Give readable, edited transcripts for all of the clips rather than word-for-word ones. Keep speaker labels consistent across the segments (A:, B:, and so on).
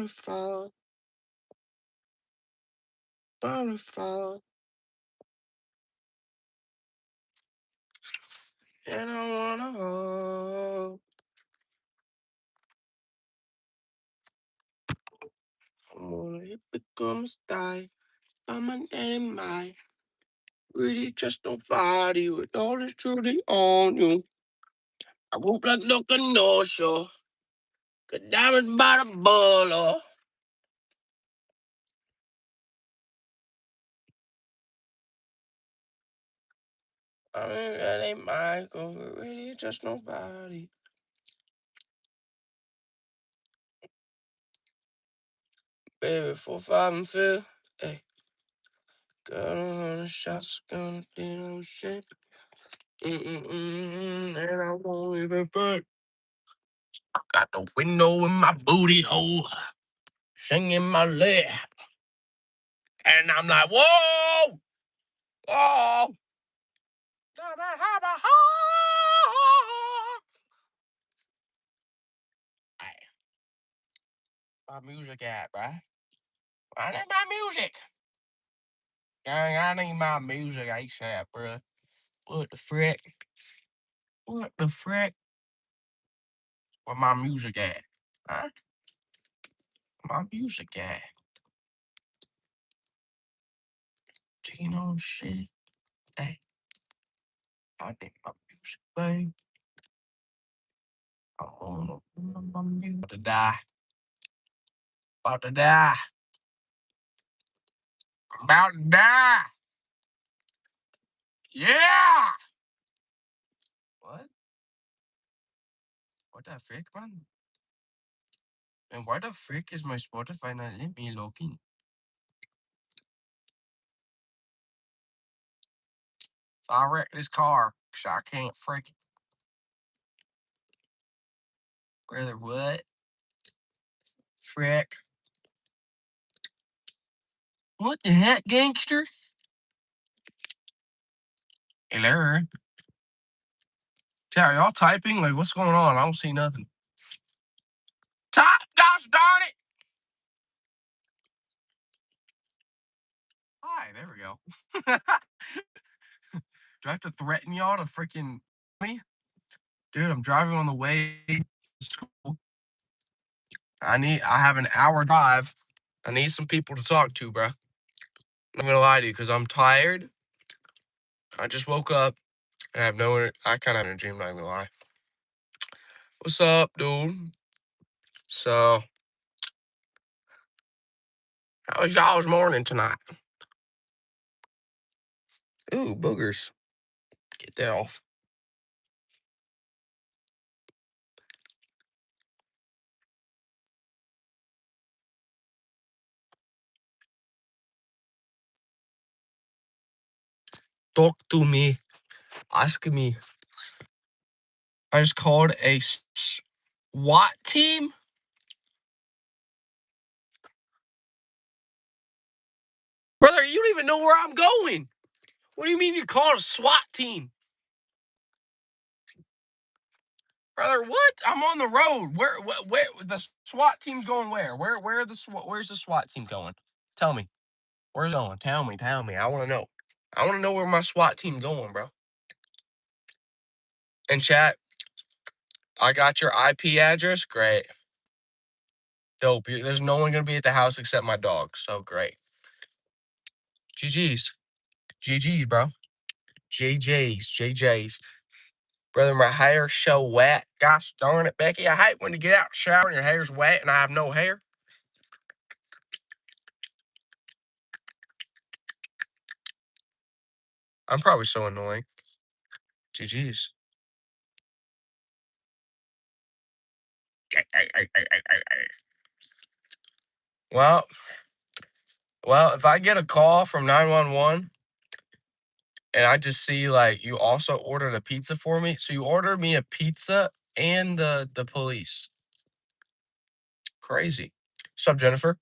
A: Waterfall, waterfall, and I wanna hold. I'm gonna become a star. I'm an enemy. Really just nobody with all this truly on you. I whoop like Dr. No Show. Got diamonds by the bolo. I mean, that ain't Michael, but really just nobody. Baby, 4, 5, and 5. Hey, got 100 shots, gonna do no shit. And I won't even front. Got the window in my booty hole, singing my leg. And I'm like, whoa, whoa. Hey, my music at, bruh? I need my music. Gang, I need my music ASAP, bruh. What the frick? What the frick? Where my music at? Huh? My music at? Gino shit. Hey, I need my music, babe. I wanna my music. About to die. About to die. About to die. Yeah! What? What the frick, man? And why the frick is my Spotify not let me log in? If I wreck this car, 'cause I can't frick it. Brother, what? Frick. What the heck, gangster? Hello? Tell y'all typing? Like, what's going on? I don't see nothing. Type, gosh darn it! Hi, there we go. Do I have to threaten y'all to freaking me? Dude, I'm driving on the way to school. I have an hour drive. I need some people to talk to, bro. I'm not gonna lie to you, because I'm tired. I just woke up and I have I kind of have a dream, not gonna lie. What's up, dude? So, how was y'all's morning tonight? Ooh, boogers. Get that off. Talk to me. Ask me. I just called a SWAT team? Brother, you don't even know where I'm going. What do you mean you called a SWAT team? Brother, what? I'm on the road. Where the SWAT team's going where? Where's the SWAT team going? Tell me. Where's it going? Tell me. I want to know. I want to know where my SWAT team going, bro. And chat, I got your IP address. Great. Dope. There's no one going to be at the house except my dog. So great. GG's. GG's, bro. JJ's. Brother, my hair's so wet. Gosh darn it, Becky. I hate when you get out the shower and your hair's wet and I have no hair. I'm probably so annoying. GG's. Well, if I get a call from 911 and I just see like you also ordered a pizza for me, so you ordered me a pizza and the police. Crazy. What's up, Jennifer?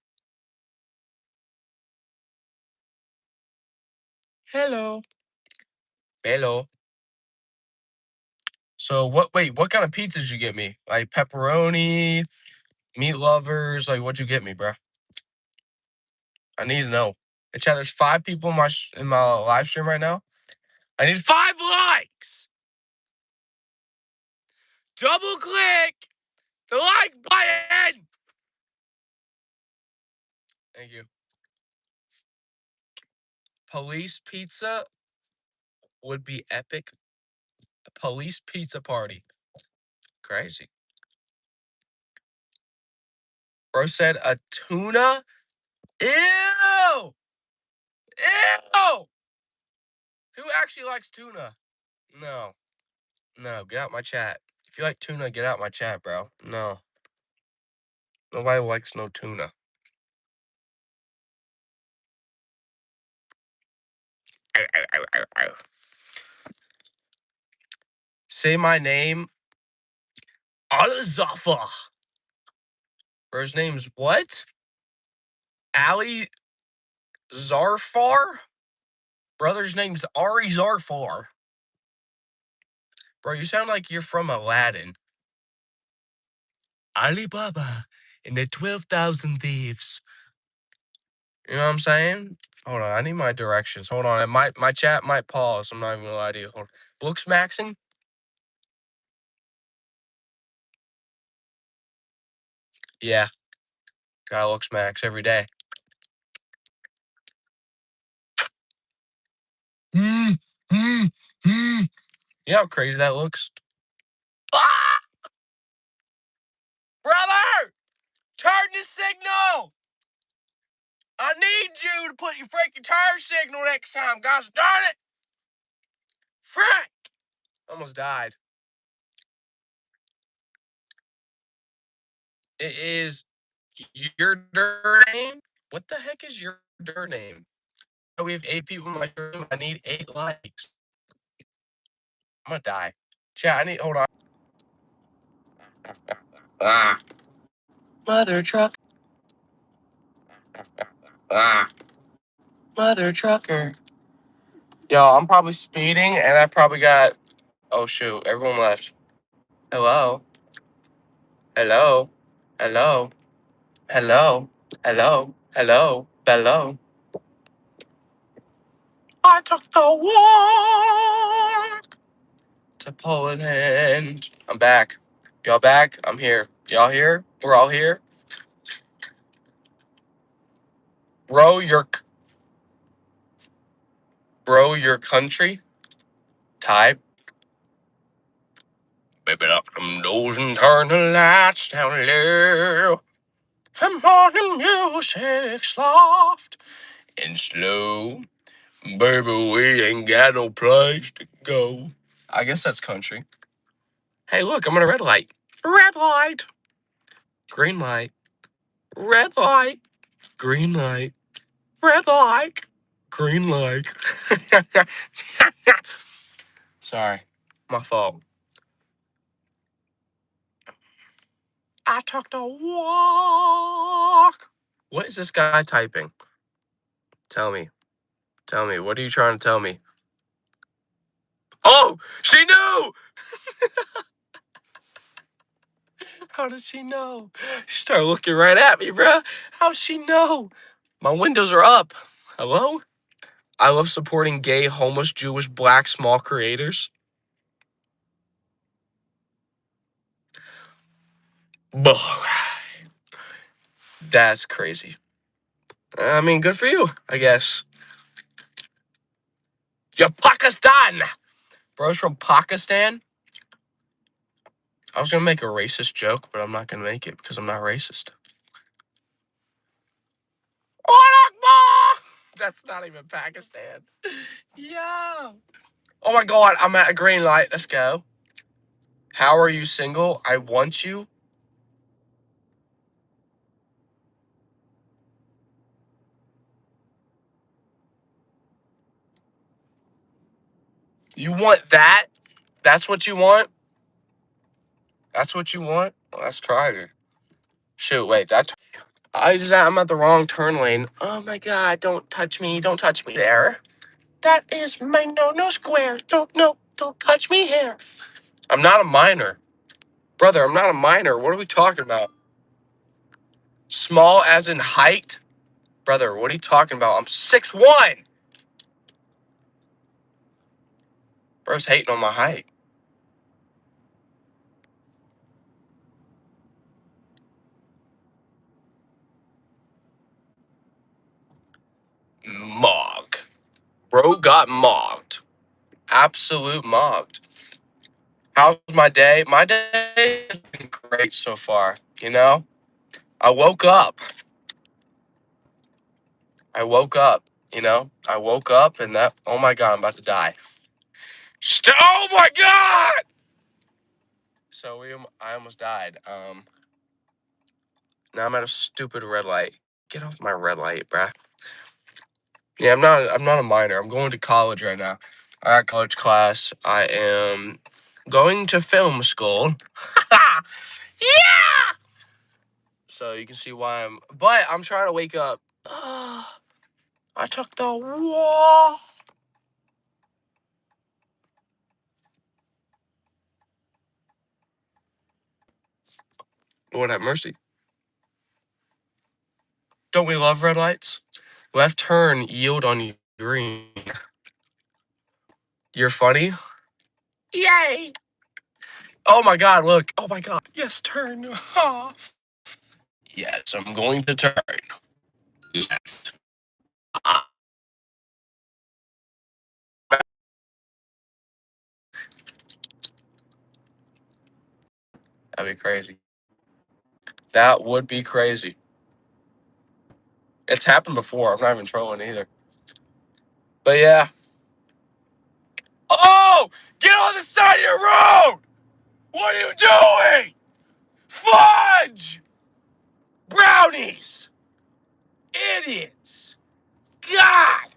A: Hello. Hello. So what? Wait, what kind of pizza did you get me? Like pepperoni, Meat lovers, like, what'd you get me, bro? I need to know. And chat, there's 5 people in my live stream right now. I need 5 likes. Double click the like button. Thank you. Police pizza would be epic. A police pizza party. Crazy. Bro said a tuna. Ew! Ew! Who actually likes tuna? No. No, get out my chat. If you like tuna, get out my chat, bro. No. Nobody likes no tuna. Say my name. Alizafa. Bro's name's what? Ali Zarfar? Brother's name's Ari Zarfar. Bro, you sound like you're from Aladdin. Alibaba and the 12,000 thieves. You know what I'm saying? Hold on, I need my directions. Hold on, my chat might pause. I'm not even gonna lie to you. Hold on. Books maxing? Yeah, gotta looks max every day. You know how crazy that looks? Ah! Brother! Turn the signal! I need you to put your freaking turn signal next time. Gosh darn it! Frick! Almost died. It is your dirt name? What the heck is your dirt name? We have 8 people in my stream. I need 8 likes. I'm gonna die. Chat, I need, hold on. Ah. Mother truck. Ah. Mother trucker. Yo, I'm probably speeding and I probably got, oh shoot, everyone left. Hello? Hello? Hello? Hello? Hello? Hello? Hello? I took the walk to Poland. I'm back. Y'all back? I'm here. Y'all here? We're all here. Bro, your country? Type. Baby, lock them doors and turn the lights down low. Come on, the music soft and slow. Baby, we ain't got no place to go. I guess that's country. Hey, look, I'm at a red light. Red light. Green light. Red light. Green light. Red light. Green light. Sorry. My fault. I took a walk. What is this guy typing? Tell me. Tell me. What are you trying to tell me? Oh, she knew! How did she know? She started looking right at me, bruh. How'd she know? My windows are up. Hello? I love supporting gay, homeless, Jewish, black, small creators. That's crazy. I mean, good for you, I guess. You're Pakistan! Bro's from Pakistan? I was gonna make a racist joke, but I'm not gonna make it because I'm not racist. That's not even Pakistan. Yeah. Oh my god, I'm at a green light. Let's go. How are you single? I want you. You want that? That's what you want? That's what you want? Well, that's crazy. Shoot, wait, I'm at the wrong turn lane. Oh my god, don't touch me. Don't touch me there. That is my no square. Don't touch me here. I'm not a minor. Brother, I'm not a minor. What are we talking about? Small as in height? Brother, what are you talking about? I'm 6'1". Bro's hating on my height. Mog. Bro got mogged. Absolute mogged. How's my day? My day has been great so far, you know? I woke up. I woke up, you know? I woke up and that, oh my God, I'm about to die. Oh my God! So I almost died. Now I'm at a stupid red light. Get off my red light, bruh. Yeah, I'm not a minor. I'm going to college right now. I got college class. I am going to film school. Yeah! So you can see why but I'm trying to wake up. I took the wall. Lord have mercy. Don't we love red lights? Left turn, yield on you green. You're funny? Yay! Oh my God, look. Oh my God. Yes, turn. Yes, I'm going to turn left. Ah, that'd be crazy. That would be crazy. It's happened before. I'm not even trolling either. But yeah. Oh! Get on the side of your road! What are you doing? Fudge! Brownies! Idiots! God!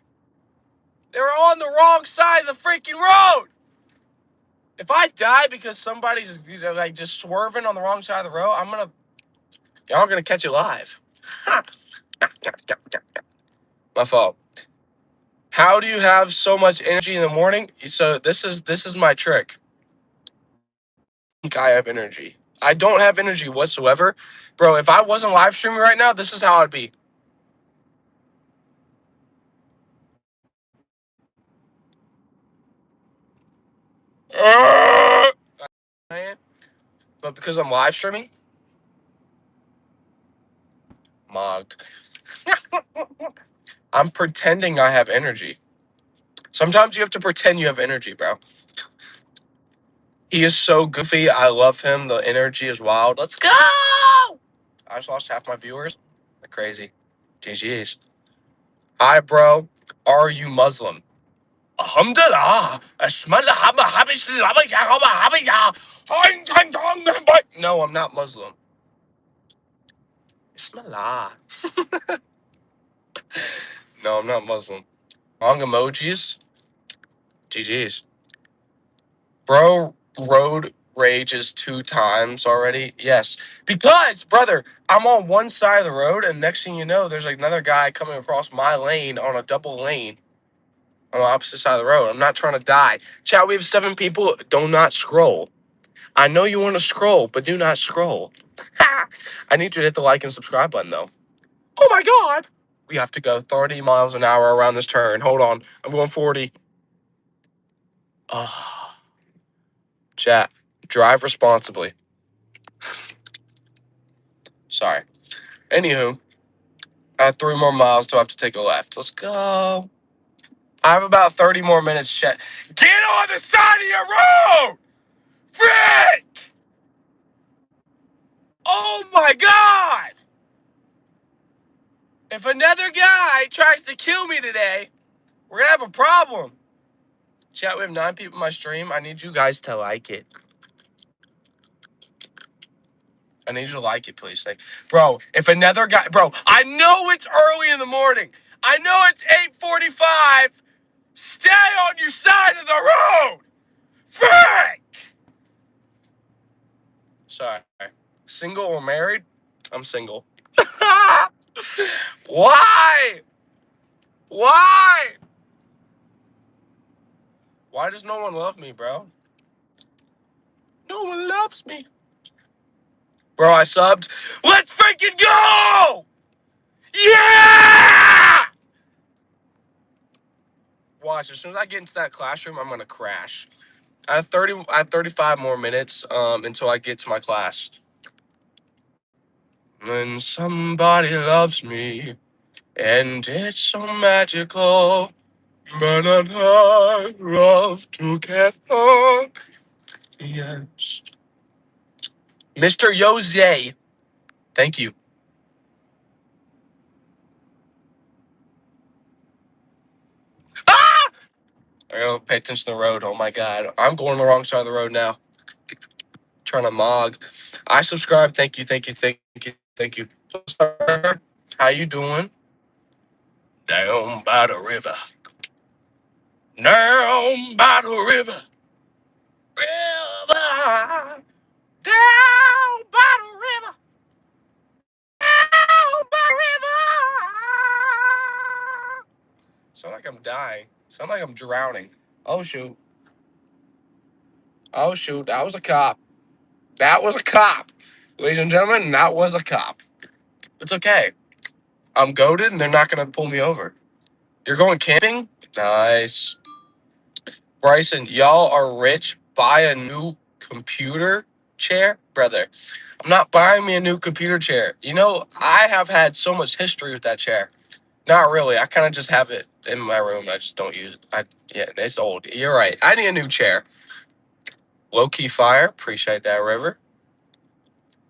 A: They're on the wrong side of the freaking road! If I die because somebody's like just swerving on the wrong side of the road, y'all gonna catch it live. My fault. How do you have so much energy in the morning? So this is my trick. I think I have energy. I don't have energy whatsoever. Bro, if I wasn't live streaming right now, this is how I'd be. But because I'm live streaming, mogged. I'm pretending I have energy. Sometimes you have to pretend you have energy, bro. He is so goofy. I love him. The energy is wild. Let's go! I just lost half my viewers. They're crazy. GG's. Hi, bro. Are you Muslim? Alhamdulillah. No, I'm not Muslim. Bismillah. No, I'm not Muslim. Wrong emojis. GG's. Bro, road rages 2 times already. Yes. Because, brother, I'm on one side of the road, and next thing you know, there's like another guy coming across my lane on a double lane on the opposite side of the road. I'm not trying to die. Chat, we have 7 people. Do not scroll. I know you want to scroll, but do not scroll. I need you to hit the like and subscribe button, though. Oh my God. We have to go 30 miles an hour around this turn. Hold on. I'm going 40. Chat, drive responsibly. Sorry. Anywho, I have 3 more miles till I have to take a left. Let's go. I have about 30 more minutes, chat. Get on the side of your road! Frick! Oh my God! If another guy tries to kill me today, we're gonna have a problem. Chat, we have 9 people in my stream. I need you guys to like it. I need you to like it, please. Like, bro, if another guy, bro, I know it's early in the morning. I know it's 8:45. Stay on your side of the road. Frick! Sorry. Single or married? I'm single. Why? Why? Why does no one love me, bro? No one loves me. Bro, I subbed. Let's freaking go! Yeah! Watch, as soon as I get into that classroom, I'm gonna crash. I have 35 more minutes until I get to my class. When somebody loves me, and it's so magical, but I love together. Yes. Mr. Jose, thank you. Ah! I gotta pay attention to the road. Oh my god. I'm going the wrong side of the road now. Trying to mog. I subscribe. Thank you, thank you, thank you, thank you. Sir, how you doing? Down by the river. Down by the river. River. Down by the river. Down by the river. Sound like I'm dying. Sound like I'm drowning. Oh shoot. Oh shoot. That was a cop. That was a cop. Ladies and gentlemen, that was a cop. It's okay. I'm goaded and they're not gonna pull me over. You're going camping? Nice. Bryson, y'all are rich. Buy a new computer chair? Brother, I'm not buying me a new computer chair. You know, I have had so much history with that chair. Not really. I kind of just have it in my room. I just don't use it. Yeah, it's old. You're right. I need a new chair. Low key fire. Appreciate that, River.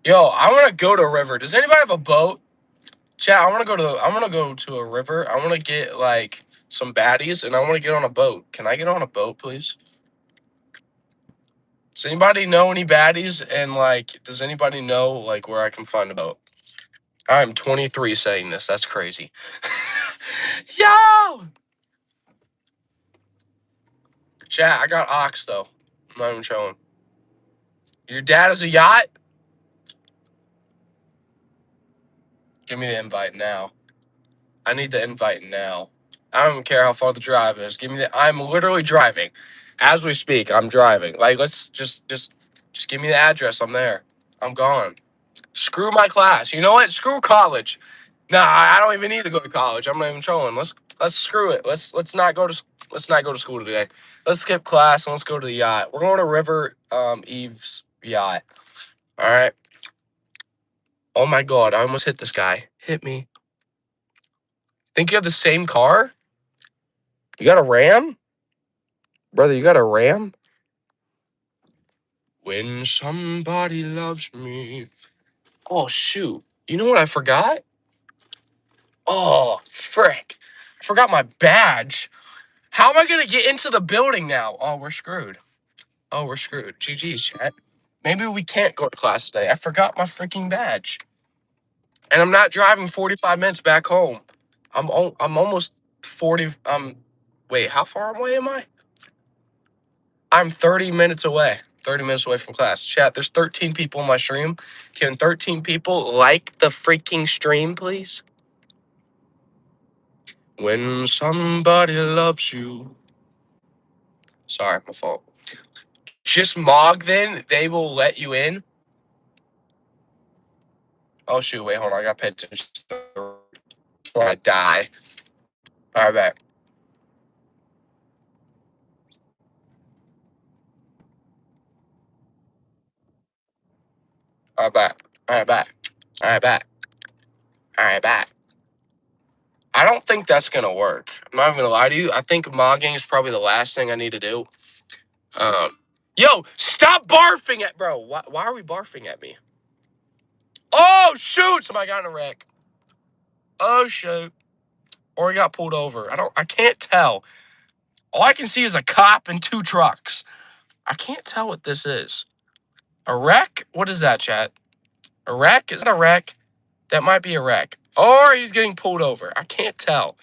A: Yo, I want to go to a river. Does anybody have a boat? Chat, I want to go to a river. I want to get like some baddies and I want to get on a boat. Can I get on a boat, please? Does anybody know any baddies? And like, does anybody know like where I can find a boat? I'm 23 saying this. That's crazy. Yo! Chat, I got ox though. I'm not even showing. Your dad has a yacht? Give me the invite now. I need the invite now. I don't even care how far the drive is. Give me the. I'm literally driving, as we speak. I'm driving. Like, let's just give me the address. I'm there. I'm gone. Screw my class. You know what? Screw college. Nah, I don't even need to go to college. I'm not even trolling. Let's screw it. Let's not go to school today. Let's skip class and let's go to the yacht. We're going to River Eve's yacht. All right. Oh my god! I almost hit this guy. Hit me. Think you have the same car? You got a Ram? Brother, you got a Ram? When somebody loves me. Oh, shoot. You know what I forgot? Oh, frick. I forgot my badge. How am I going to get into the building now? Oh, we're screwed. Oh, we're screwed. GG's, chat. Maybe we can't go to class today. I forgot my freaking badge. And I'm not driving 45 minutes back home. I'm almost 40. Wait, how far away am I? I'm 30 minutes away. 30 minutes away from class. Chat, there's 13 people in my stream. Can 13 people like the freaking stream, please? When somebody loves you. Sorry, my fault. Just Mog then, they will let you in. Oh shoot, wait, hold on. I gotta pay attention before I die. Alright, back. Alright, back. Alright, back. Alright, back. Alright, back. I don't think that's gonna work. I'm not even gonna lie to you. I think mogging is probably the last thing I need to do. Yo, stop barfing at bro. Why are we barfing at me? Oh shoot! Somebody got in a wreck. Oh shoot. Or he got pulled over. I can't tell. All I can see is a cop and two trucks. I can't tell what this is. A wreck? What is that, chat? A wreck? Is that a wreck? That might be a wreck. Or he's getting pulled over. I can't tell.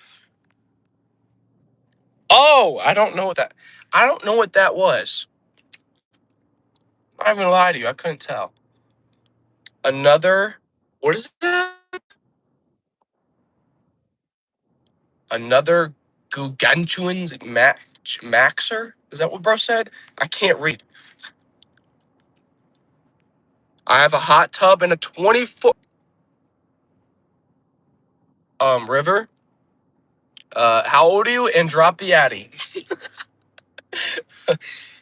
A: Oh, I don't know what that was. I'm not even gonna lie to you. I couldn't tell. Another, what is that? Another Gugantuan Maxer? Is that what bro said? I can't read. I have a hot tub and a 20-foot river. How old are you? And drop the Addy.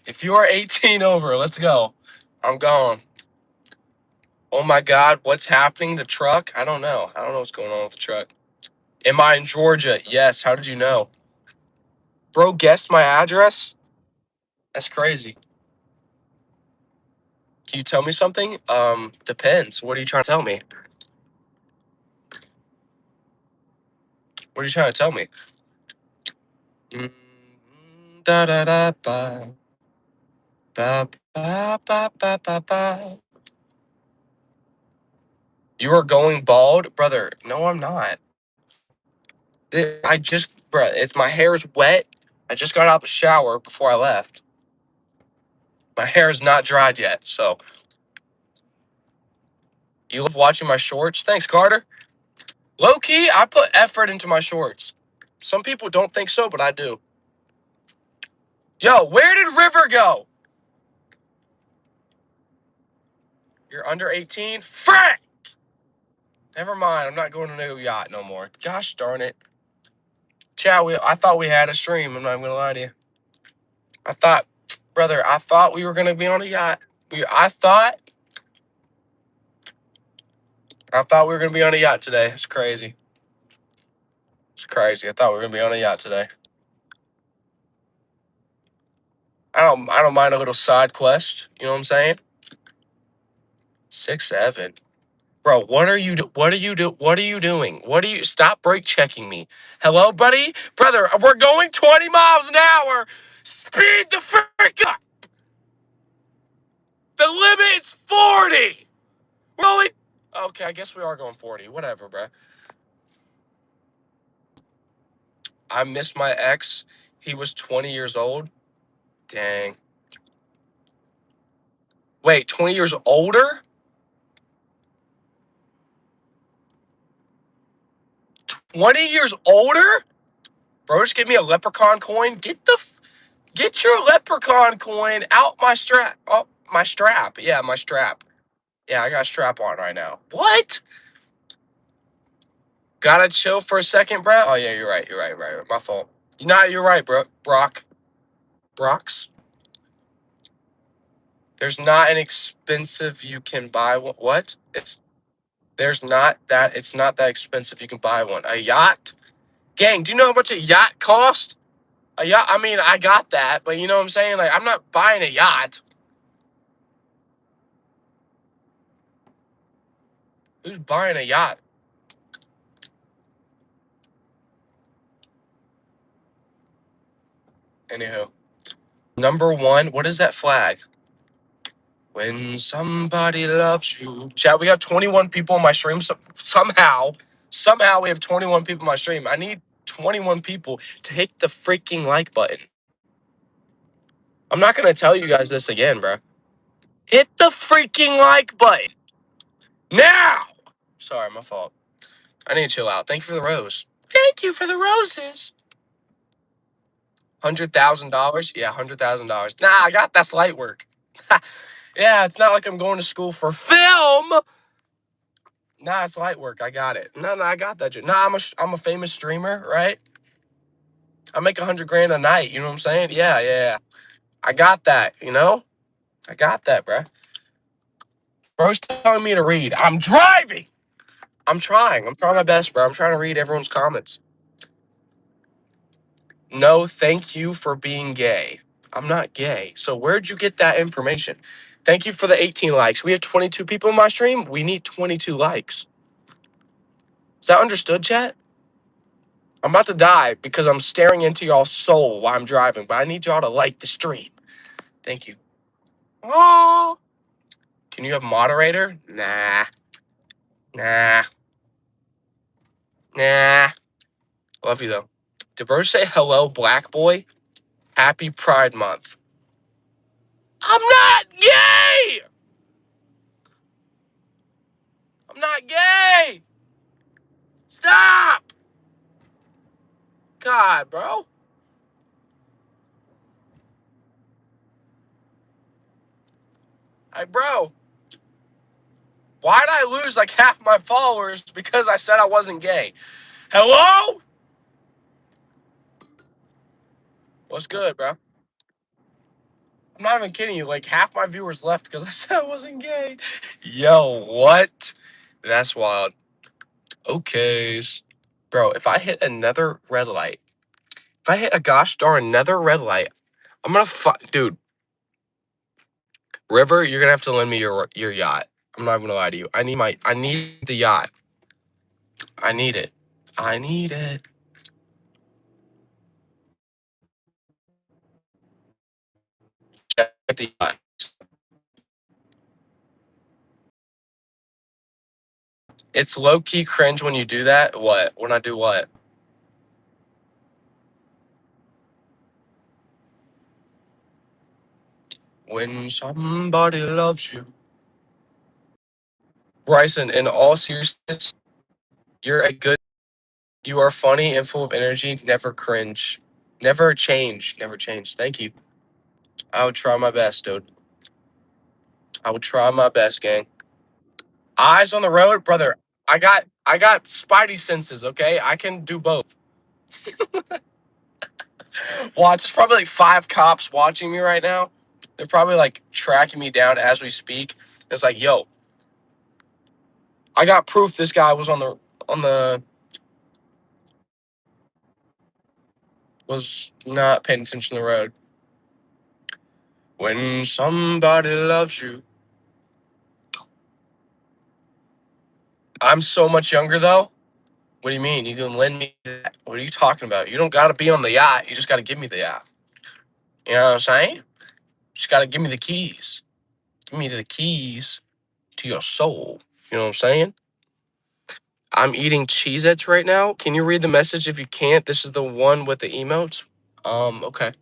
A: If you are 18 over, let's go. I'm gone. Oh my God, what's happening? The truck? I don't know. I don't know what's going on with the truck. Am I in Georgia? Yes. How did you know? Bro guessed my address? That's crazy. Can you tell me something? Depends. What are you trying to tell me? What are you trying to tell me? Mm, da da da ba ba ba ba ba ba ba. You are going bald, brother? No, I'm not. Bruh, it's my hair's wet. I just got out of the shower before I left. My hair is not dried yet, so you love watching my shorts? Thanks, Carter. Low key, I put effort into my shorts. Some people don't think so, but I do. Yo, where did River go? You're under 18? Frick! Never mind, I'm not going to no yacht no more. Gosh darn it. Chat, I thought we had a stream. I'm not even going to lie to you. Brother, I thought we were going to be on a yacht. I thought we were going to be on a yacht today. It's crazy. It's crazy. I thought we were going to be on a yacht today. I don't mind a little side quest. You know what I'm saying? 6'7". Bro, what are you doing? Stop brake checking me? Hello, buddy? Brother, we're going 20 miles an hour. Speed the frick up. The limit's 40. Really? Okay, I guess we are going 40. Whatever, bro. I miss my ex. He was 20 years old. Dang. Wait, 20 years older? 20 years older? Bro, just give me a leprechaun coin. Get your leprechaun coin out my strap. Oh, my strap. Yeah, my strap. Yeah, I got a strap on right now. What? Gotta chill for a second, bro. Oh yeah, you're right. Right. My fault. You're right, bro. Brock's. There's not an expensive you can buy one. What? It's not that expensive you can buy one. A yacht? Gang, do you know how much a yacht costs? A yacht, I mean, I got that, but you know what I'm saying? Like, I'm not buying a yacht. Who's buying a yacht? Anywho. Number one, what is that flag? When somebody loves you. Chat, we have 21 people on my stream. Somehow we have 21 people on my stream. I need 21 people to hit the freaking like button. I'm not going to tell you guys this again, bro. Hit the freaking like button. Now! Sorry, my fault. I need to chill out. Thank you for the rose. Thank you for the roses. $100,000? Yeah, $100,000. Nah, I got that's light work. Yeah, it's not like I'm going to school for film. Nah, it's light work. I got it. No, I got that. Nah, I'm a famous streamer, right? I make 100 grand a night. You know what I'm saying? Yeah. I got that. You know, I got that, bro. Bro's telling me to read. I'm driving. I'm trying. I'm trying my best, bro. I'm trying to read everyone's comments. No, thank you for being gay. I'm not gay. So where'd you get that information? Thank you for the 18 likes. We have 22 people in my stream. We need 22 likes. Is that understood, chat? I'm about to die because I'm staring into y'all's soul while I'm driving, but I need y'all to like the stream. Thank you. Oh. Can you have moderator? Nah. Love you, though. Did Bro say hello, black boy? Happy Pride Month. I'm not gay! I'm not gay! Stop! God, bro. Hey, bro. Why did I lose like half my followers because I said I wasn't gay? Hello? What's good, bro? I'm not even kidding you. Like half my viewers left because I said I wasn't gay. Yo, what? That's wild. Okay. Bro, if I hit another red light, if I hit a gosh darn another red light, I'm gonna dude. River, you're gonna have to lend me your yacht. I'm not gonna lie to you. I need the yacht. I need it. I need it. Check the yacht. It's low key cringe when you do that. What? When I do what? When somebody loves you. Bryson, in all seriousness, you're a good. You are funny and full of energy. Never cringe. Never change. Never change. Thank you. I would try my best, dude. I would try my best, gang. Eyes on the road, brother. I got spidey senses, okay? I can do both. Watch, there's probably like 5 cops watching me right now. They're probably like tracking me down as we speak. It's like, yo, I got proof this guy was on the was not paying attention to the road. When somebody loves you. I'm so much younger though. What do you mean? You can lend me that? What are you talking about? You don't gotta be on the yacht. You just gotta give me the yacht. You know what I'm saying? Just gotta give me the keys. Give me the keys to your soul. You know what I'm saying? I'm eating Cheez-Its right now. Can you read the message if you can't? This is the one with the emotes. Okay.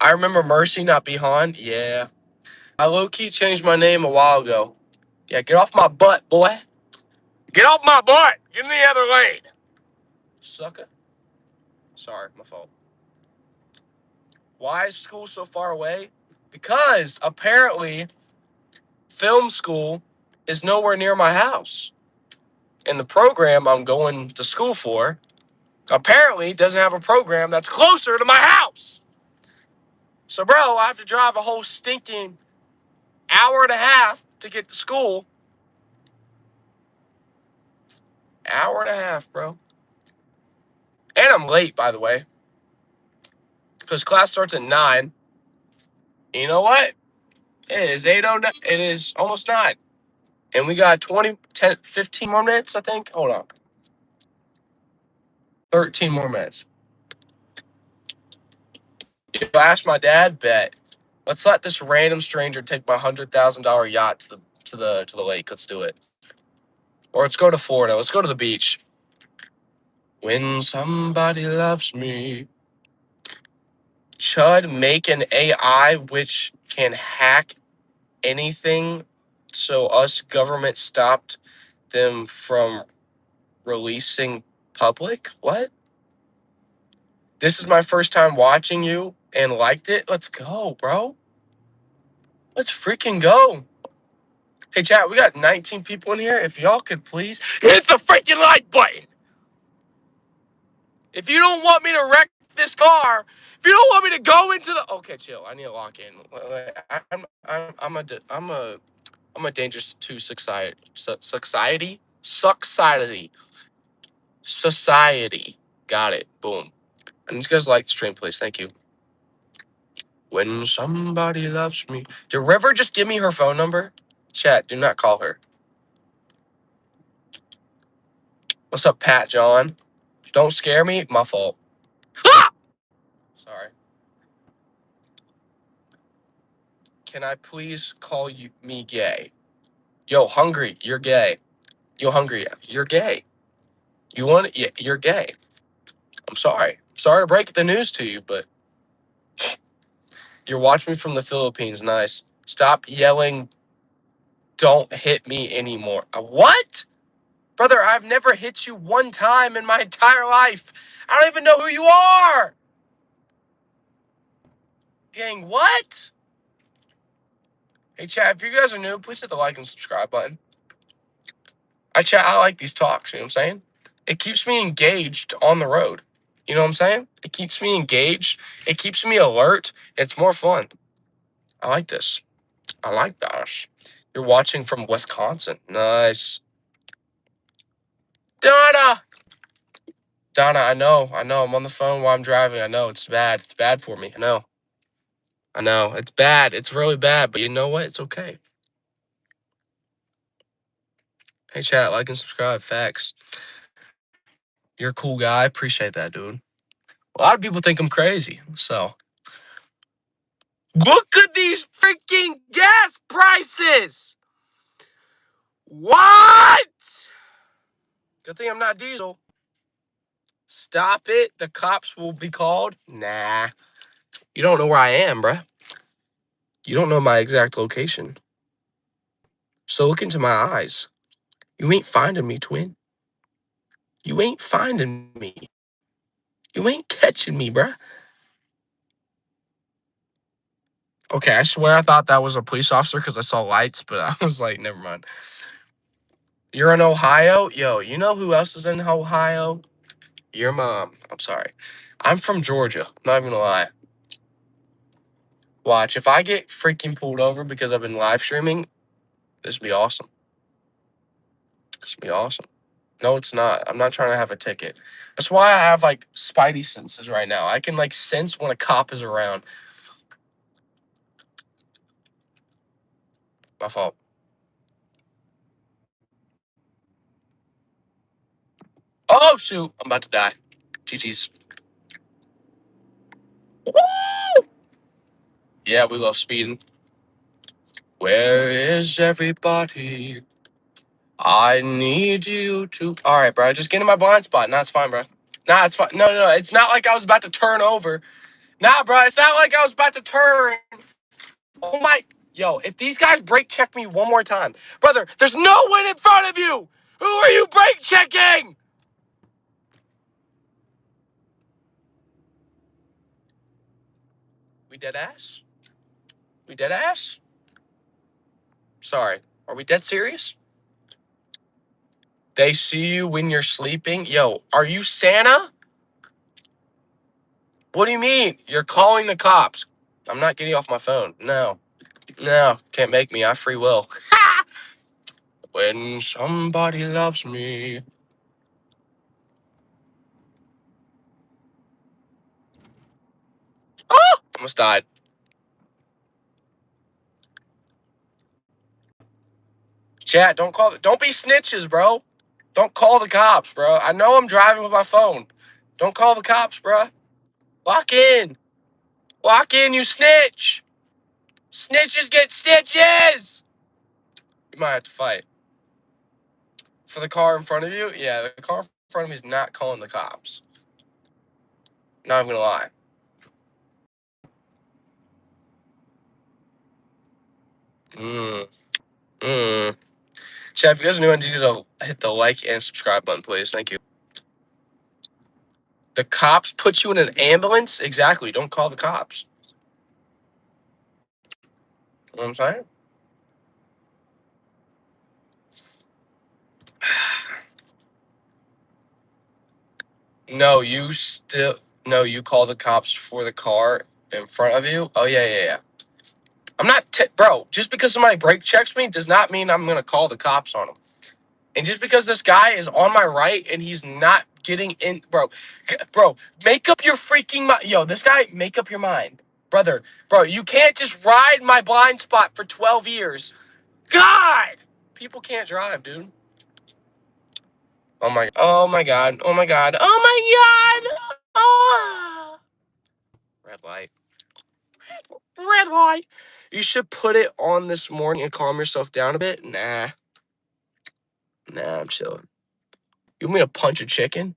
A: I remember Mercy, not B-Hahn. Yeah. I low-key changed my name a while ago. Yeah, get off my butt, boy. Get off my butt! Get in the other lane. Sucker. Sorry, my fault. Why is school so far away? Because apparently film school is nowhere near my house. And the program I'm going to school for apparently doesn't have a program that's closer to my house. So, bro, I have to drive a whole stinking hour and a half to get to school. Hour and a half, bro. And I'm late, by the way, because class starts at 9. You know what? It is 8:09. It is almost 9. And we got 20, 10, 15 more minutes, I think. Hold on. 13 more minutes. If I ask my dad, bet. Let's let this random stranger take my $100,000 yacht to the lake. Let's do it. Or let's go to Florida. Let's go to the beach. When somebody loves me. Should make an AI which can hack anything so us government stopped them from releasing public? What? This is my first time watching you and liked it. Let's go, bro. Let's freaking go. Hey, chat, we got 19 people in here. If y'all could please hit the freaking like button. If you don't want me to wreck this car, if you don't want me to go into the... Okay, chill. I need to lock in. I'm a dangerous to society. Society? Society. Got it. Boom. And you guys like the stream, please. Thank you. When somebody loves me. Did River just give me her phone number? Chat, do not call her. What's up, Pat John? Don't scare me. My fault. Ah! Sorry. Can I please call me gay? Yo, hungry. You're gay. Yo, hungry. You're gay. You want it? Yeah, you're gay. I'm sorry. Sorry to break the news to you, but you're watching me from the Philippines. Nice. Stop yelling. Don't hit me anymore. What? Brother, I've never hit you one time in my entire life. I don't even know who you are. Gang, what? Hey, chat, if you guys are new, please hit the like and subscribe button. I like these talks, you know what I'm saying? It keeps me engaged on the road. You know what I'm saying? It keeps me engaged. It keeps me alert. It's more fun. I like this. I like that. You're watching from Wisconsin. Nice. Donna! Donna, I know. I'm on the phone while I'm driving. I know. It's bad. It's bad for me. I know. It's bad. It's really bad. But you know what? It's okay. Hey, chat, like and subscribe. Facts. You're a cool guy. I appreciate that, dude. A lot of people think I'm crazy. So, look at these freaking gas prices. What? Good thing I'm not diesel. Stop it. The cops will be called. Nah. You don't know where I am, bruh. You don't know my exact location. So look into my eyes. You ain't finding me, twin. You ain't finding me. You ain't catching me, bruh. Okay, I swear I thought that was a police officer because I saw lights, but I was like, never mind. You're in Ohio? Yo, you know who else is in Ohio? Your mom. I'm sorry. I'm from Georgia. Not even gonna lie. Watch, if I get freaking pulled over because I've been live streaming, this would be awesome. This would be awesome. No, it's not. I'm not trying to have a ticket. That's why I have like spidey senses right now. I can like sense when a cop is around. My fault. Oh shoot, I'm about to die. GG's. Woo! Yeah, we love speeding. Where is everybody? I need you to. All right, bro. Just get in my blind spot. Nah, it's fine, bro. Nah, it's fine. No. It's not like I was about to turn over. Nah, bro. It's not like I was about to turn. Oh my. Yo, if these guys brake check me one more time, brother, there's no one in front of you. Who are you brake checking? We dead ass? We dead ass? Sorry. Are we dead serious? They see you when you're sleeping? Yo, are you Santa? What do you mean? You're calling the cops. I'm not getting off my phone. No, can't make me. I have free will. When somebody loves me. Oh, almost died. Chat, don't be snitches, bro. Don't call the cops, bro. I know I'm driving with my phone. Don't call the cops, bro. Lock in. Lock in, you snitch. Snitches get stitches. You might have to fight. For the car in front of you? Yeah, the car in front of me is not calling the cops. Not even gonna lie. Chat, if you guys are new, I need you to hit the like and subscribe button, please. Thank you. The cops put you in an ambulance? Exactly. Don't call the cops. You know what I'm saying? No, you call the cops for the car in front of you. Oh yeah. I'm not, bro. Just because somebody brake checks me does not mean I'm gonna call the cops on them. And just because this guy is on my right and he's not getting in, bro, make up your freaking mind. Yo, this guy, make up your mind, brother, bro. You can't just ride my blind spot for 12 years. God, people can't drive, dude. Oh my god. Oh my god. Oh my god. Oh my god. Oh. Red light. Red light. You should put it on this morning and calm yourself down a bit. Nah, I'm chilling. You want me to punch a chicken?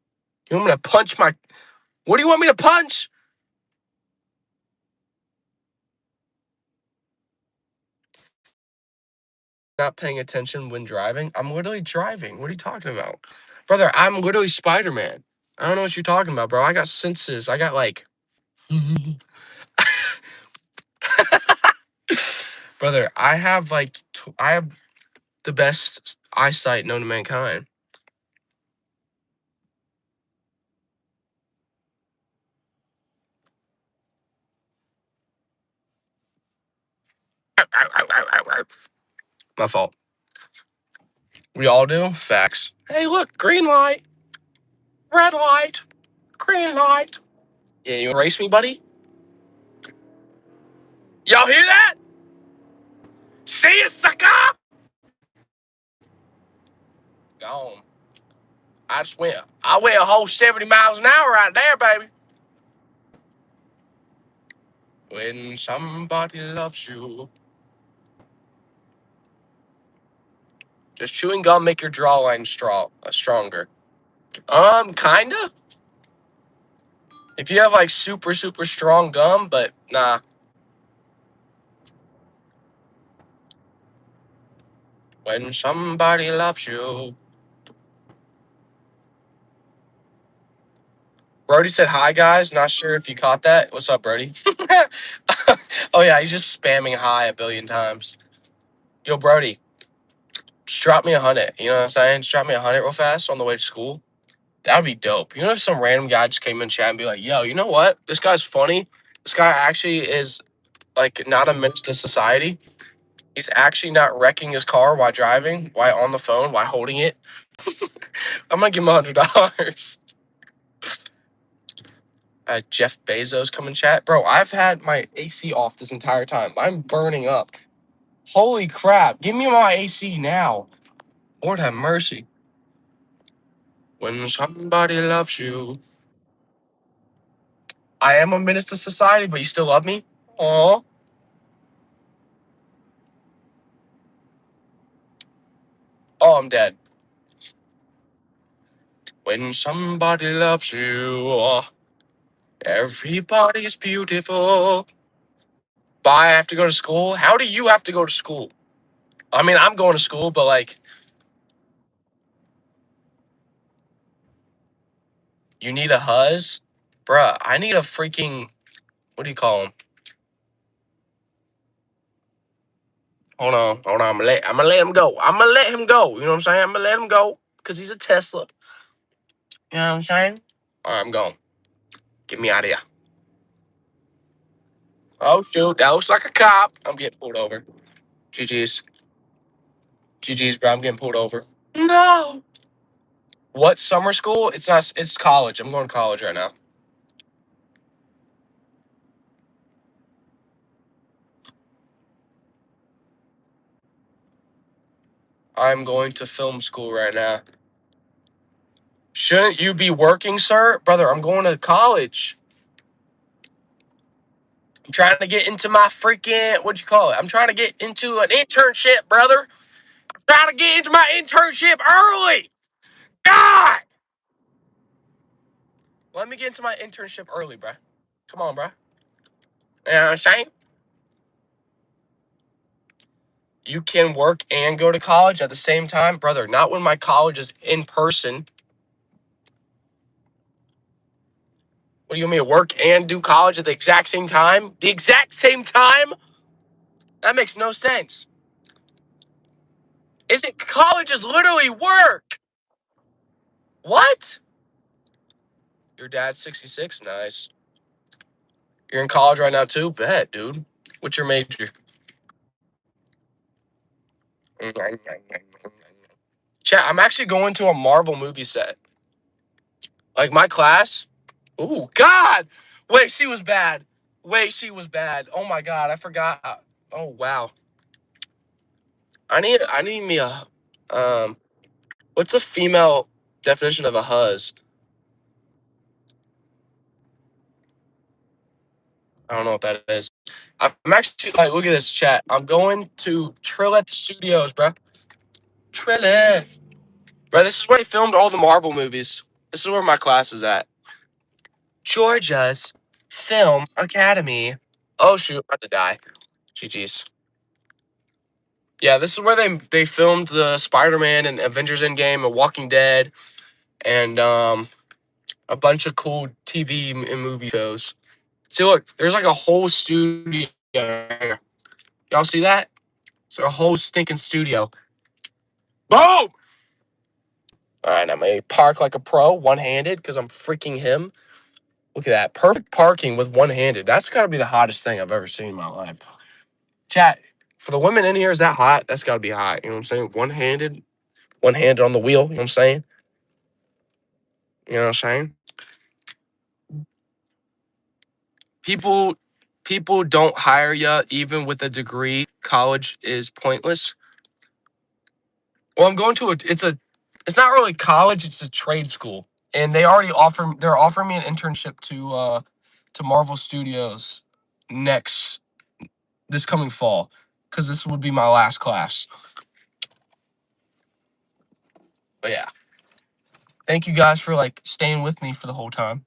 A: You want me to punch my... What do you want me to punch? Not paying attention when driving? I'm literally driving. What are you talking about? Brother, I'm literally Spider-Man. I don't know what you're talking about, bro. I got senses. I got like... Bro, Brother, I have like I have the best eyesight known to mankind. My fault. We all do. Facts. Hey, look, green light, red light, green light. Yeah, you wanna race me, buddy? Y'all hear that? See it, sucker! Gone. I went a whole 70 miles an hour right there, baby. When somebody loves you. Does chewing gum make your jawline stronger? Kinda. If you have like super, super strong gum, but nah. When somebody loves you. Brody said hi, guys. Not sure if you caught that. What's up, Brody? Oh, yeah, he's just spamming hi a billion times. Yo, Brody, just drop me 100. You know what I'm saying? Just drop me 100 real fast on the way to school. That would be dope. You know, if some random guy just came in chat and be like, yo, you know what? This guy's funny. This guy actually is, like, not a menace to society. He's actually not wrecking his car while driving, while on the phone, while holding it. I'm going to give him $100. Jeff Bezos come in chat. Bro, I've had my AC off this entire time. I'm burning up. Holy crap. Give me my AC now. Lord have mercy. When somebody loves you. I am a menace to society, but you still love me? Aw. Oh, I'm dead. When somebody loves you, everybody's beautiful. Bye, I have to go to school. How do you have to go to school? I mean, I'm going to school, but like, you need a huzz? Bruh, I need a freaking, what do you call him? Hold on. I'm gonna let him go. I'm gonna let him go. You know what I'm saying? I'm gonna let him go because he's a Tesla. You know what I'm saying? All right, I'm going. Get me out of here. Oh shoot, that looks like a cop. I'm getting pulled over. GG's. GG's, bro. I'm getting pulled over. No. What summer school? It's not. It's college. I'm going to college right now. I'm going to film school right now. Shouldn't you be working, sir? Brother, I'm going to college. I'm trying to get into my freaking, what'd you call it? I'm trying to get into an internship, brother. I'm trying to get into my internship early. God! Let me get into my internship early, bruh. Come on, bruh. You know what I'm saying? You can work and go to college at the same time? Brother, not when my college is in person. What do you want me to work and do college at the exact same time? The exact same time? That makes no sense. College is literally work. What? Your dad's 66? Nice. You're in college right now too? Bet, dude. What's your major? Chat, I'm actually going to a Marvel movie set. Like my class. Ooh, God. Wait, she was bad. Oh my God, I forgot. Oh wow. I need me a what's a female definition of a huzz? I don't know what that is. I'm actually like, look at this chat. I'm going to Trillet Studios, bro. Trillet. Bro, this is where they filmed all the Marvel movies. This is where my class is at. Georgia's Film Academy. Oh shoot, I'm about to die. GG's. Yeah, this is where they filmed the Spider-Man and Avengers Endgame and Walking Dead and a bunch of cool TV and movie shows. See, look, there's like a whole studio here. Y'all see that? It's a whole stinking studio. Boom! All right, I'm going to park like a pro, one-handed, because I'm freaking him. Look at that. Perfect parking with one-handed. That's got to be the hottest thing I've ever seen in my life. Chat, for the women in here, is that hot? That's got to be hot. You know what I'm saying? One-handed on the wheel. You know what I'm saying? You know what I'm saying? People don't hire you even with a degree. College is pointless. Well, I'm going to it's not really college, it's a trade school. And they're offering me an internship to Marvel Studios next this coming fall, because this would be my last class. But yeah, thank you guys for like staying with me for the whole time.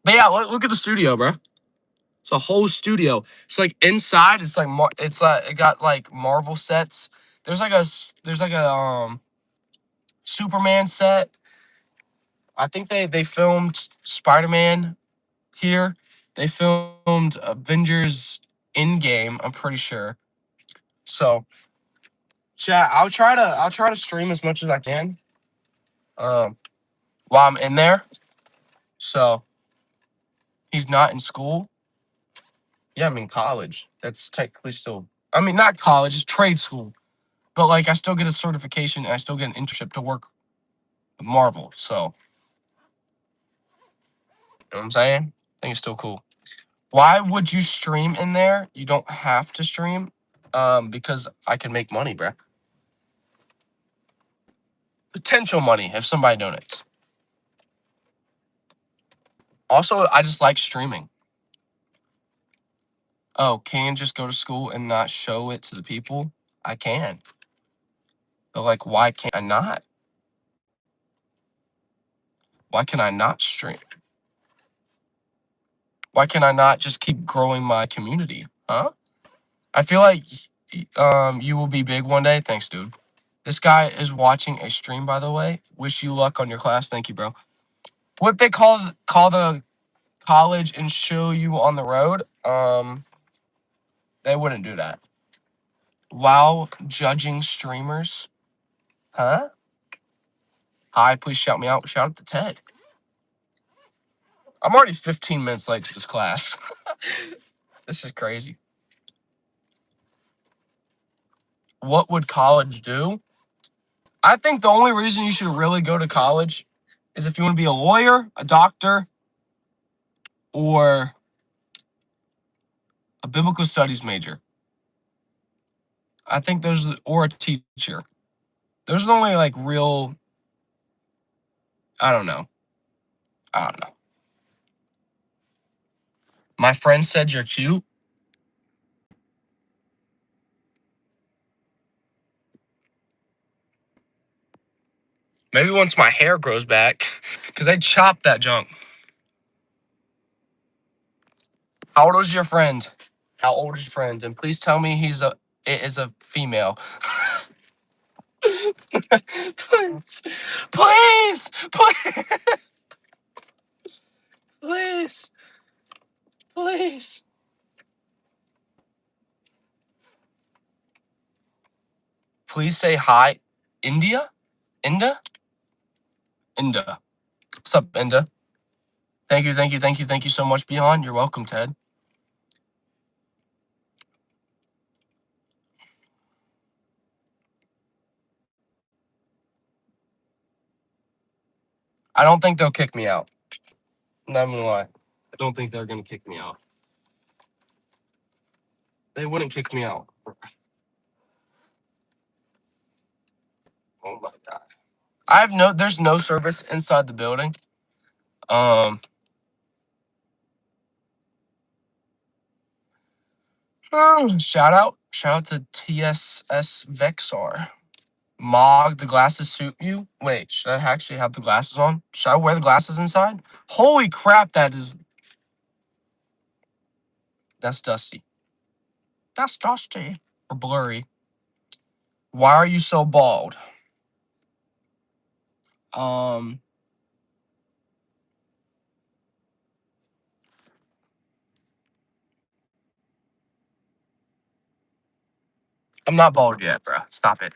A: But yeah, look at the studio, bro. It's a whole studio. It's like inside. It's like it got like Marvel sets. There's like a Superman set. I think they filmed Spider-Man here. They filmed Avengers Endgame. I'm pretty sure. So, chat. I'll try to stream as much as I can. Um, while I'm in there. So he's not in school. Yeah, I'm in college. That's technically still. I mean, not college. It's trade school. But like, I still get a certification and I still get an internship to work with Marvel. So, you know what I'm saying? I think it's still cool. Why would you stream in there? You don't have to stream. Because I can make money, bruh. Potential money if somebody donates. Also, I just like streaming. Oh, can just go to school and not show it to the people? I can. But like, why can't I not? Why can I not stream? Why can I not just keep growing my community? Huh? I feel like you will be big one day. Thanks, dude. This guy is watching a stream, by the way. Wish you luck on your class. Thank you, bro. What if they call the college and show you on the road? They wouldn't do that. While judging streamers, huh? Hi, please shout me out. Shout out to Ted. I'm already 15 minutes late to this class. This is crazy. What would college do? I think the only reason you should really go to college is if you want to be a lawyer, a doctor, or a biblical studies major. I think or a teacher. Those are the only like real. I don't know. I don't know. My friend said you're cute. Maybe once my hair grows back, because I chopped that junk. How old is your friend? How old is your friend? And please tell me it is a female. Please, please, please, please, please. Please say hi, India, Inda, Inda. What's up, Inda? Thank you, thank you, thank you, thank you so much, B-Hahn. You're welcome, Ted. I don't think they'll kick me out. Not gonna lie. I don't think they're gonna kick me out. They wouldn't kick me out. Oh my god. There's no service inside the building. Um Shout out to TSS Vexar. Mog, the glasses suit you? Wait, should I actually have the glasses on? Should I wear the glasses inside? Holy crap, that's dusty. That's dusty. Or blurry. Why are you so bald? Um, I'm not bald yet, bro. Stop it.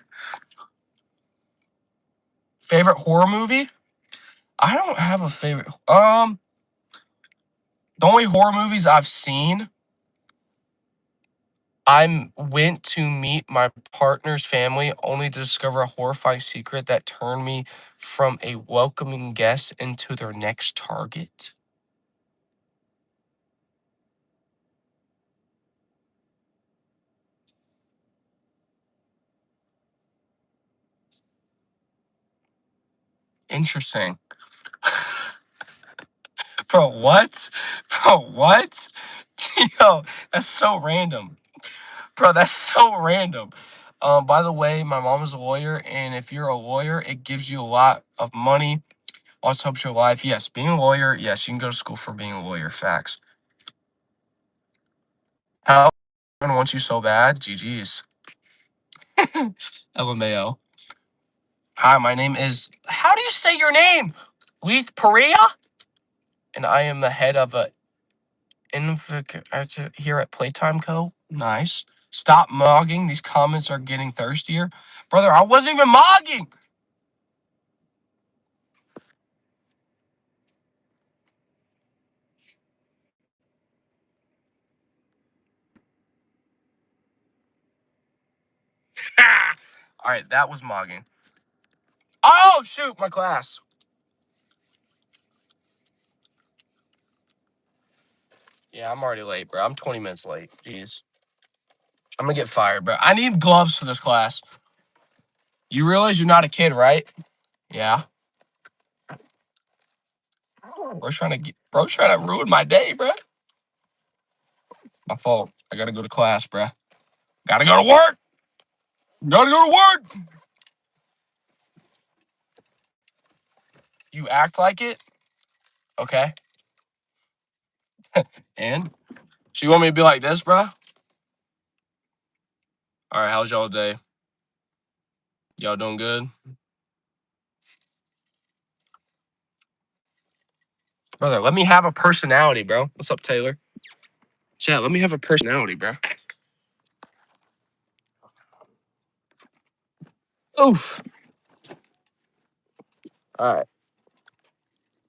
A: Favorite horror movie? I don't have a favorite. The only horror movies I've seen, I went to meet my partner's family only to discover a horrifying secret that turned me from a welcoming guest into their next target. Interesting. Bro, what? Bro, what? Yo, that's so random. Bro, that's so random. By the way, my mom is a lawyer, and if you're a lawyer, it gives you a lot of money. Also helps your life. Yes, being a lawyer, yes, you can go to school for being a lawyer. Facts. How I want you so bad? GG's. LMAO. Hi, my name is. How do you say your name? Leith Perea? And I am the head of a here at Playtime Co. Nice. Stop mogging. These comments are getting thirstier. Brother, I wasn't even mogging. All right, that was mogging. Oh, shoot, my class. Yeah, I'm already late, bro. I'm 20 minutes late. Jeez. I'm gonna get fired, bro. I need gloves for this class. You realize you're not a kid, right? Yeah. Bro's trying to ruin my day, bro. My fault. I gotta go to class, bro. Gotta go to work. Gotta go to work. You act like it? Okay. And? So you want me to be like this, bro? All right, how's y'all day? Y'all doing good? Brother, let me have a personality, bro. What's up, Taylor? Chat, let me have a personality, bro. Oof. All right.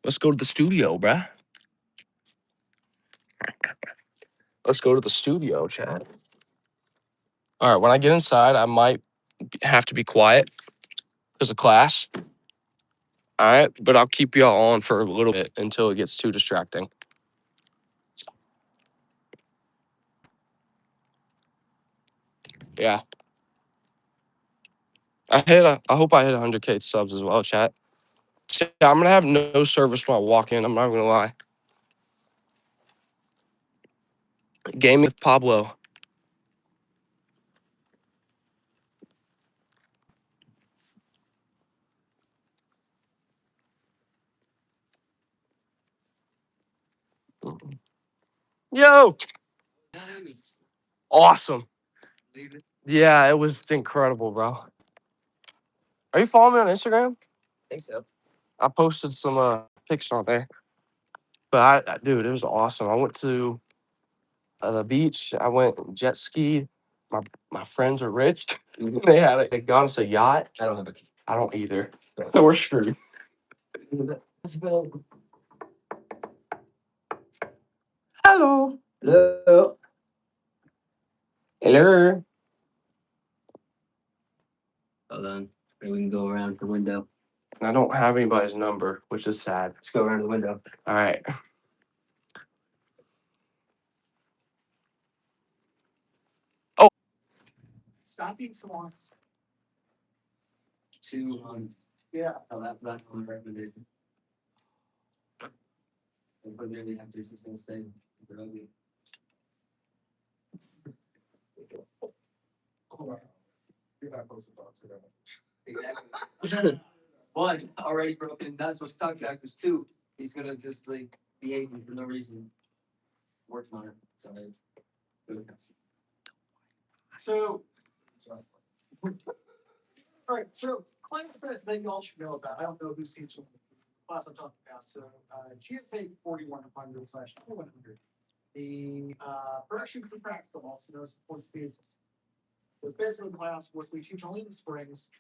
A: Let's go to the studio, bro. Let's go to the studio, chat. All right, when I get inside, I might have to be quiet because of class. All right, but I'll keep y'all on for a little bit until it gets too distracting. Yeah. I hope I hit 100K subs as well, chat. Chat, I'm gonna have no service when I walk in. I'm not gonna lie. Gaming with Pablo. Yo, awesome. Yeah, it was incredible, bro. Are you following me on Instagram? I think so. I posted some pics on there. But dude, it was awesome. I went to the beach. I went jet ski. My friends are rich. They got us a yacht. I don't have a. I don't either. So we're screwed. Hello. Hello. Hello. Hold on. Maybe we can go around the window. And I don't have anybody's number, which is sad. Let's go around the window. All right. Stop being so honest. 2 months. Yeah. Oh, that's my recommendation. But really, I'm just gonna say, they're ugly. You're not supposed to talk to them. Exactly. One already broken. That's what stock actors too. He's gonna just like behave for no reason. Working on it. So. So. All right, so climate threat that you all should know about. I don't know who's seen the class I'm talking about. So GSA 4100/4100. The production for practical also knows support phases.
B: It's basically a class which we teach only in the springs,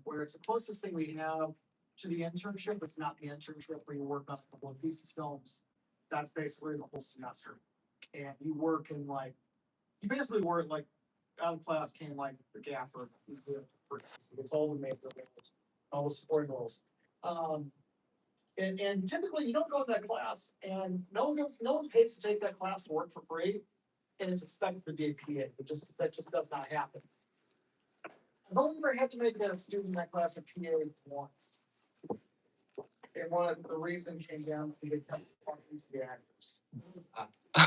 B: where it's the closest thing we have to the internship. It's not the internship where you work on a couple of thesis films. That's basically the whole semester. And you work in like, you basically work like, out of class came like the gaffer. It's all the major roles, all the supporting roles. Um, and typically you don't go to that class and no one pays to take that class to work for free and it's expected to be a PA. That just does not happen. I've only ever had to make a student in that class a PA once. And one of the reason came down to they kept talking to the actors.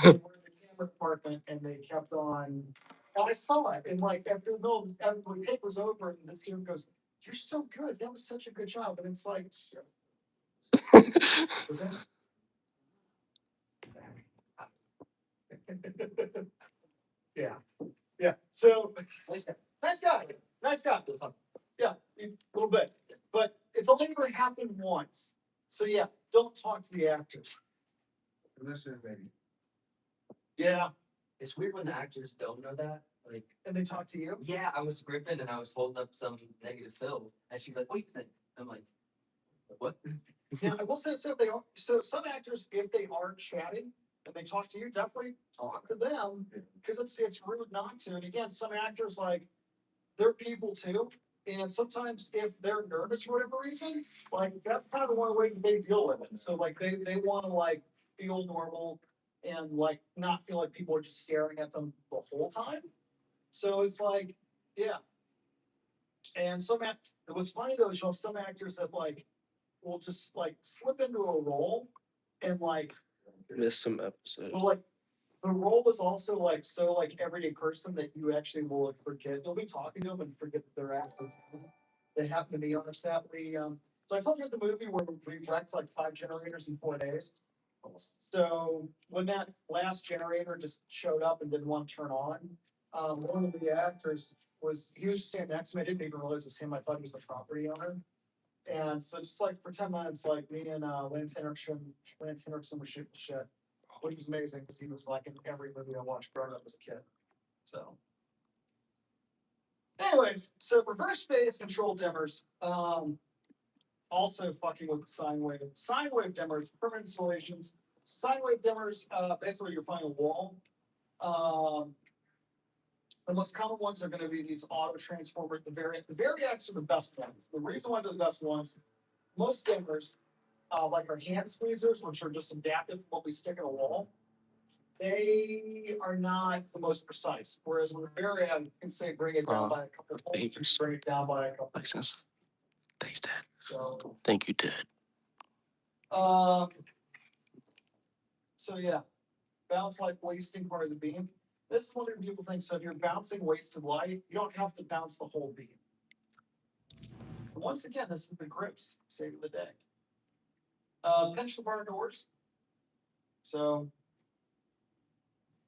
B: They were in the camera department and they kept on. And I saw it and like after the paper's over and this student goes, "You're so good. That was such a good job." And it's like, was that? Yeah. Yeah. So nice guy. Nice guy. Nice guy. Yeah, a little bit. But it's only ever happened once. So yeah, don't talk to the actors. Yeah.
C: It's weird when the actors don't know that. Like,
B: And they talk to you?
C: yeah, I was scripting and I was holding up some negative film, and she's like, "What do you think?" I'm like, "What?"
B: Yeah, I will say so they are so some actors, if they are chatting and they talk to you, definitely talk to them because it's rude not to. And again, some actors like they're people too. And sometimes if they're nervous for whatever reason, like that's kind of one of the ways that they deal with it. So like they want to like feel normal and like not feel like people are just staring at them the whole time. So it's like, yeah. And what's funny though is you have some actors that like will just like slip into a role and like
A: Miss some episodes.
B: but like the role is also like so like everyday person that you actually will like, forget. You'll be talking to them and forget that they're actors. They happen to be on a set. So I told you at the movie where we wrecked like 5 generators in 4 days. So when that last generator just showed up and didn't want to turn on, one of the actors he was just standing next to me. I didn't even realize it was him. I thought he was the property owner. And so just like for 10 minutes, like me and Lance Henriksen were shooting the shit, which was amazing because he was like in every movie I watched growing up as a kid. So, anyways, so reverse phase control dimmers, also fucking with the sine wave. Sine wave dimmers, permanent installations. Sine wave dimmers, basically you're finding a wall. Um, the most common ones are going to be these auto transformer. The variacs are the best ones. The reason why they're the best ones, most dimmers like our hand squeezers, which are just adaptive to what we stick in a wall, they are not the most precise. Whereas with a variant, you can say bring it down by a couple of volts, bring it down by a couple of volts.
A: Thanks, Dad.
B: So,
A: Thank you, Dad.
B: so yeah, bounce light wasting part of the beam. This is one of the beautiful things. So if you're bouncing wasted light, you don't have to bounce the whole beam. And once again, this is the grips saving the day. Pinch the bar doors. So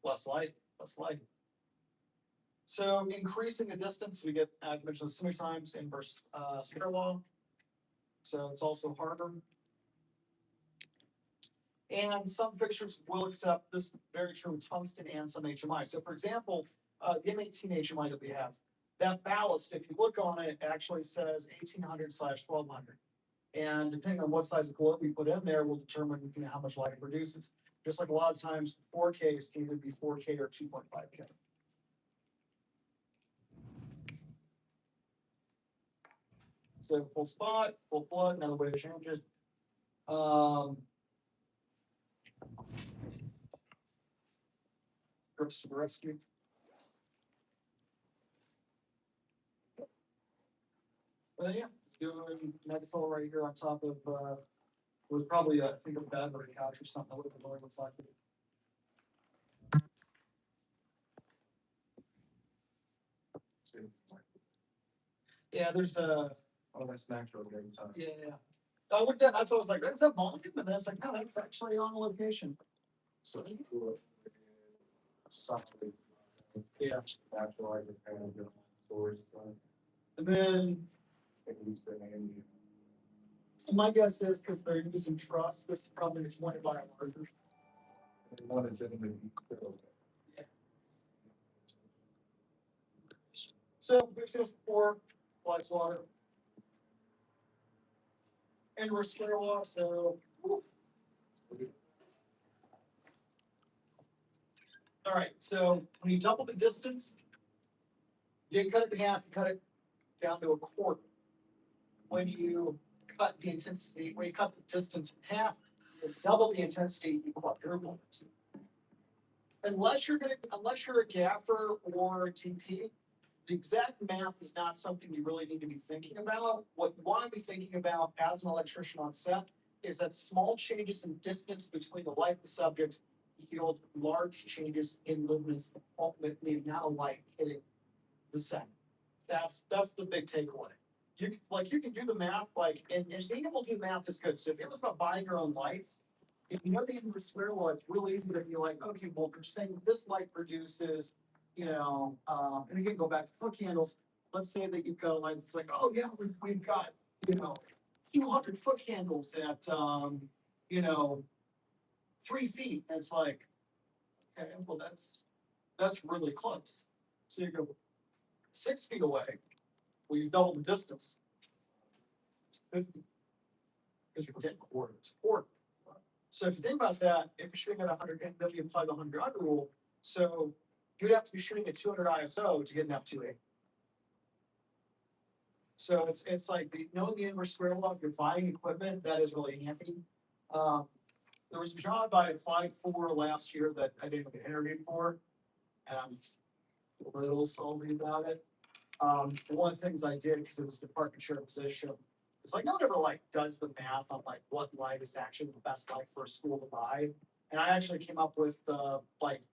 B: less light, less light. So increasing the distance, we get, I've mentioned this so many times, inverse square law. So it's also harder. And some fixtures will accept this very true tungsten and some HMI. So for example, the M18 HMI that we have, that ballast, if you look on it, actually says 1800/1200. And depending on what size of globe we put in there will determine how much light it produces. Just like a lot of times 4K can either be 4K or 2.5K. So full spot, full flood, another way to change it. Grips to the rescue. But yeah, doing Megaphone right here on top of was probably I think a bed or a couch or something a little bit more reflective. Yeah, there's a
D: Oh, that's natural.
B: yeah, yeah. I looked at, I thought I was like, is that volume? And then it's like, no, that's actually on location.
D: So something.
B: Yeah.
D: Natural, like kind of storage.
B: And then my guess is because they're using truss, this is probably 20 by a larger.
D: One is in the still.
B: So we've seen this before, applies water. Inverse square law, so. All right, so when you double the distance, you didn't cut it in half, you cut it down to a quarter. When you cut the intensity, when you cut the distance in half, you double the intensity, you quadruple it. Unless you're a gaffer or a TP, the exact math is not something you really need to be thinking about. What you want to be thinking about as an electrician on set is that small changes in distance between the light and the subject yield large changes in luminance, the amount of light hitting the set. That's the big takeaway. You can do the math, and being able to do math is good. So if you're about buying your own lights, if you know the inverse square law, it's really easy to be like, okay, well, they're saying this light produces, and again, go back to foot candles. Let's say that you've got a light that's like, oh yeah, we've got, 200 foot candles at, 3 feet. And it's like, okay, well, that's really close. So you go 6 feet away, well, you double the distance. It's 50. Because you're getting quarters. So if you think about that, if you're shooting at 100, and then you apply the 100 rule, so you'd have to be shooting at 200 ISO to get an F2A. So it's like knowing the inverse square law, if you're buying equipment, that is really handy. There was a job I applied for last year that I didn't get interviewed for, and I'm a little salty about it. One of the things I did, because it was a department chair position, it's like no one ever does the math on what light is actually the best light for a school to buy. And I actually came up with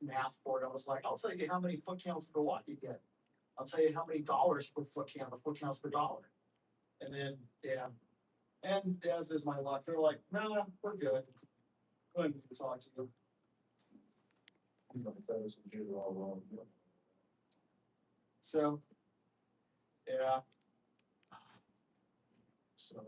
B: math for it. I was like, I'll tell you how many foot candles per watt you get. I'll tell you how many dollars per foot candles per dollar. And then and as is my luck, they're like, nah, we're good. Go ahead and talk to you.
D: That was computer all wrong.
B: So yeah.
D: So.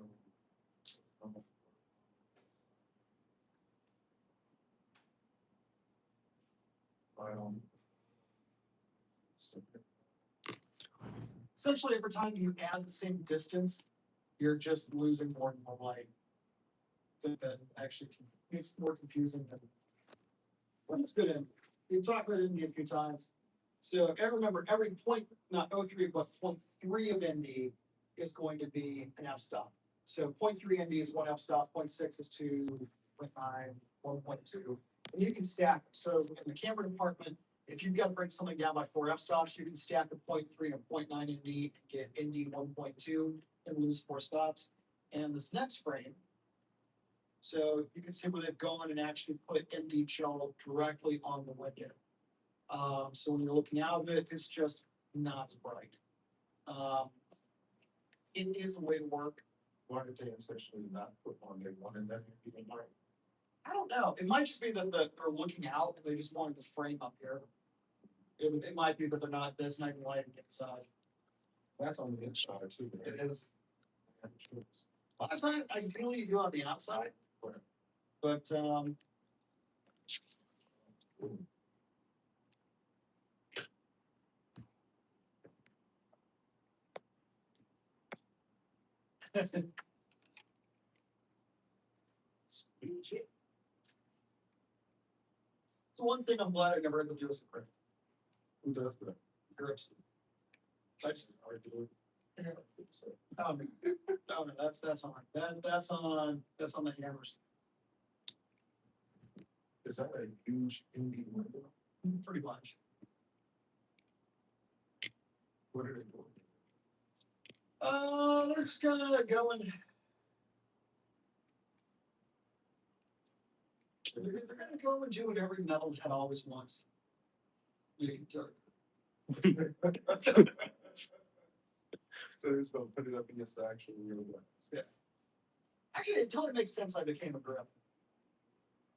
B: Essentially, every time you add the same distance, you're just losing more and more light. I think that actually makes it more confusing than. Well, it's good. We've talked about it a few times. So remember, every point, not 0.3, but 0.3 of ND is going to be an f stop. So 0.3 ND is one f stop, 0.6 is 2, 0.9, 1.2. And you can stack. So in the camera department, if you've got to break something down by 4 f stops, you can stack a 0.3 and a 0.9 ND and get ND 1.2 and lose 4 stops. And this next frame, so you can see where they've gone and actually put ND gel directly on the window. So when you're looking out of it, it's just not as bright. It is a way to work.
D: Why did they especially not put on their one and then even like?
B: I don't know. It might just be that they're looking out and they just wanted the frame up here. It might be that they're not. There's not even lighting inside.
D: That's on the inside too.
B: It is. A lot of times, I can tell you do on the outside, but the one thing I'm glad I never had to do is a grip.
D: Who does that?
B: Grips. I just
D: I do it.
B: no, that's on that's on the hammers.
D: Is that a huge indie window?
B: Pretty much.
D: What are they doing?
B: They're just gonna go and they're gonna go and do what every metalhead always wants. Make it dark.
D: So they're just gonna put it up against the actual real ones.
B: Yeah. Actually, it totally makes sense I became a grip.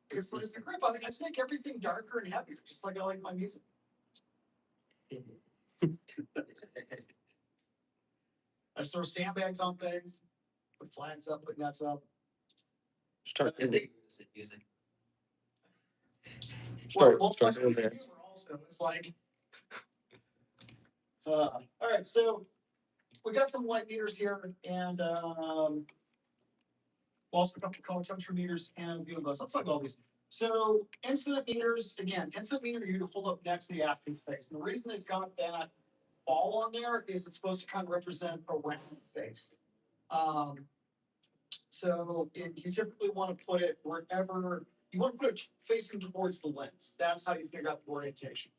B: Because as a grip, I just make everything darker and heavier, just like I like my music. I just throw sandbags on things, put flags up, put nuts up.
C: Start doing music.
B: Well,
E: Start
B: plus
E: doing
B: it's
E: that.
B: humor also. It's like All right, so we got some light meters here and, also got the color temperature meters and viewing glows. Let's look at all these. So incident meters, again, incident meter you hold up next to the active face. And the reason they've got that ball on there is it's supposed to kind of represent a round face. Um, you typically want to put it wherever you want to put it facing towards the lens. That's how you figure out the orientation.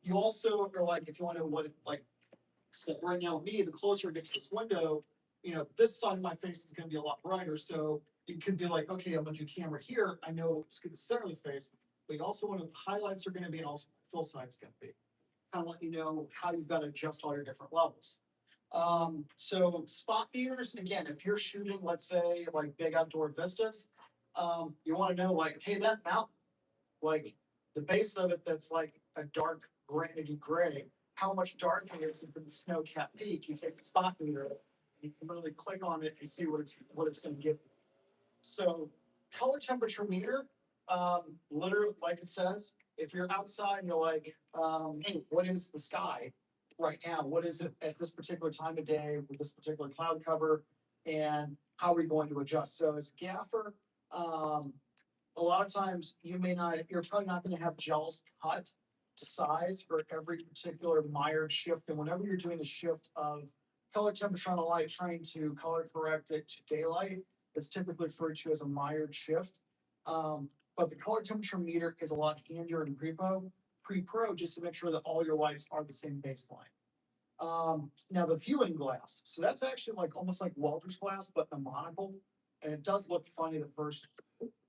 B: You also are like, if you want to know what it like, so right now, me, the closer it gets to this window, this side of my face is going to be a lot brighter. So it could be like, okay, I'm going to do camera here. I know it's good to center of the face, but you also want to know what the highlights are going to be and also what the fill size is going to be. Kind of let you know how you've got to adjust all your different levels. So spot meters, again, if you're shooting, let's say like big outdoor vistas, you want to know like, hey, that mountain, like the base of it that's like a dark granity gray, how much darker it is than the snow-capped peak. You take the spot meter, and you can literally click on it and see what it's going to give you. So color temperature meter, literally, like it says, if you're outside, you're like, hey, what is the sky right now? What is it at this particular time of day with this particular cloud cover? And how are we going to adjust? So as a gaffer, a lot of times you're probably not going to have gels cut to size for every particular mired shift. And whenever you're doing a shift of color temperature on a light, trying to color correct it to daylight, it's typically referred to as a mired shift. But the color temperature meter is a lot handier in pre-pro, just to make sure that all your lights are the same baseline. Now the viewing glass, so that's actually like almost like welder's glass, but a monocle, and it does look funny the first.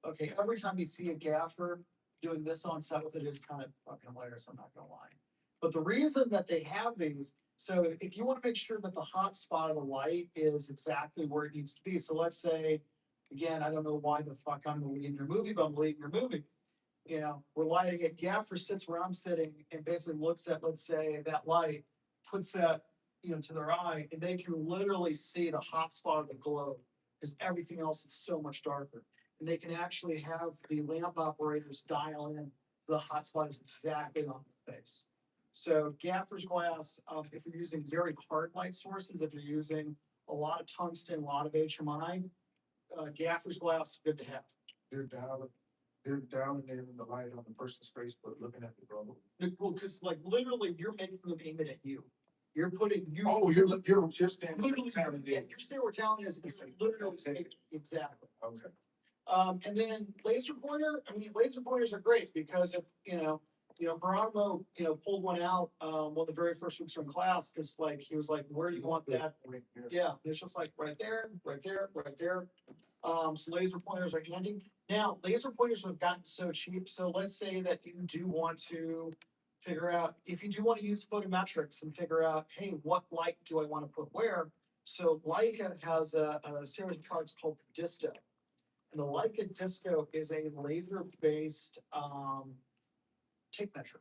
B: Okay, every time you see a gaffer doing this on set with it is kind of fucking hilarious. I'm not gonna lie, but the reason that they have these, so if you want to make sure that the hot spot of the light is exactly where it needs to be. So let's say, again, I don't know why the fuck I'm the lead in your movie, but I'm leading your movie. We're lighting it. Gaffer sits where I'm sitting and basically looks at, let's say, that light, puts that, to their eye, and they can literally see the hot spot of the globe because everything else is so much darker. And they can actually have the lamp operators dial in the hot spot is exactly on the face. So gaffer's glass, if you're using very hard light sources, if you're using a lot of tungsten, a lot of HMI, gaffer's glass, good to have.
D: They're dialing in the light on the person's face, but looking at the globe.
B: Well, because like literally you're making them aim it at you. You're putting you.
D: Oh, you're just standing.
B: Literally, yeah, you're still we're telling us literally exactly.
D: Okay.
B: And then laser pointer. I mean, laser pointers are great because if Geronimo, pulled one out one of the very first weeks from class because like he was like, where do you want that? Yeah, it's just like right there, right there, right there. So laser pointers are handy. Now, laser pointers have gotten so cheap. So let's say that you do want to figure out, if you do want to use photometrics and figure out, hey, what light do I want to put where? So Leica has a series of products called Disto. And the Leica Disco is a laser-based tape measure.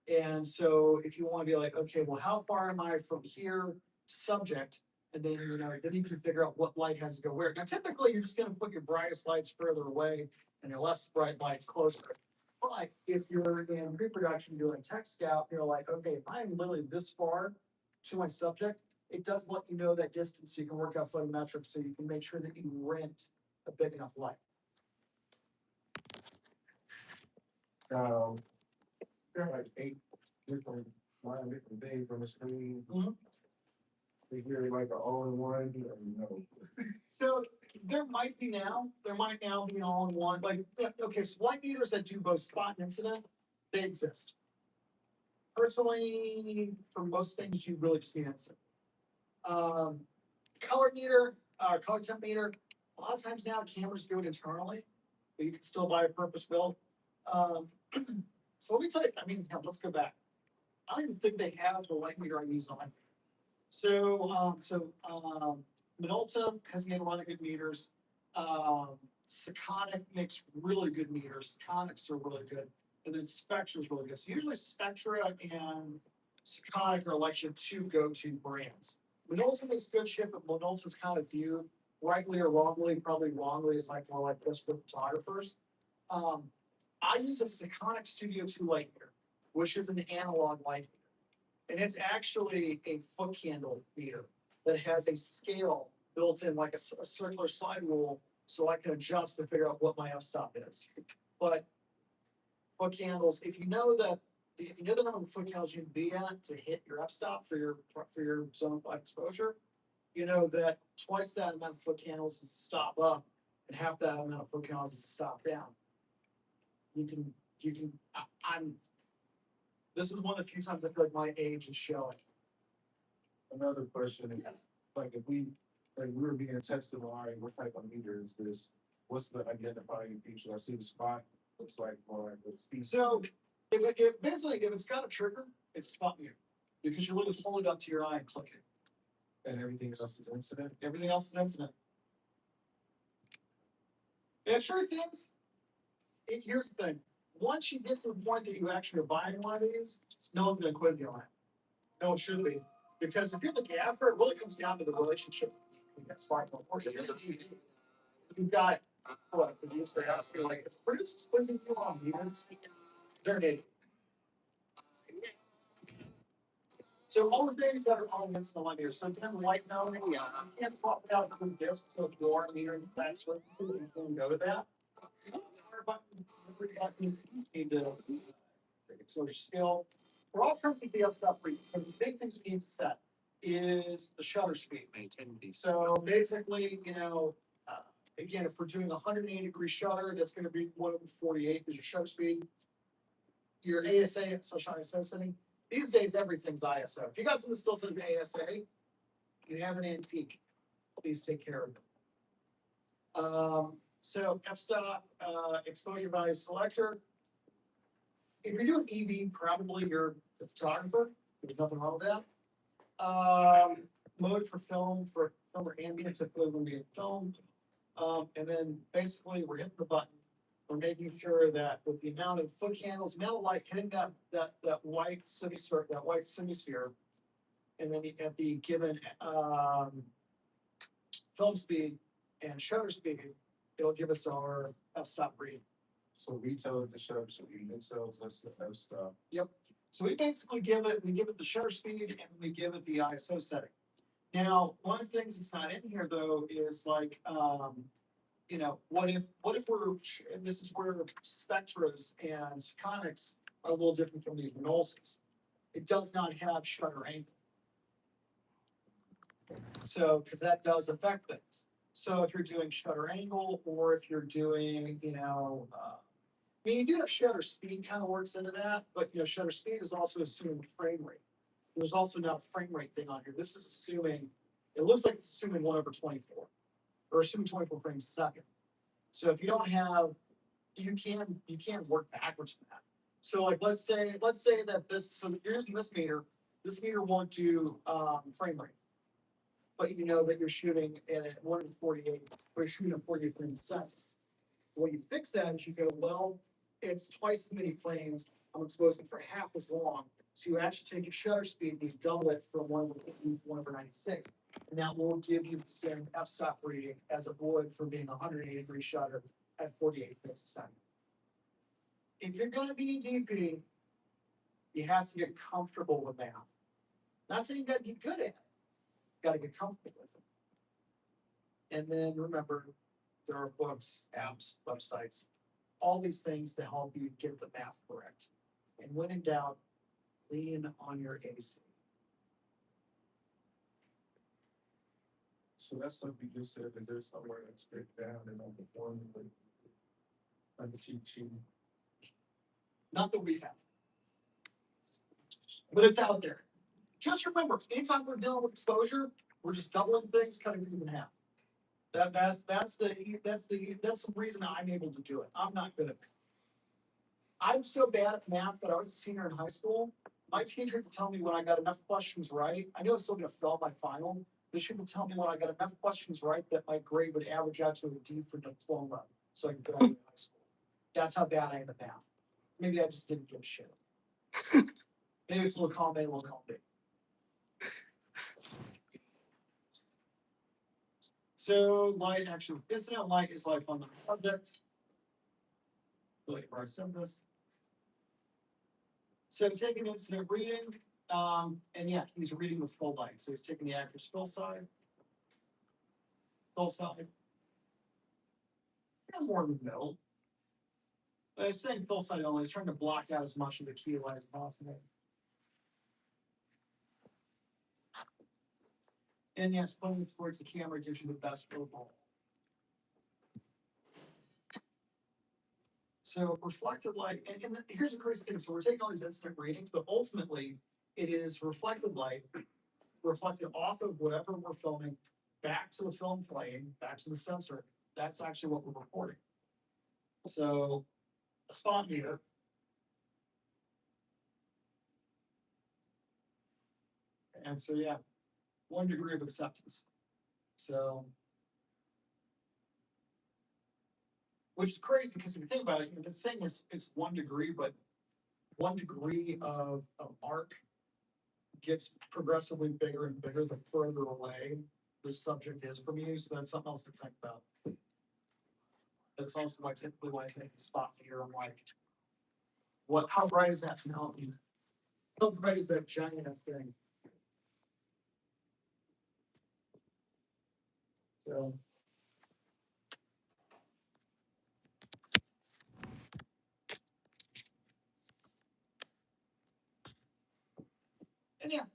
B: And so if you want to be like, okay, well, how far am I from here to subject? And then, then you can figure out what light has to go where. Now, typically, you're just going to put your brightest lights further away and your less bright lights closer. But if you're in pre-production doing tech scout, you're like, okay, if I'm literally this far to my subject, it does let you know that distance so you can work out photometrics so you can make sure that you rent a big enough light.
D: There are like 8 different 9 different things on the screen.
B: Mhm.
D: Is there like an all-in-one? No.
B: So there might now be an all-in-one, like, okay, so light meters that do both spot and incident, they exist. Personally, for most things, you really just need incident. Color meter, color temp meter, a lot of times now cameras do it internally, but you can still buy a purpose-built. So let me tell you, I mean, let's go back. I don't even think they have the light meter I use on. So Minolta has made a lot of good meters. Sekonic makes really good meters. Sekonics are really good. And then Spectra is really good. So usually Spectra and Sekonic are like your two go-to brands. Minolta makes good shit, but Minolta's kind of viewed, rightly or wrongly, probably wrongly, as like more like this for photographers. I use a Sekonic Studio 2 light meter, which is an analog light meter. And it's actually a foot candle meter that has a scale built in, like a circular slide rule, so I can adjust to figure out what my f-stop is. But foot candles, if you know the number of foot candles you need to be at to hit your f-stop for your zone of exposure, you know that twice that amount of foot candles is a stop up, and half that amount of foot candles is a stop down. I'm. This is one of the few times I feel like my age is showing.
D: Another question is, like, if we, like, we were being tested on, all right, what type of meter is this? What's the identifying feature? I see the spot, looks like more like it's piece.
B: So if basically if it's got a trigger, it's spot mute. Because you literally hold it up to your eye and click it.
D: And everything else is incident.
B: Everything else is incident. And sure things, here's the thing. Once you get to the point that you actually are buying one of these, no one's gonna quit you on it. No, it should be. Because if you're the gaffer, it really comes down to the relationship with that smartphone. Or if you're the TV, you've got what producer has to be like, the producer's quizzing you on meters. They're an idiot. So all the things that are on instant linear, so if you have light knowing, you can't swap it out from disk, so if you are meter and fast frequency, you can go to that. You need to exposure skill. We're all currently the stuff for you. But the big things we need to set is the shutter speed. So basically, again, if we're doing a 180-degree shutter, that's going to be 148 is your shutter speed. Your ASA / ISO setting. These days, everything's ISO. If you got something still set to ASA, you have an antique. Please take care of it. So f-stop, exposure value selector. If you're doing EV, probably you're a photographer. There's nothing wrong with that. Mode for film or ambient, typically when we film. And then basically we're hitting the button. We're making sure that with the amount of foot candles, amount of light hitting that white semisphere, and then at the given film speed and shutter speed, it'll give us our f-stop reading.
D: So we tell it the shutter speed, it tells us the f-stop.
B: Yep. So we basically give it the shutter speed and we give it the ISO setting. Now, one of the things that's not in here though is like, what if we're, this is where spectras and conics are a little different from these Reynolds. It does not have shutter angle. So, because that does affect things. So if you're doing shutter angle or if you're doing, you do have shutter speed kind of works into that, but shutter speed is also assuming frame rate. There's also now a frame rate thing on here. This is assuming, it looks like it's assuming 1/24, or assuming 24 frames a second. So if you don't have, you can't work backwards from that. So like let's say that you're using this meter won't do frame rate. But you know that you're shooting at 1/48, or you're shooting at 48 frames a second. When you fix that, is you go, well, it's twice as many frames. I'm exposing for half as long. So you actually take your shutter speed and you double it from 1/96. And that will give you the same f-stop reading as it would for being a 180-degree shutter at 48 frames a second. If you're going to be a DP, you have to get comfortable with math. Not saying you got to get good at it. You got to get comfortable with it. And then remember, there are books, apps, websites, all these things to help you get the math correct. And when in doubt, lean on your AC.
D: So that's what we just said, is there somewhere that's straight down and on the form, like the cheat sheet?
B: Not that we have. But it's out there. Just remember, anytime we're dealing with exposure, we're just doubling things, cutting things in half. That's the reason I'm able to do it. I'm not good at it. I'm so bad at math that I was a senior in high school. My teacher would tell me when I got enough questions right. I knew I was still going to fail my final, but she would tell me when I got enough questions right that my grade would average out to a D for diploma, so I could get out of high school. That's how bad I am at math. Maybe I just didn't give a shit. Maybe it's a little column A, a little column B. So light actually, incident light is light on the object. Really, where I said this. So take an incident reading. And yeah, he's reading with full light, so he's taking the actor's fill side. Fill side. And more in the middle. But it's saying fill side only, he's trying to block out as much of the key light as possible. And yes, pointing towards the camera gives you the best profile. So reflected light, and here's the crazy thing. So we're taking all these instant readings, but ultimately it is reflected light reflected off of whatever we're filming back to the film plane, back to the sensor. That's actually what we're recording. So a spot meter. And so yeah, 1 degree of acceptance. So which is crazy because if you think about it, it's saying it's 1 degree, but 1 degree of arc gets progressively bigger and bigger the further away the subject is from you. So that's something else to think about. That's also why typically when I take a spot meter, I'm like, how bright is that mountain? How bright is that giant thing? So. And yeah,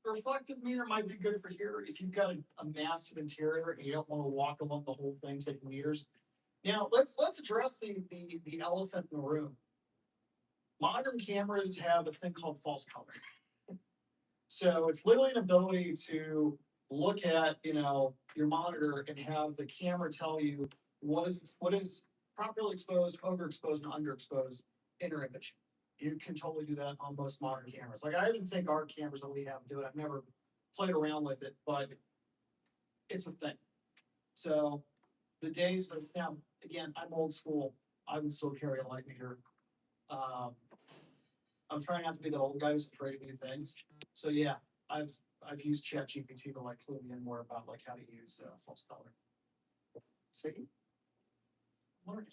B: a reflective meter might be good for here if you've got a massive interior and you don't want to walk along the whole thing taking meters. Now let's address the elephant in the room. Modern cameras have a thing called false color. So it's literally an ability to look at your monitor and have the camera tell you what is properly exposed, overexposed, and underexposed in your image. You can totally do that on most modern cameras. Like I even think our cameras that we have do it. I've never played around with it, but it's a thing. So the days of now, again, I'm old school. I would still carry a light meter. I'm trying not to be the old guy who's afraid of new things. So yeah, I've used ChatGPT to like clue me in more about like how to use false color. See, learning.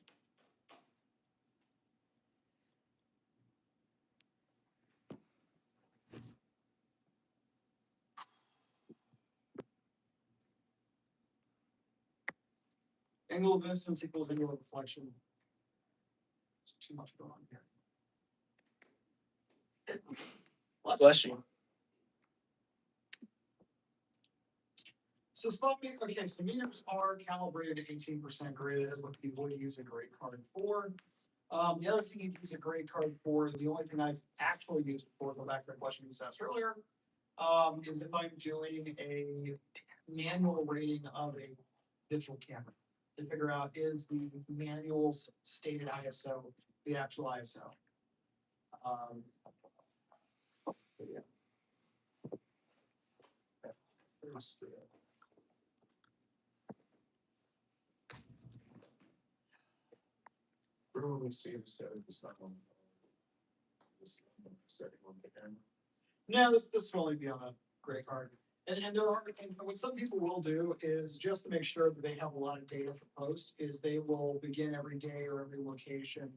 B: Angle of incidence equals angle of reflection. There's too much going on here.
A: Bless you.
B: So spot meter, okay, so meters are calibrated at 18% gray. That is what you would use a grade card for. The other thing you use a grade card for, the only thing I've actually used before, go back to the question you asked earlier, is if I'm doing a manual rating of a digital camera to figure out is the manual's stated ISO the actual ISO. Yeah.
D: Where will we see the setting? It's not on this setting on the camera.
B: No, this will only be on a gray card. And there are, and what some people will do is just to make sure that they have a lot of data for post, is they will begin every day or every location,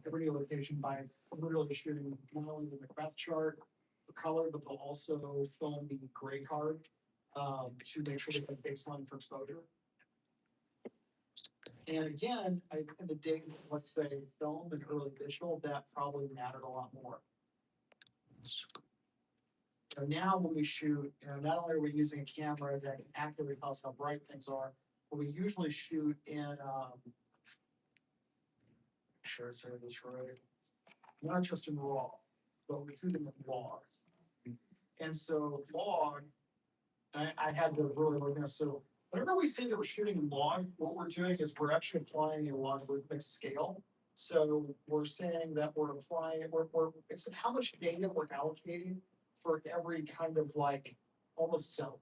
B: every location by literally shooting not only the Macbeth chart for color, but they'll also film the gray card to make sure they have baseline for exposure. And again, in the day, let's say film and early digital, that probably mattered a lot more. So now when we shoot, not only are we using a camera that can accurately tell us how bright things are, but we usually shoot in, sure I said this right, not just in RAW, but we shoot in log. And so log, I had to really look at this. So whenever we say that we're shooting in log, what we're doing is we're actually applying a logarithmic scale. So we're saying that we're applying, it's how much data we're allocating for every kind of like almost zone.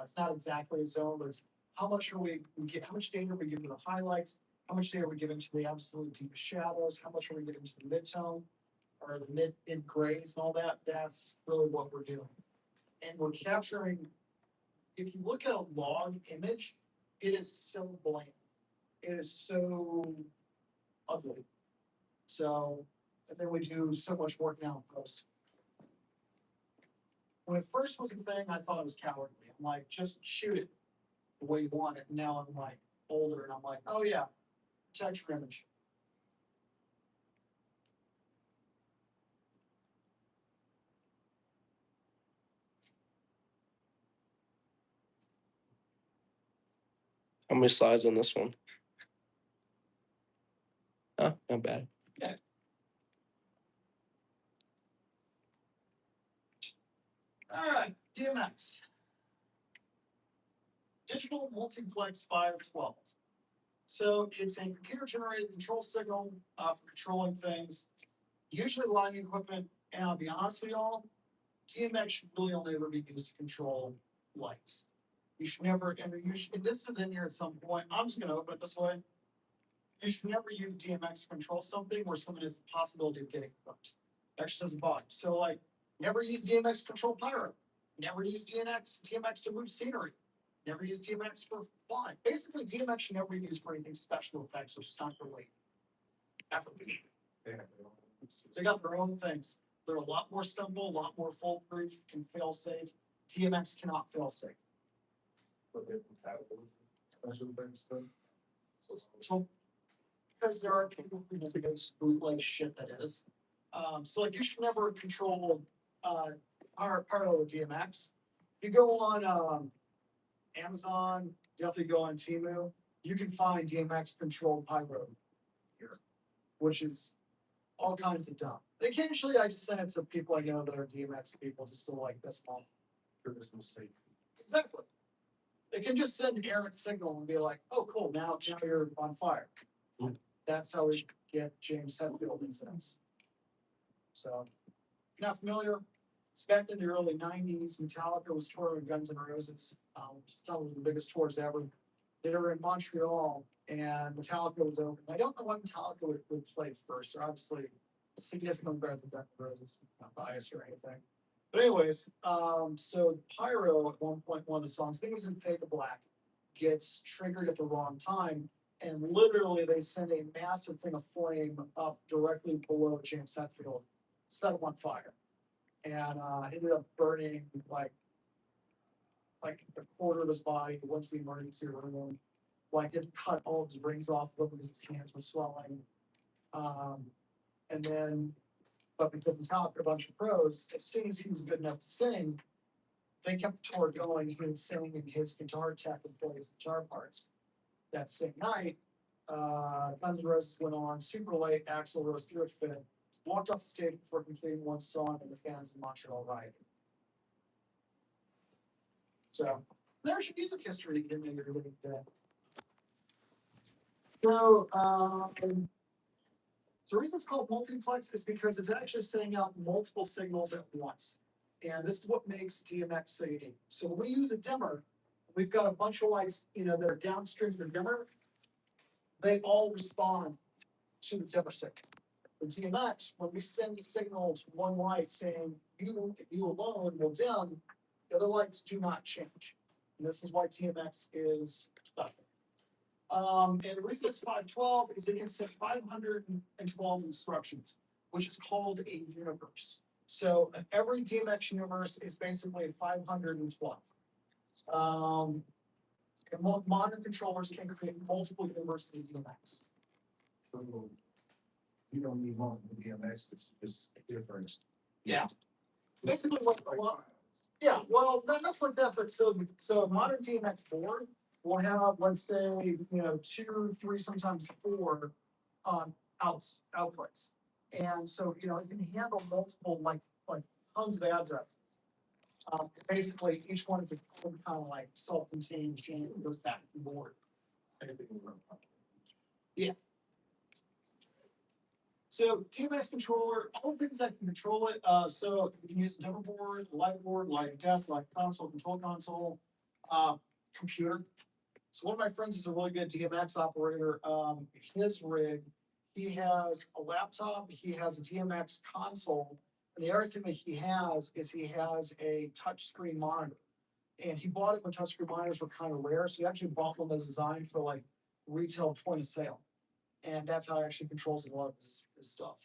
B: It's not exactly a zone, but it's how much how much data are we giving to the highlights, how much data are we giving to the absolute deep shadows, how much are we giving to the mid-tone or the mid grays and all that. That's really what we're doing. And we're capturing, if you look at a log image, it is so bland. It is so ugly. So, and then we do so much work now in post. when it first was a thing, I thought it was cowardly. I'm like, just shoot it the way you want it. And now I'm like older and I'm like, oh yeah, protect your image.
A: How many slides on this one? Oh, not bad.
B: All right, DMX. Digital multiplex 512. So it's a computer generated control signal for controlling things, usually lighting equipment. And I'll be honest with y'all, DMX should really only ever be used to control lights. You should never, and this is in here at some point. I'm just going to open it this way. You should never use DMX to control something where someone has the possibility of getting hooked. Actually says the bottom. So like, never use DMX to control pyro. Never use DMX to move scenery. Never use DMX for flying. Basically, DMX should never be used for anything special effects or stunt related. Ever. They got their own things. They're a lot more simple, a lot more foolproof, can fail safe. DMX cannot fail safe.
D: Special effects stuff.
B: So, because there are people who just because bootleg shit that is. So like you should never control pyro with DMX. If you go on Amazon, definitely go on Temu, you can find DMX controlled pyro here, which is all kinds of dumb. And occasionally I just send it to people I know that are DMX people just to like this long.
D: There's no safety.
B: Exactly. They can just send an errant signal and be like, oh cool, now you're on fire. That's how we get James Hetfield incidents. So if you're not familiar, it's back in the early 90s. Metallica was touring with Guns N' Roses. Some of the biggest tours ever. They were in Montreal and Metallica was open. I don't know what Metallica would play first. They're obviously significantly better than Guns N' Roses. Not biased or anything. But anyways, so Pyro at one point, one of the songs, I think it was in Fade to Black, gets triggered at the wrong time. And literally they send a massive thing of flame up directly below James Hetfield, set him on fire. And ended up burning like a quarter of his body, went to the emergency room. Like it cut all of his rings off of him because his hands were swelling. And then, but because Metallica, a bunch of pros, as soon as he was good enough to sing, they kept the tour going. He would sing and his guitar tech would play his guitar parts. That same night, Guns N' Roses went on super late. Axl Rose threw a fit, walked off the stage before completing one song, and the fans in Montreal rioted. So there's your music history in there. So, the reason it's called multiplex is because it's actually sending out multiple signals at once. And this is what makes DMX so unique. So when we use a dimmer, we've got a bunch of lights, that are downstream of the dimmer. They all respond to the dimmer signal. With DMX, when we send the signal to one light saying you alone will dim, the other lights do not change. And this is why DMX is special. And the reason it's 512 is it can set 512 instructions, which is called a universe. So every DMX universe is basically 512. And modern controllers can create multiple universes of DMX.
D: So you don't need one with DMX, it's just different.
B: Yeah. Basically yeah, well, that's what that, but so modern DMX board will have, let's say, 2, 3, sometimes 4 outputs. And so, it can handle multiple like tons of addresses. Basically each one is a kind of like self-contained chain that goes back to the board. Yeah. So TMX controller, all the things that can control it. So you can use a dimmer board, light board, light desk, light console, control console, computer. So one of my friends is a really good DMX operator. His rig, he has a laptop, he has a DMX console, and the other thing that he has is he has a touchscreen monitor. And he bought it when touchscreen monitors were kind of rare, so he actually bought one that's designed for like retail point of sale. And that's how he actually controls a lot of his stuff.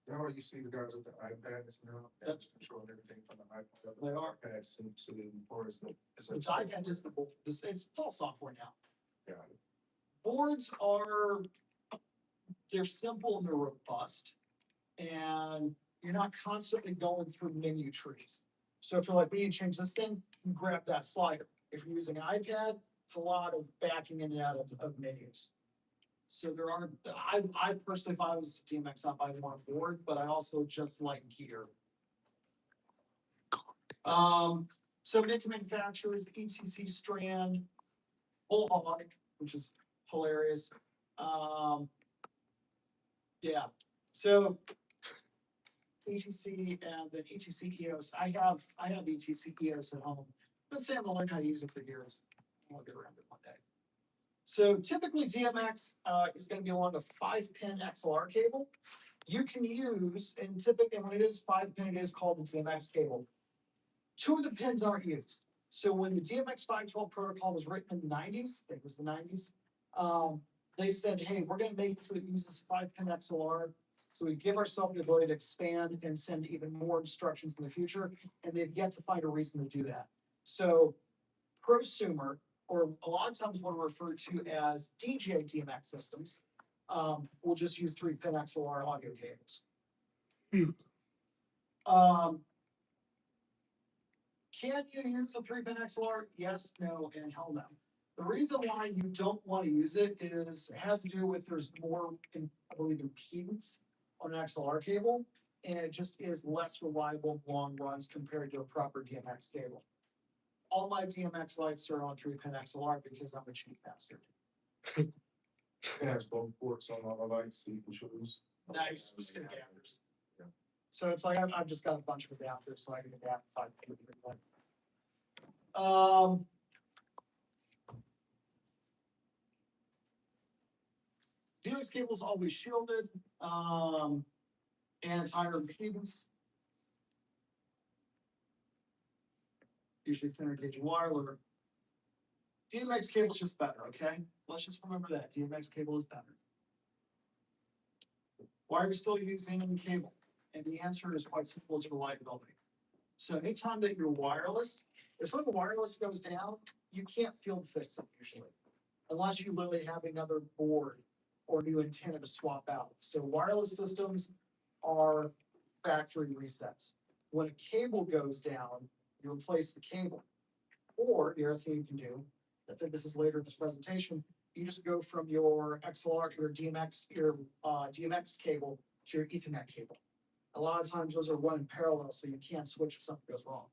D: Now you see the guys with the iPads now, that's controlling everything from the iPad.
B: They are.
D: iPads, so then, or it's
B: Which iPad is it's all software now.
D: Yeah.
B: Boards are, they're simple and they're robust. And you're not constantly going through menu trees. So if you're like, we need to change this thing, you grab that slider. If you're using an iPad, it's a lot of backing in and out of menus. So there are, I personally, if I was DMX, I'd buy more board, but I also just like gear. So major manufacturers, ETC Strand, B-Hahn, which is hilarious. Yeah, so ETC and then ETC EOS. I have ETC EOS at home. Been saying I'll learn how to use it for years. I'll get around it one day. So typically DMX is going to be along a 5-pin XLR cable. You can use, and typically when it is 5-pin, it is called the DMX cable. 2 of the pins aren't used. So when the DMX 512 protocol was written in the 90s, I think it was the 90s, they said, hey, we're going to make it so it uses 5-pin XLR. So we give ourselves the ability to expand and send even more instructions in the future. And they've yet to find a reason to do that. So prosumer, or a lot of times what are referred to as DJ DMX systems, will just use 3-pin XLR audio cables. Can you use a 3-pin XLR? Yes, no, and hell no. The reason why you don't want to use it has to do with there's more, I believe, impedance on an XLR cable, and it just is less reliable in long runs compared to a proper DMX cable. All my DMX lights are on 3-pin XLR because I'm a cheap bastard.
D: It has both ports on all the lights, so you can choose.
B: Nice, specific adapters.
D: Yeah.
B: So it's like I've just got a bunch of adapters, so I can adapt 5-pin. DMX cable is always shielded, and it's higher impedance. Usually thinner gauge wire. DMX cable is just better, okay? Let's just remember that. DMX cable is better. Why are we still using cable? And the answer is quite simple, it's reliability. So anytime that you're wireless, if something wireless goes down, you can't field fix it usually. Unless you literally have another board or new antenna to swap out. So wireless systems are factory resets. When a cable goes down, you replace the cable. Or the other thing you can do, I think this is later in this presentation, you just go from your XLR to your DMX cable to your Ethernet cable. A lot of times those are run in parallel, so you can't switch if something goes wrong.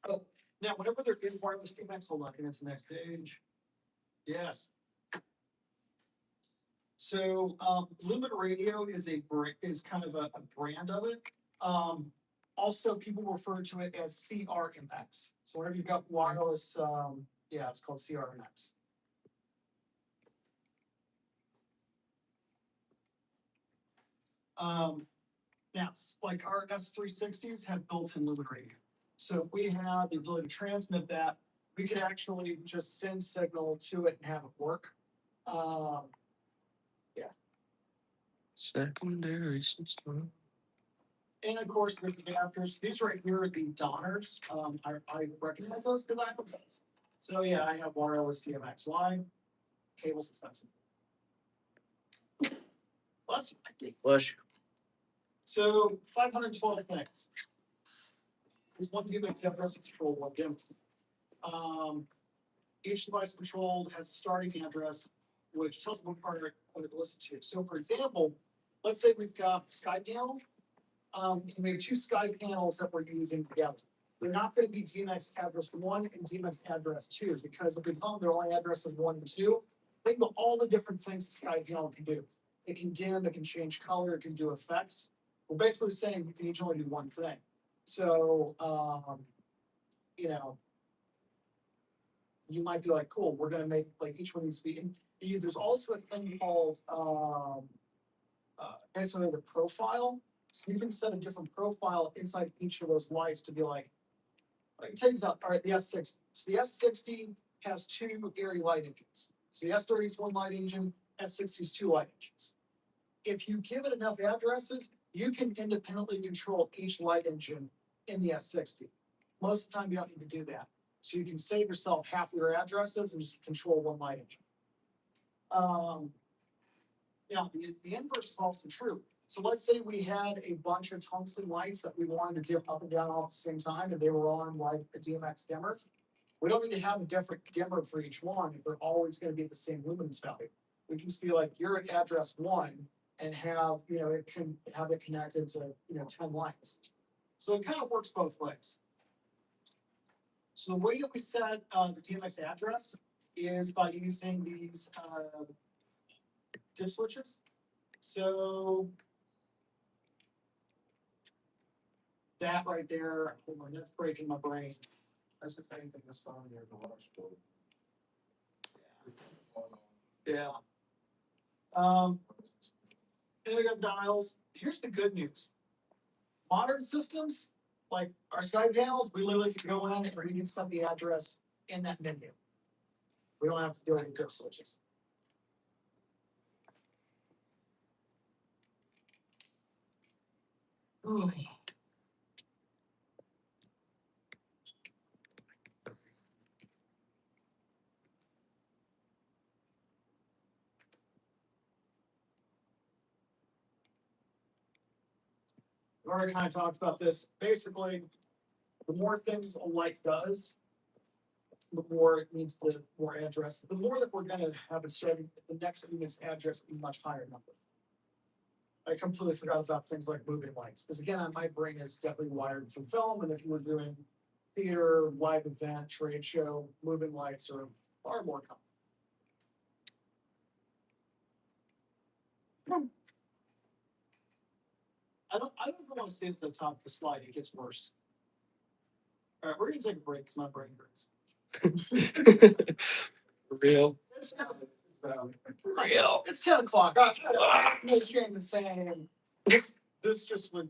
B: Oh, now whenever there is wireless DMX, hold on, I think that's the next page. Yes. So Lumen Radio is kind of a brand of it. Also, people refer to it as CRMX. So whenever you've got wireless, yeah, it's called CRMX. Now, like our S360s have built-in Lumen Radio. So if we have the ability to transmit that, we can actually just send signal to it and have it work. Yeah.
A: Secondary system.
B: And of course, there's adapters. These right here are the Donners. I recognize those because I have those. So yeah, I have wireless DMX line. Cable's expensive. Bless you.
A: Bless you.
B: So 512 things. There's one DMX address control, one DMX. Each device controlled has a starting address, which tells what part what it listens to. So for example, let's say we've got Sky panel. And we have 2 Sky panels that we're using together. They're not going to be DMX address 1 and DMX address 2 because if we tell them they're only addresses 1 and 2, think about all the different things the Sky panel can do. It can dim, it can change color, it can do effects. We're basically saying you can each only do one thing. So, you know, you might be like, cool, we're going to make like each one of these be. There's also a thing called basically the profile. So you can set a different profile inside each of those lights to be like it takes out, all right, the S60. So the S60 has 2 area light engines. So the S30 is one light engine, S60 is 2 light engines. If you give it enough addresses, you can independently control each light engine in the S60. Most of the time, you don't need to do that. So you can save yourself half of your addresses and just control one light engine. The inverse is also true. So let's say we had a bunch of tungsten lights that we wanted to dip up and down all at the same time, and they were on like a DMX dimmer. We don't need to have a different dimmer for each one if they're always going to be at the same luminance value. We can just be like, you're at address 1 and have, it can have it connected to, 10 lights. So it kind of works both ways. So the way that we set the DMX address is by using these dip switches. So that right there, hold on, that's breaking my brain.
D: That's the same thing that's on there, the water spill.
B: Yeah. And we got dials. Here's the good news. Modern systems, like our sky panels, we literally can go in and we can set the address in that menu. We don't have to do any dip switches. Ooh. We already kind of talked about this. Basically, the more things a light does, the more it needs the more address. The more that we're going to have it starting, the next unit's address be much higher number. I completely forgot about things like moving lights. Because again, my brain is definitely wired for film. And if you were doing theater, live event, trade show, moving lights are far more common. I don't ever want to stay to the top of the slide. It gets worse. All right, we're gonna take a break because my brain hurts.
A: Real.
B: Real. It's 10 o'clock. No shame in saying this just would.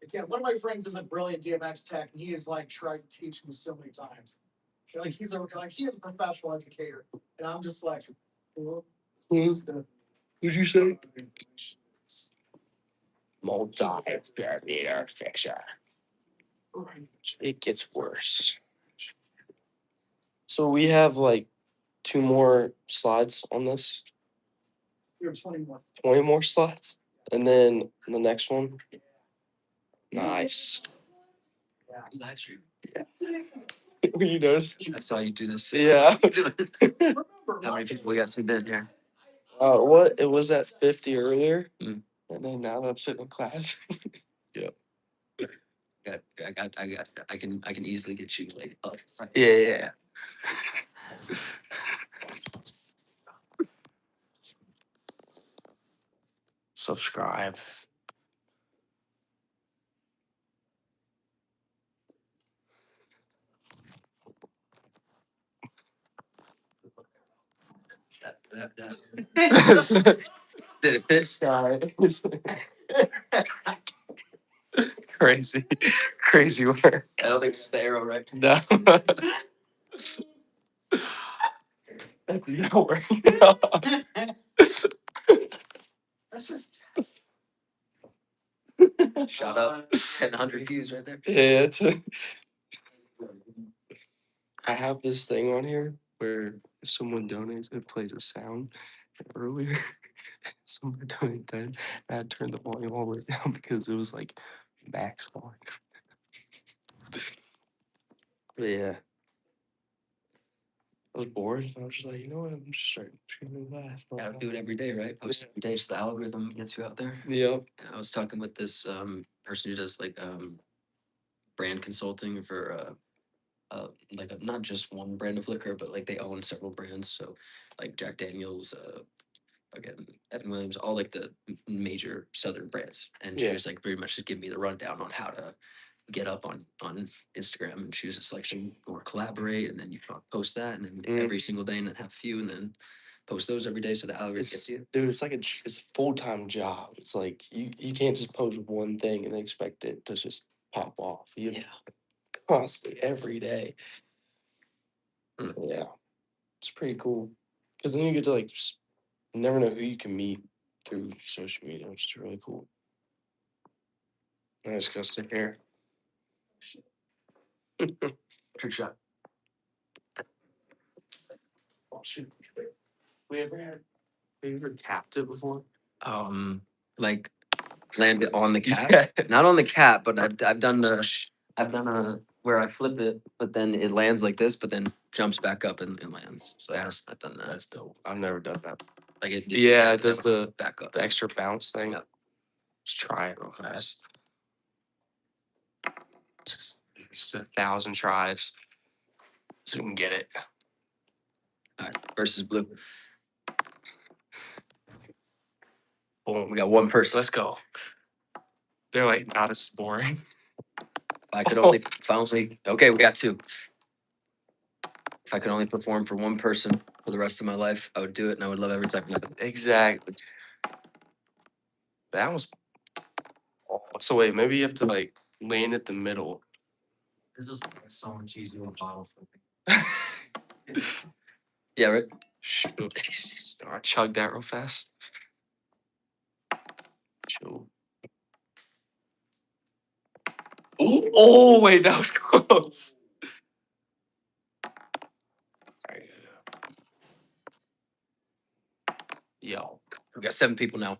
B: Again, one of my friends is a brilliant DMX tech, and he has like tried to teach me so many times. Like he is a professional educator, and I'm just like,
A: Who'd you say? Multi-parameter fixture. It gets worse. So we have like 2 more slides on this.
B: You're 20 more.
A: 20 more slides, and then the next one. Nice.
B: Yeah.
C: Live stream.
A: You noticed?
C: I saw you do this.
A: Yeah.
B: Remember,
C: How many people we got tuned in here?
A: What? It was at 50 earlier,
C: Mm.
A: and then now that I'm sitting in class.
C: I can easily get you like up.
A: Yeah. Subscribe.
C: Did it fit?
A: Crazy, crazy work.
C: I don't think it's the arrow, right?
A: No. That's not working.
B: That's just.
C: Shout out 100 views right there.
A: Yeah, I have this thing on here where if someone donates, it plays a sound. Earlier, someone donated 10, and I had turned the volume all the way down because it was like max volume. But yeah. I was bored. And I was just like, you know what? I'm just starting streaming class.
C: Gotta do it every day, right? Post every day so the algorithm gets you out there.
A: Yep.
C: I was talking with this person who does like brand consulting for like not just one brand of liquor, but like they own several brands. So like Jack Daniels, again, Evan Williams, all like the major Southern brands. And she
A: Yeah.
C: was like pretty much just give me the rundown on how to get up on Instagram. And she was just like, so you or collaborate, and then you post that, and then every single day, and then have a few, and then post those every day so the algorithm gets you.
A: Dude, it's like it's a full-time job. It's like you can't just post one thing and expect it to just pop off. You know, constantly every day.
C: Mm.
A: Yeah, it's pretty cool because then you get to like You never know who you can meet through social media, which is really cool. I'm just gonna sit here.
C: Trick shot.
A: Oh shoot. We ever had capped it before?
C: Like landed on the cap.
A: Yeah.
C: Not on the cap, but I've done a where I flip it, but then it lands like this, but then jumps back up and lands. So I've done that.
A: That's dope. I've never done that.
C: Like it
A: Yeah, it does the
C: back up.
A: extra bounce thing.
C: Yep.
A: Let's try it real fast. Just 1,000 tries. So we can get it.
C: All right, versus blue.
A: Boom.
C: We got one person.
A: Let's go. They're like not as boring.
C: If I only okay, we got two. If I could only perform for one person for the rest of my life, I would do it, and I would love every second of it.
A: Exactly. That was. Oh, so wait, maybe you have to like land at the middle.
B: This is so much easier with bottle flipping.
C: Yeah, right.
A: Shoot. I chugged that real fast. Shoot. Oh, wait, that was close. Sorry. Yo,
C: We got 7 people now.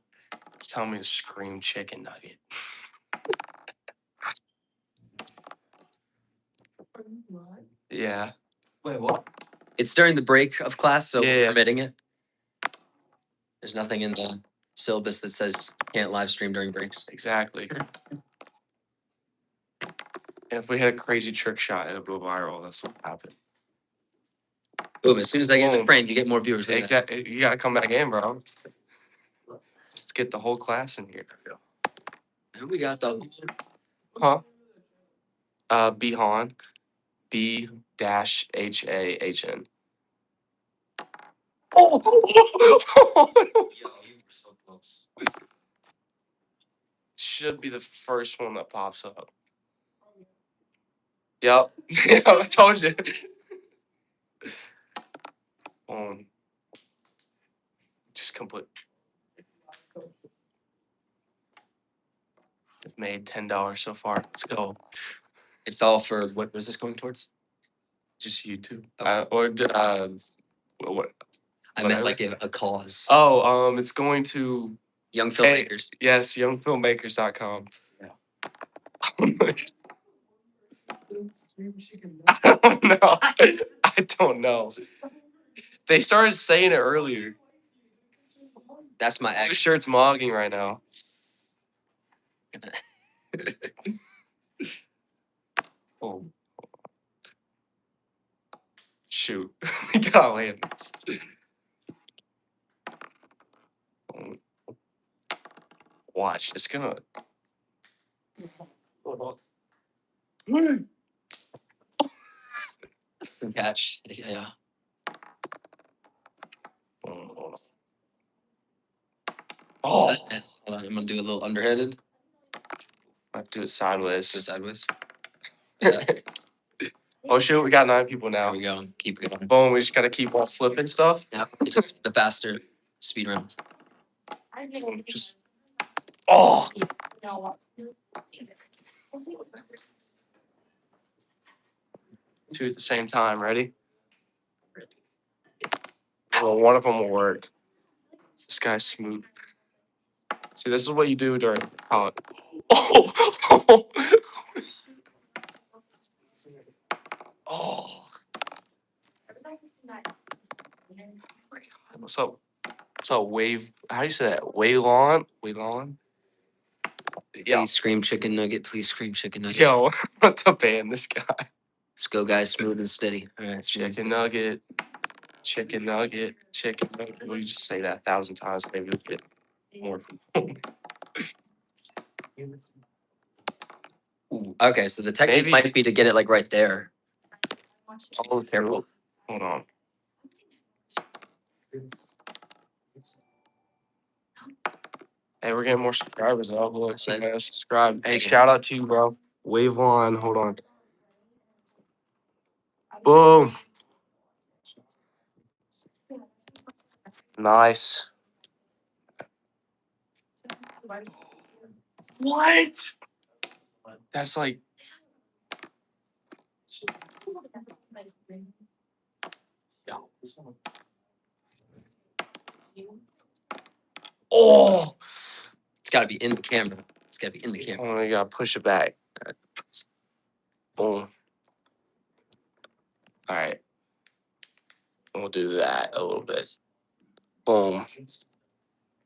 A: tell me to scream chicken nugget. Yeah.
B: Wait, what?
C: It's during the break of class, so
A: Yeah,
C: we're
A: yeah.
C: permitting it. There's nothing in the syllabus that says can't live stream during breaks.
A: Exactly. And if we had a crazy trick shot, it'll go viral. That's what happened.
C: Boom! As soon as I get in the
A: Boom.
C: frame, you get more viewers. Look at that.
A: Exactly. You gotta come back in, bro. Just to get the whole class in here.
C: Who we got though?
A: Huh? B-Hahn. B-Hahn. Oh!
B: You were so close.
A: Should be the first one that pops up. Yep. Yeah, I told you. Just complete. I've made $10 so far. Let's go.
C: It's all for what was this going towards?
A: Just YouTube.
C: Okay.
A: What?
C: I meant
A: Whatever.
C: like a cause.
A: Oh, it's going to
C: Young filmmakers.
A: yes, youngfilmmakers.com.
C: Yeah.
A: I don't know. I don't know. They started saying it earlier.
C: That's my
A: Blue
C: ex.
A: shirt's mogging right now. Oh. Shoot. We gotta land this. Watch. It's gonna.
C: Good catch. Yeah.
A: Oh.
C: Hold on, I'm gonna do a little underhanded.
A: I have to do it sideways.
C: Go sideways.
A: Oh shoot, we got 9 people
C: There
A: now.
C: we go. Keep it going.
A: Boom, we just gotta keep on flipping stuff.
C: Yeah, it's just the faster speed round.
A: Just. Oh. 2 at the same time. Ready? Well, one of them will work. This guy's smooth. See, this is what you do during college. Oh! Oh! What's up? What's up, Wave? How do you say that? Waylon? Waylon? Yo,
C: Please scream chicken nugget. Please scream chicken nugget.
A: yo, what to ban this guy?
C: Let's go, guys. Smooth and steady. All right. smooth and
A: Chicken nugget, chicken nugget, chicken nugget. We just say that 1,000 times. Maybe we'll get more.
C: Ooh, okay, so the technique
A: Maybe-
C: might be to get it like right there.
A: Oh, careful. Hold on. Hey, we're getting more subscribers. I'll go and subscribe. Hey, shout out to you, bro. Wave on. Hold on. Boom. Nice. What? That's like. Oh.
C: It's got to be in the camera. It's got to be in the camera.
A: Oh, you gotta push it back. Boom. All right. We'll do that a little bit. Boom. This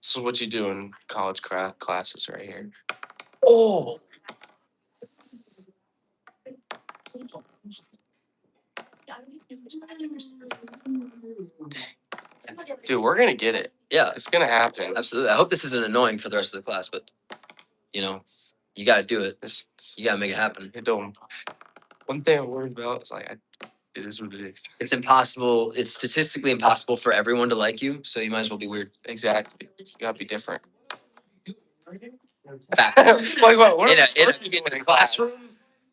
A: is what you do in college classes right here. Oh. Dude, we're gonna get it.
C: Yeah,
A: It's gonna happen.
C: absolutely. I hope this isn't annoying for the rest of the class, but you know, you got to do it. You got to make it happen.
A: It don't. One thing I'm worried about is like, it is what it is.
C: It's impossible. It's statistically impossible for everyone to like you, so you might as well be weird.
A: Exactly. You gotta be different.
C: Fact.
A: Like what? What
C: In
A: are we
C: a,
A: supposed to be doing in a class?
C: classroom,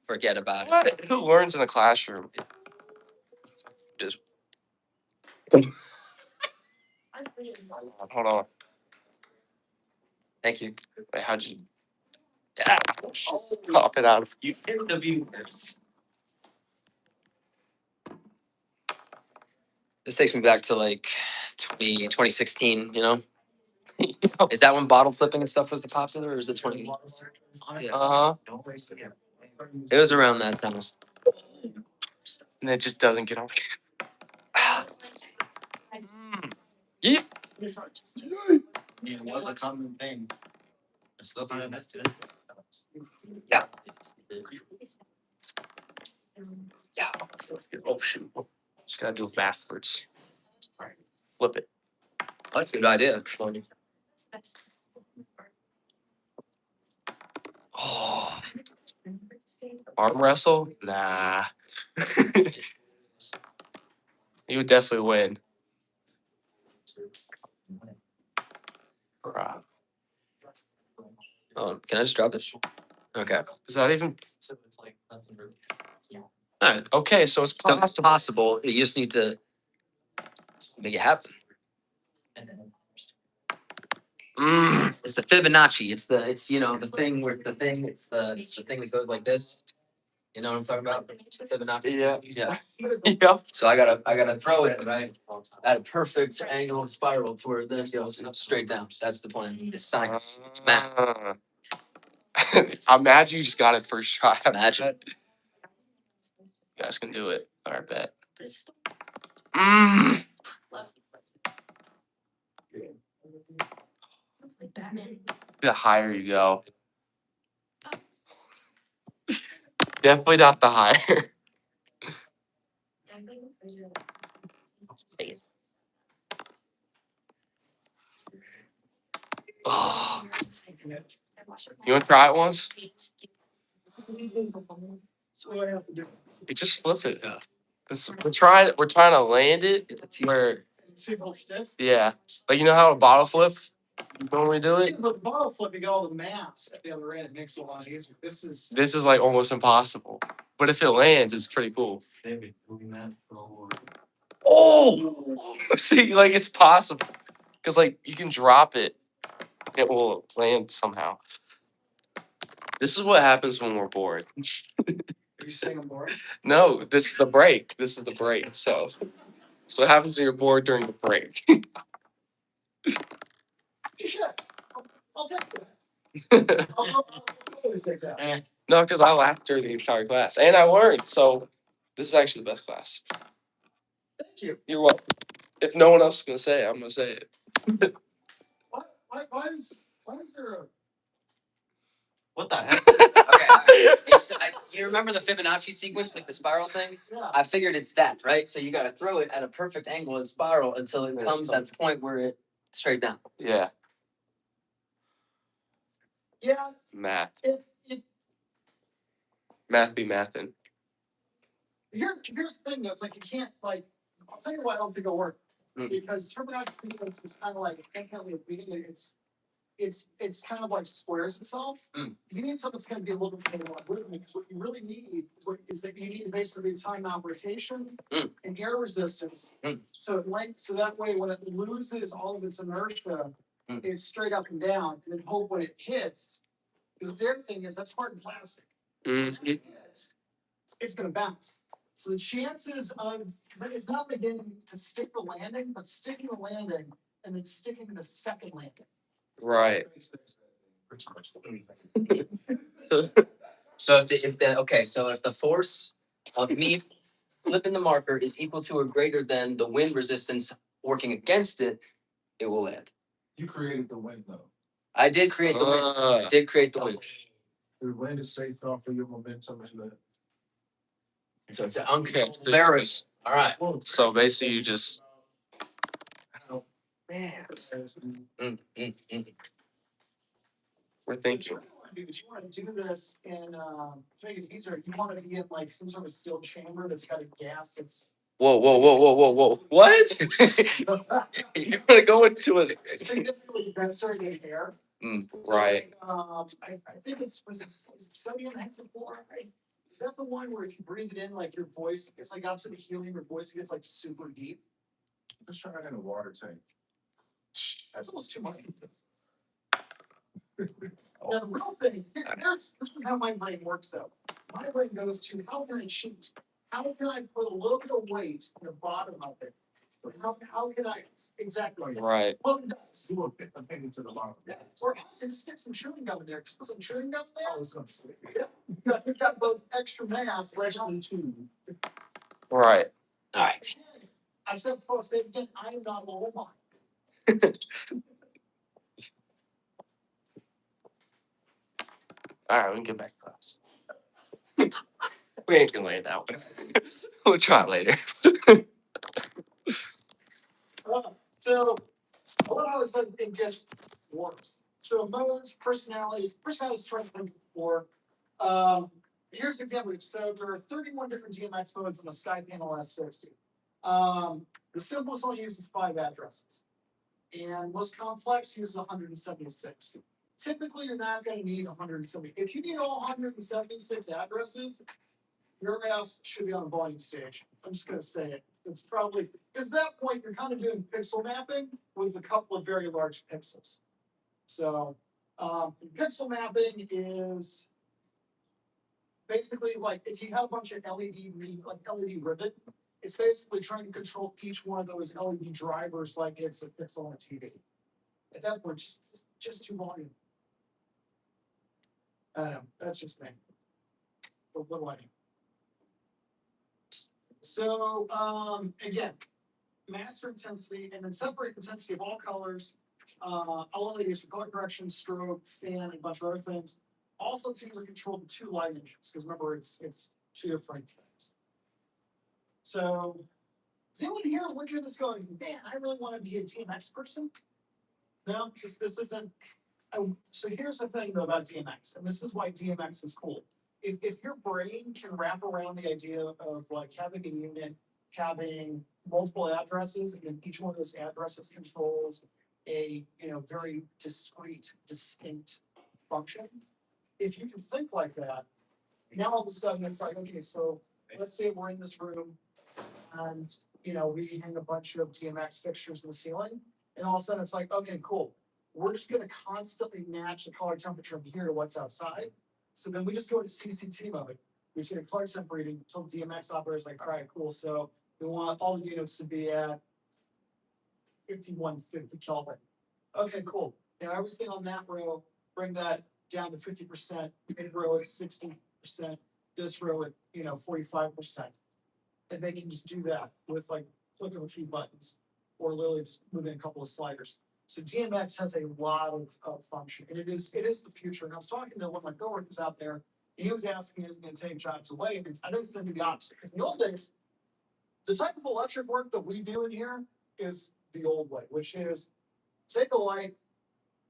C: forget about it.
A: What? Who learns in the classroom? Just hold on.
C: Thank you.
A: Wait, how'd you? Yeah. Pop it out.
C: You hear the viewers. This takes me back to like 2016, you know? Is that when bottle flipping and stuff was the popular, or is it 20? Yeah.
A: Uh huh.
C: It was around that time.
A: And it just doesn't get off.
C: Yeah.
E: It was a common thing. It's still kind of nice today.
C: Yeah.
A: Yeah. Oh shoot. Just gotta do it backwards. Flip it.
C: That's a good idea.
A: Oh. Arm wrestle? Nah. You would definitely win. Bruh.
C: Oh, can I just drop it? Okay.
A: Is that even? Alright, okay, so it's
C: So it's
A: possible.
C: possible. You just need to make it happen. It's the Fibonacci. It's you know the thing where the thing it's the thing that goes like this. You know what I'm talking about? Fibonacci.
A: Yeah.
C: Yeah.
A: Yeah.
C: So I gotta throw it right at a perfect angle and spiral to where it then goes straight down. That's the plan. It's science. It's math.
A: Imagine you just got it first try.
C: Imagine.
A: You guys can do it. All right, bet. Mm. The higher you go. Definitely not the higher. Oh. You want to try it once?
B: So what I have to do,
A: You just flip it. We're trying to land it where,
B: single steps.
A: yeah. Like you know how a bottle flip normally do it?
B: But the bottle flip, you got all the mass at the other end. It makes it a lot easier. This is.
A: This is like almost impossible. But if it lands, it's pretty cool.
E: They've been doing that for a while.
A: Oh, see, like it's possible because like you can drop it, it will land somehow. This is what happens when we're bored.
B: Are you saying I'm bored?
A: No, this is the break. This is the break. So what happens when you're bored during the break.
B: You should. I'll take that. I'll totally take that.
A: No, because I laughed during the entire class and I learned. So this is actually the best class.
B: Thank you.
A: You're welcome. If no one else is gonna say it, I'm gonna say it.
B: Why is there a.
E: What the heck?
C: Okay. You remember the Fibonacci sequence, like the spiral thing?
B: Yeah.
C: I figured it's that, right? So you gotta throw it at a perfect angle and spiral until it comes at the point where it straight down.
A: Yeah,
B: Yeah.
A: math.
B: It,
A: Math be mathin'.
B: here's the thing, though. It's like you can't like. I'll tell you why I don't think it'll work.
A: Mm.
B: Because Fibonacci sequence is kind of like it's kind of like squares itself.
C: Mm.
B: You need something that's going to be a little bit more rhythmic. What you really need is that you need basically time out rotation and air resistance.
C: Mm.
B: So that way when it loses all of its inertia, is straight up and down, and then hope when it hits, because the other thing is that's hard plastic. When it hits, it's gonna bounce. So the chances of, because it's not beginning to stick the landing, but sticking the landing and then sticking the second landing.
C: Right. So, so if the force of me flipping the marker is equal to or greater than the wind resistance working against it, it will land.
D: You created the wind though.
C: I did create the wind. I did create the wind.
D: The wind is based off of your momentum and the.
C: So it's an uncontrollable variable. All right.
A: So basically, you just
D: How
C: Man.
A: we're thinking.
B: What you want to do this and to make it easier, you want to be in like some sort of steel chamber that's got a gas that's
C: Whoa. What? You're gonna go into it.
B: significantly denser than air.
C: Right.
B: I think it's sodium hexafluoride. Is that the one where if you breathe it in, like your voice, it's like opposite of helium, your voice gets like super deep?
D: let's try that in a water tank.
B: That's almost too much. Now, the real thing, this is how my brain works though. My brain goes to, how can I cheat? How can I put a little bit of weight in the bottom of it? How can I, exactly.
C: Right.
B: Well, it does.
D: You will fit the penny to the bottom.
B: Yeah, or else just stick some chewing gum in there. Just put some chewing gum in
D: I
B: there.
D: was gonna say.
B: Yeah, you've got both extra mass right on the tube.
C: Right. All right.
B: I've said before, I'll say it again, I am not a robot.
C: All right, we can get back to class. We ain't gonna land that one. We'll try it later.
B: So, a lot of us it gets worse. So modes, personalities trying to think before. Here's an example. So there are 31 different DMX modes on the SkyPanel S60. The simplest one uses 5 addresses. And most complex uses 176. Typically, you're not going to need 170. If you need all 176 addresses, your ass should be on a volume stage. I'm just going to say it. It's probably, because at that point, you're kind of doing pixel mapping with a couple of very large pixels. So, pixel mapping is basically like if you have a bunch of LED ribbon, it's basically trying to control each one of those LED drivers like it's a pixel on a TV. At that point, just do volume. That's just me. But what do I do? So again, master intensity and then separate intensity of all colors. All LEDs for color correction, strobe, fan, and a bunch of other things. Also, teams are controlled with 2 light engines because remember it's 2 different things. So, is anyone here looking at this going, man, I really want to be a DMX person? No, this isn't. So here's the thing though about DMX, and this is why DMX is cool. If your brain can wrap around the idea of like having a unit, having multiple addresses, and then each one of those addresses controls a very discrete, distinct function. If you can think like that, now all of a sudden it's like, okay, so let's say we're in this room and we hang a bunch of DMX fixtures in the ceiling, and all of a sudden it's like, okay, cool. We're just going to constantly match the color temperature of here to what's outside. So then we just go into CCT mode. We take a color temp reading until the DMX operator is like, all right, cool. So we want all the units to be at 5150 Kelvin. Okay, cool. Now everything on that row, bring that down to 50%. Mid row at 60%. This row at 45%. And they can just do that with like click of a few buttons, or literally just moving a couple of sliders. So DMX has a lot of function, and it is the future. And I was talking to one of my coworkers out there, and he was asking, is it going to take jobs away? And I think it's going to be the opposite. Because in the old days, the type of electric work that we do in here is the old way, which is take a light,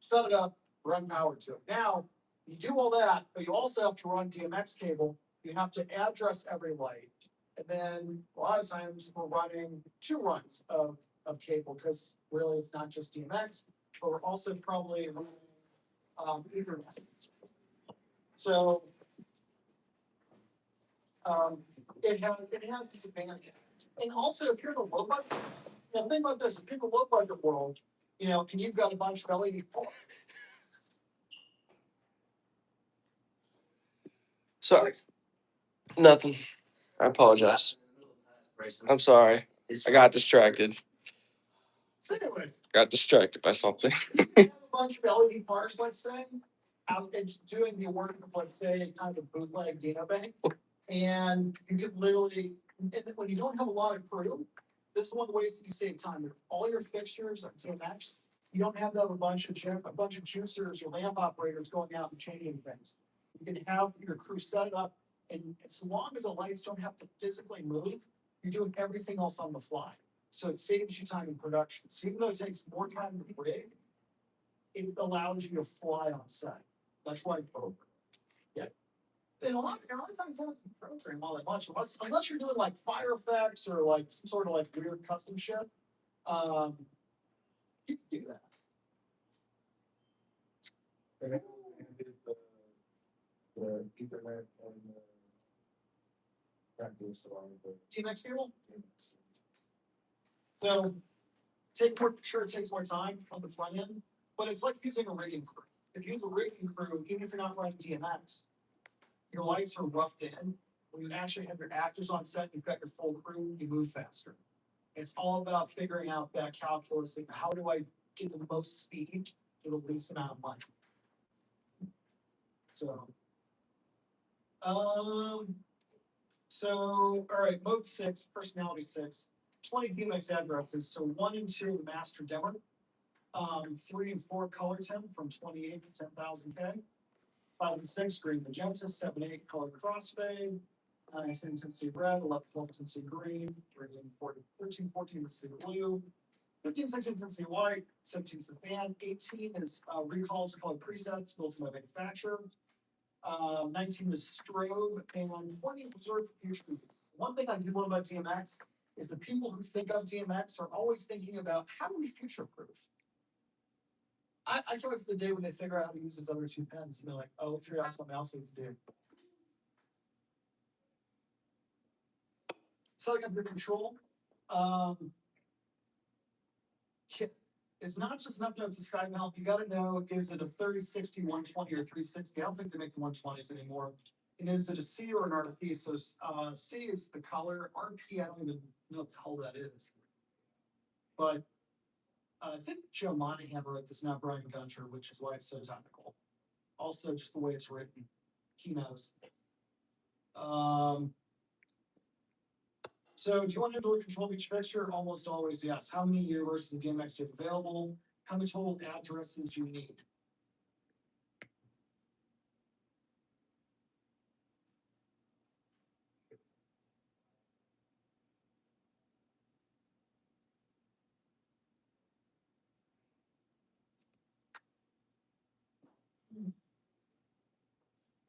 B: set it up, run power to it. Now, you do all that, but you also have to run DMX cable. You have to address every light. And then a lot of times we're running 2 runs of cable because really it's not just DMX, but we're also probably running Ethernet. So it has its advantages. And also if you're in a low budget, think about this, if you're in a low budget world You know, and you've got a bunch of LED.
A: Sorry. Nothing. I apologize. I'm sorry. I got distracted.
B: So anyways,
A: Got distracted by something.
B: you have a bunch of LED parks, let's say, out and doing the work of, let's say, kind of a bootleg Dino bank. And you could literally, and when you don't have a lot of crew, this is one of the ways that you save time. If all your fixtures are TMX, you don't have to have a bunch of juicers or lamp operators going out and changing things. You can have your crew set it up, and as long as the lights don't have to physically move, you're doing everything else on the fly. So it saves you time in production. So even though it takes more time to rig, it allows you to fly on set. That's why. Yeah. And a lot of airlines aren't going to program all that much unless you're doing like fire effects or like some sort of like weird custom shit. You can do that.
D: And then we did the Ethernet and that goes along with
B: TMX cable.
D: the.
B: So sure, it takes more time on the front end, but it's like using a rigging crew. If you use a rigging crew, even if you're not running TMX, your lights are roughed in. When you actually have your actors on set, you've got your full crew, you move faster. It's all about figuring out that calculus of how do I get the most speed for the least amount of money. So, all right, mode 6, personality 6, 20 DMX addresses. So 1 and 2, master dimmer. 3 and 4, color Tim from 28 to 10,000K. 5 and 6, green magenta. 7 and 8, color crossfade. 9 intensity red. 11, 12 intensity green. 13, 14 intensity blue. 15, 16 intensity white. 17 is the band. 18 is recalls color presets built in by manufacturer. 19 is strobe, and 20 reserved for future. One thing I do love about DMX is the people who think of DMX are always thinking about how do we future proof. I can't wait for the day when they figure out how to use its other 2 pens and they're like, oh, we'll figure out something else we can do. Setting up your control. It's not just enough to have the sky mount. You got to know, is it a 30, 60, 120, or 360? I don't think they make the 120s anymore. And is it a C or an RP? So C is the color. RP, I don't even know what the hell that is. But I think Joe Monahan wrote this, not Brian Gunter, which is why it's so technical. Also, just the way it's written, he knows. So do you want to do control each fixture? Almost always yes. How many universes of DMX do you have available? How many total addresses do you need?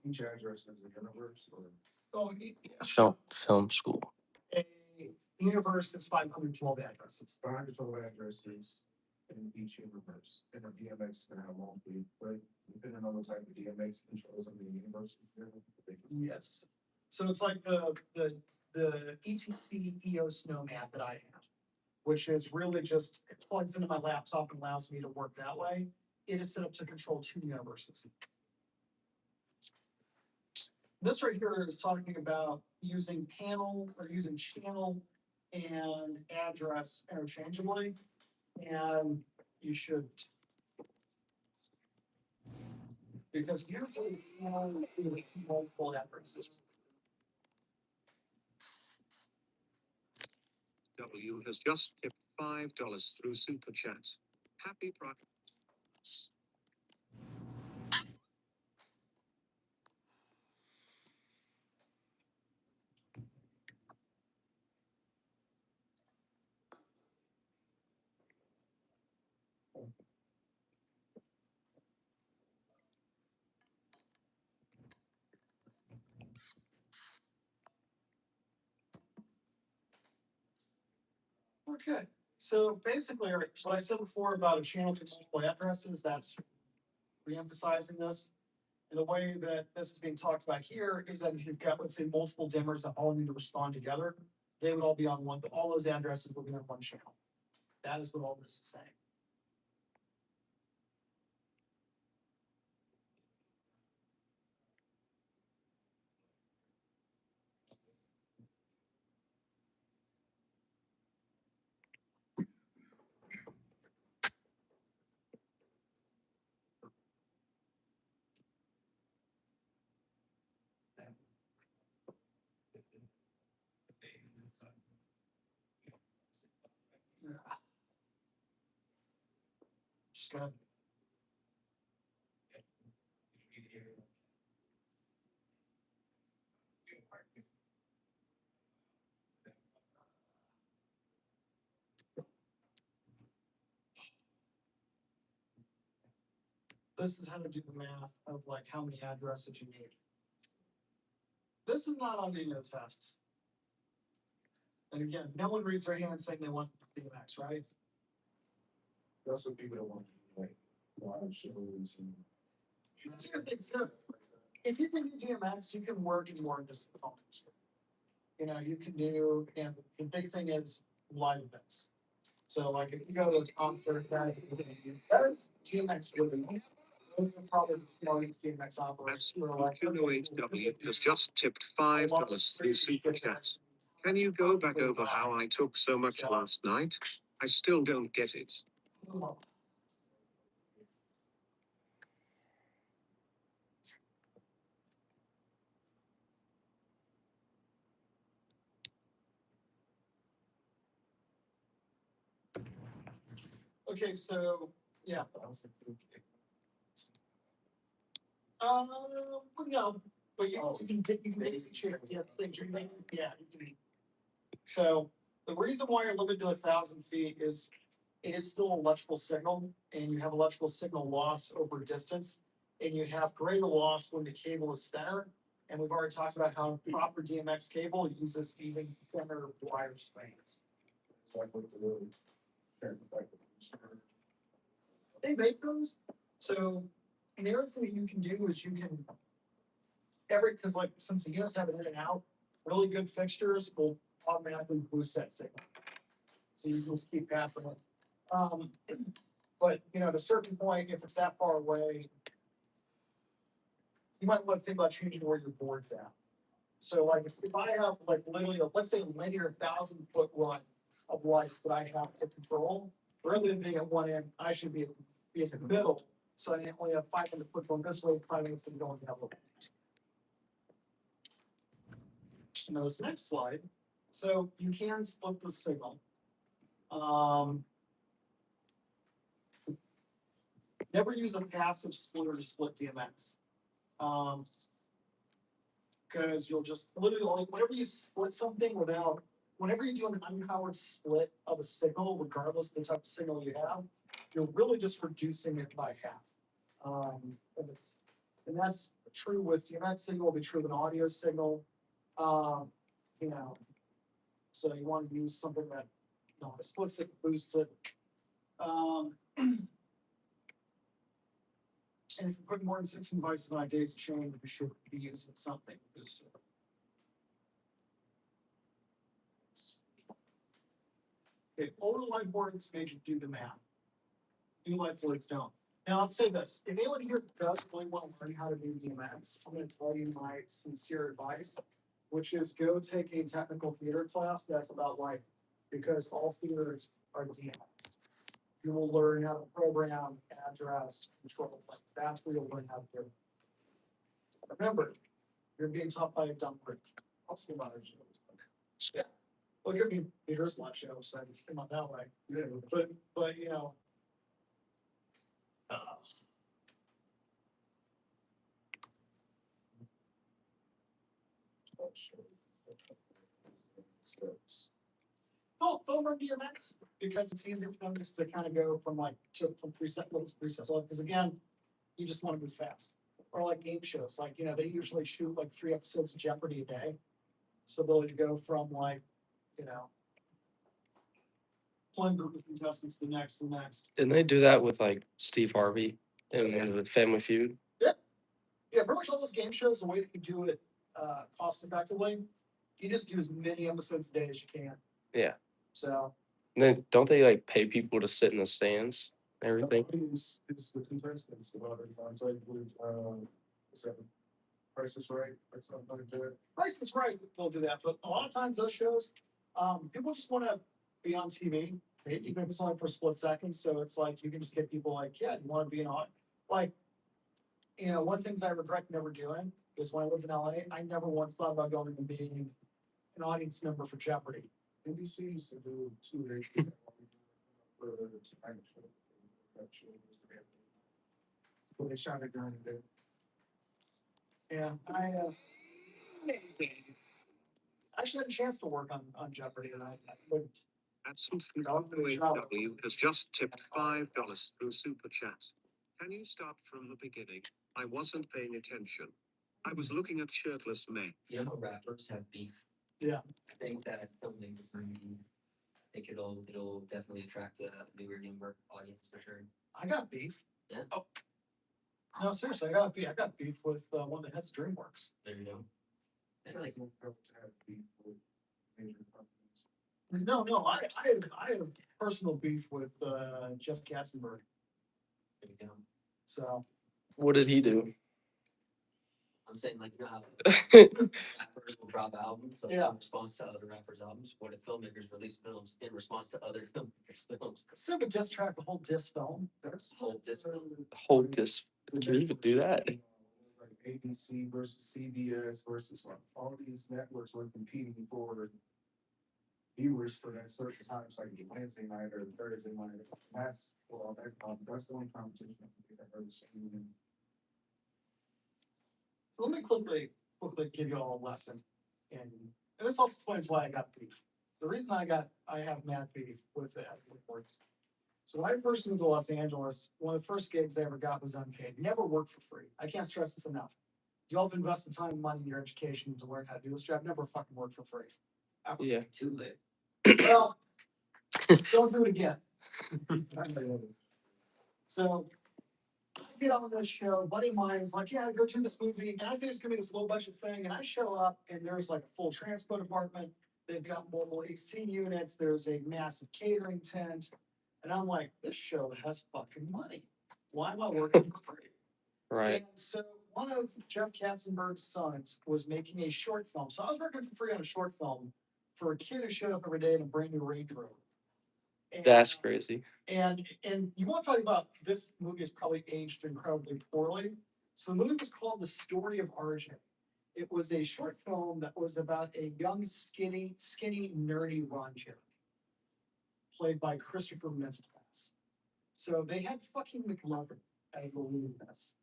D: Each address is a universe or.
B: Oh,
A: Film school.
B: a universe is 512 addresses.
D: 512 addresses in each universe, and a DMX can have multiple, but depending on the type of DMX controls of the universe.
B: Yes. So it's like the ETC EOS Nomad that I have, which is really just, it plugs into my laptop and allows me to work that way. It is set up to control 2 universes. This right here is talking about using panel or using channel and address interchangeably. And you should, because usually channel is multiple addresses.
F: W has just tipped $5 through Super Chat. Happy Pride.
B: Okay, so basically, what I said before about a channel to multiple addresses, that's re-emphasizing this. And the way that this is being talked about here is that if you've got, let's say, multiple dimmers that all need to respond together, they would all be on one, all those addresses will be on one channel. That is what all this is saying. Just gonna. This is how to do the math of like how many addresses you need. This is not on any of the tests. And again, no one raised their hand saying they want DMX, right?
D: That's what people don't want to do, like, live shows and.
B: That's good thing too. If you can do DMX, you can work in more just phone. You know, you can do, and the big thing is live events. So like if you go to a concert, that is DMX really. Those are probably the smartest DMX operators. who are like,
F: W has just tipped $5 through Super Chats. Can you go back over how I took so much last night? I still don't get it.
B: Okay, so, yeah. No, but you can take, you can basically share, yeah, it's things you can, yeah, you can. So, the reason why you're limited to 1,000 feet is it is still electrical signal, and you have electrical signal loss over distance, and you have greater loss when the cable is thinner. And we've already talked about how proper DMX cable uses even thinner wire strands.
D: It's like what the.
B: They make those, so, and the other thing you can do is you can. Cause like, since the units have it in and out, really good fixtures will automatically boost that signal. So you can just keep passing it. But, you know, at a certain point, if it's that far away, you might want to think about changing where your board's at. So like, if I have like literally, let's say a linear 1,000-foot run of lights that I have to control, rather than being at one end, I should be in the middle. So I only have 500-foot going this way, 500 foot going the other way. Now this next slide, so you can split the signal. Never use a passive splitter to split DMX. Because you'll just literally, like, whenever you split something whenever you do an unpowered split of a signal, regardless of the type of signal you have, you're really just reducing it by half. And that's true with DMX signal, will be true with an audio signal. You know, so you want to use something that, you know, splits it, boosts it. And if you put more than 16 devices on a daisy chain, you should be using something. Okay, older light boards made you do the math. New light boards don't. Now, let's say this. If anyone here does really want to learn how to do DMX, I'm going to tell you my sincere advice, which is go take a technical theater class that's about light, because all theaters are DMX. You will learn how to program, address, control things. That's where you'll learn how to do it. Remember, you're being taught by a dumb group. Also, about it. Yeah. Well, you're being theater's live show, so I just came out that way. Yeah. But you know. They'll run DMX because it's easier for them just to kind of go from preset level to preset level. Because again, you just want to move fast. Or like game shows, like, you know, they usually shoot like 3 episodes of Jeopardy a day. So ability to go from like, you know, one group of contestants to the next, to the next.
A: Didn't they do that with like Steve Harvey and the Family Feud?
B: Yeah, pretty much all those game shows, the way that you do it cost effectively, you just do as many episodes a day as you can.
A: Yeah.
B: So.
A: And then don't they like pay people to sit in the stands and everything?
D: It's the contestants, a lot of times, like with, is that Price is Right, or something like that.
B: Price is Right, they'll do that, but a lot of times those shows, people just wanna be on TV, even if it's only for a split second, so it's like, you can just get people like, yeah, you wanna be on, like, you know, one of the things I regret never doing is when I lived in LA, I never once thought about going and being an audience member for Jeopardy.
D: NBC used to do 2 days. for the tonight show. That show was the band. So they shot it during the day.
B: Yeah, I actually had a chance to work on Jeopardy, and I wouldn't.
F: At W has just tipped $5 through Super Chat. Can you start from the beginning? I wasn't paying attention. I was looking at shirtless men.
C: You know, rappers have beef.
B: Yeah.
C: I think that filming, I think it'll definitely attract a newer audience for sure.
B: I got beef.
C: Yeah.
B: Oh. No, seriously, I got beef with one of the heads of DreamWorks.
C: There you go. And like,
D: Don't have to have beef with major companies.
B: No, I have personal beef with Jeff Katzenberg.
C: there you go.
B: So
A: What did he do?
C: I'm saying like, you know how rappers will drop albums
B: Yeah.
C: in response to other rappers' albums. What if filmmakers release films in response to other filmmakers' films?
B: instead of a diss track, a whole diss film.
D: That's
C: Whole disc.
A: Hold this. Can you even do that?
D: Like ABC versus CBS versus like all these networks were competing for viewers for that certain times, like the Wednesday night or the Thursday night. That's well, that's the only competition I think I've ever seen.
B: So let me quickly give you all a lesson, and this also explains why I got beef. The reason I have mad beef with the works. So when I first moved to Los Angeles, one of the first gigs I ever got was unpaid. Never worked for free. I can't stress this enough. You all have invested time and money in your education to learn how to do this job. Never fucking worked for free. Ever.
A: Yeah.
C: Too late.
B: Well, don't do it again. So I get on this show, buddy of mine's like, yeah, go do this movie. And I think it's gonna be this low budget thing. And I show up and there's like a full transport department. They've got mobile AC units. There's a massive catering tent. And I'm like, this show has fucking money. Why am I working for free?
A: Right.
B: And so one of Jeff Katzenberg's sons was making a short film. So I was working for free on a short film for a kid who showed up every day in a brand new Range Rover. And,
A: That's crazy.
B: And you want to talk about this movie is probably aged incredibly poorly. So the movie was called The Story of Arjun. It was a short film that was about a young, skinny, nerdy Ron Jeremy, played by Christopher Mintz-Plasse. So they had fucking McLovin at the lead in this.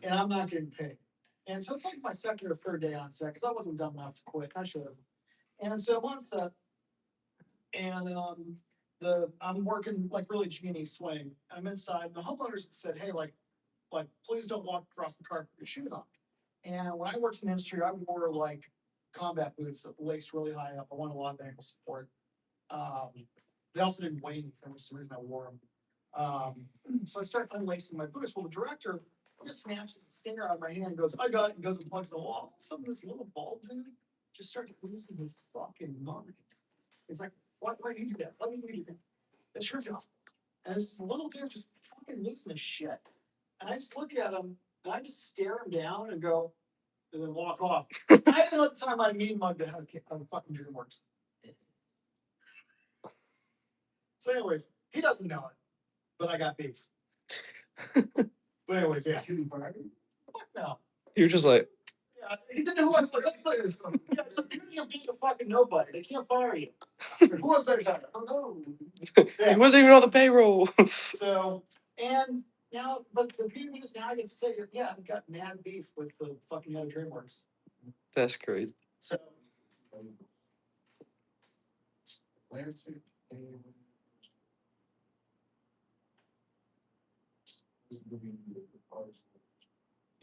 B: And I'm not getting paid. And so it's like my second or third day on set, because I wasn't dumb enough to quit. I should have. And so I'm on set, and I'm working like really genie swing. I'm inside. The homeowners had said, hey, like please don't walk across the carpet with your shoes on. And when I worked in the industry, I wore like combat boots that laced really high up. I wanted a lot of ankle support. They also didn't weigh anything, which is the reason I wore them. So I start unlacing my boots. Well, the director just snatches the stinger out of my hand and goes, I got it, and goes and plugs the wall. Some of this little bald dude just starts losing his fucking mind. It's like, why do you do that? Let me do that. It's your job. And this little dude just fucking losing his shit. And I just look at him and I just stare him down and go, and then walk off. I didn't know at the time I mean mugged the head of fucking DreamWorks. So, anyways, he doesn't know it, but I got beef. But anyways, yeah. Fuck no.
A: You're just like,
B: Yeah, he didn't know who I was like. Let's play this. Yeah, so you're being a fucking nobody. They can't fire you. Who was that? I don't know.
A: he wasn't even on the payroll.
B: So, and now, but the beauty is now I get to say, yeah, I've got mad beef with the fucking head of DreamWorks.
A: That's crazy.
B: So,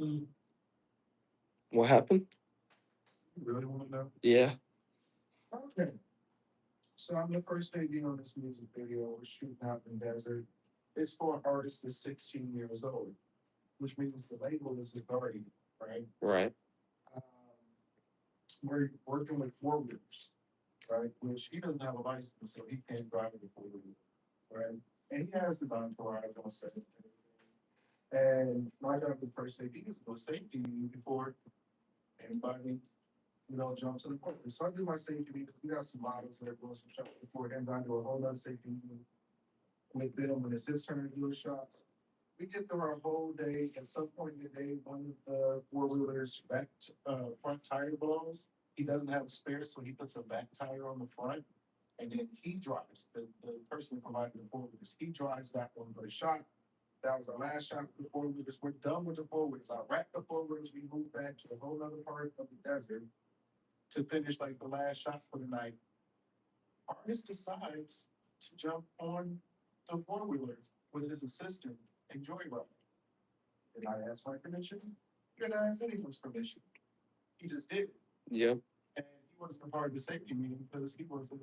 B: mm,
A: What happened?
D: You really wanna know?
A: Yeah.
D: Okay. So I'm the first baby on this music video. We're shooting out in the desert. It's for an artist that's 16 years old, which means the label is authority, right?
A: Right.
D: Um, we're working with four-wheelers, right? Which he doesn't have a license, so he can't drive a four-wheeler, right? And he has the entourage on set. And my job the first safety is no safety before anybody, jumps in the court. So I do my safety meetings. We got some models that are doing some shots before him. I do a whole other safety meeting with them when it's his turn to do the shots. We get through our whole day. At some point in the day, one of the four-wheelers front tire blows. He doesn't have a spare, so he puts a back tire on the front. And then he drives, the person who provided the four wheelers, he drives that one for the shot. That was our last shot with the four wheelers. We're done with the four wheelers. I wrapped the four wheelers. We moved back to a whole other part of the desert to finish like the last shot for the night. Artist decides to jump on the four wheeler with his assistant and joyride. Did I ask my permission? He didn't ask anyone's permission. He just did it.
A: Yeah.
D: And he wasn't a part of the safety meeting because he wasn't,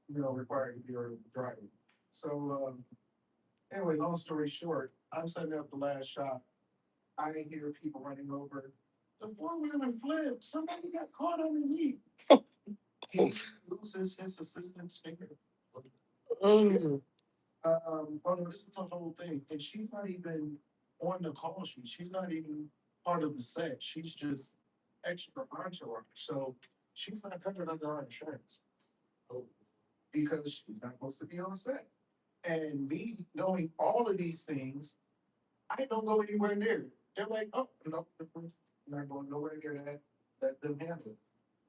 D: required to be a driver. So, anyway, long story short, I'm setting up the last shot. I hear people running over. The four-wheeler flipped. Somebody got caught underneath. He loses his assistant's finger.
A: Oh.
D: Oh no, this is the whole thing. And she's not even on the call sheet. She's not even part of the set. She's just extra entourage. So she's not covered under our insurance. Because she's not supposed to be on set. And me knowing all of these things, I don't go anywhere near it. They're like, oh, no, I'm not going nowhere near that. Let them handle it.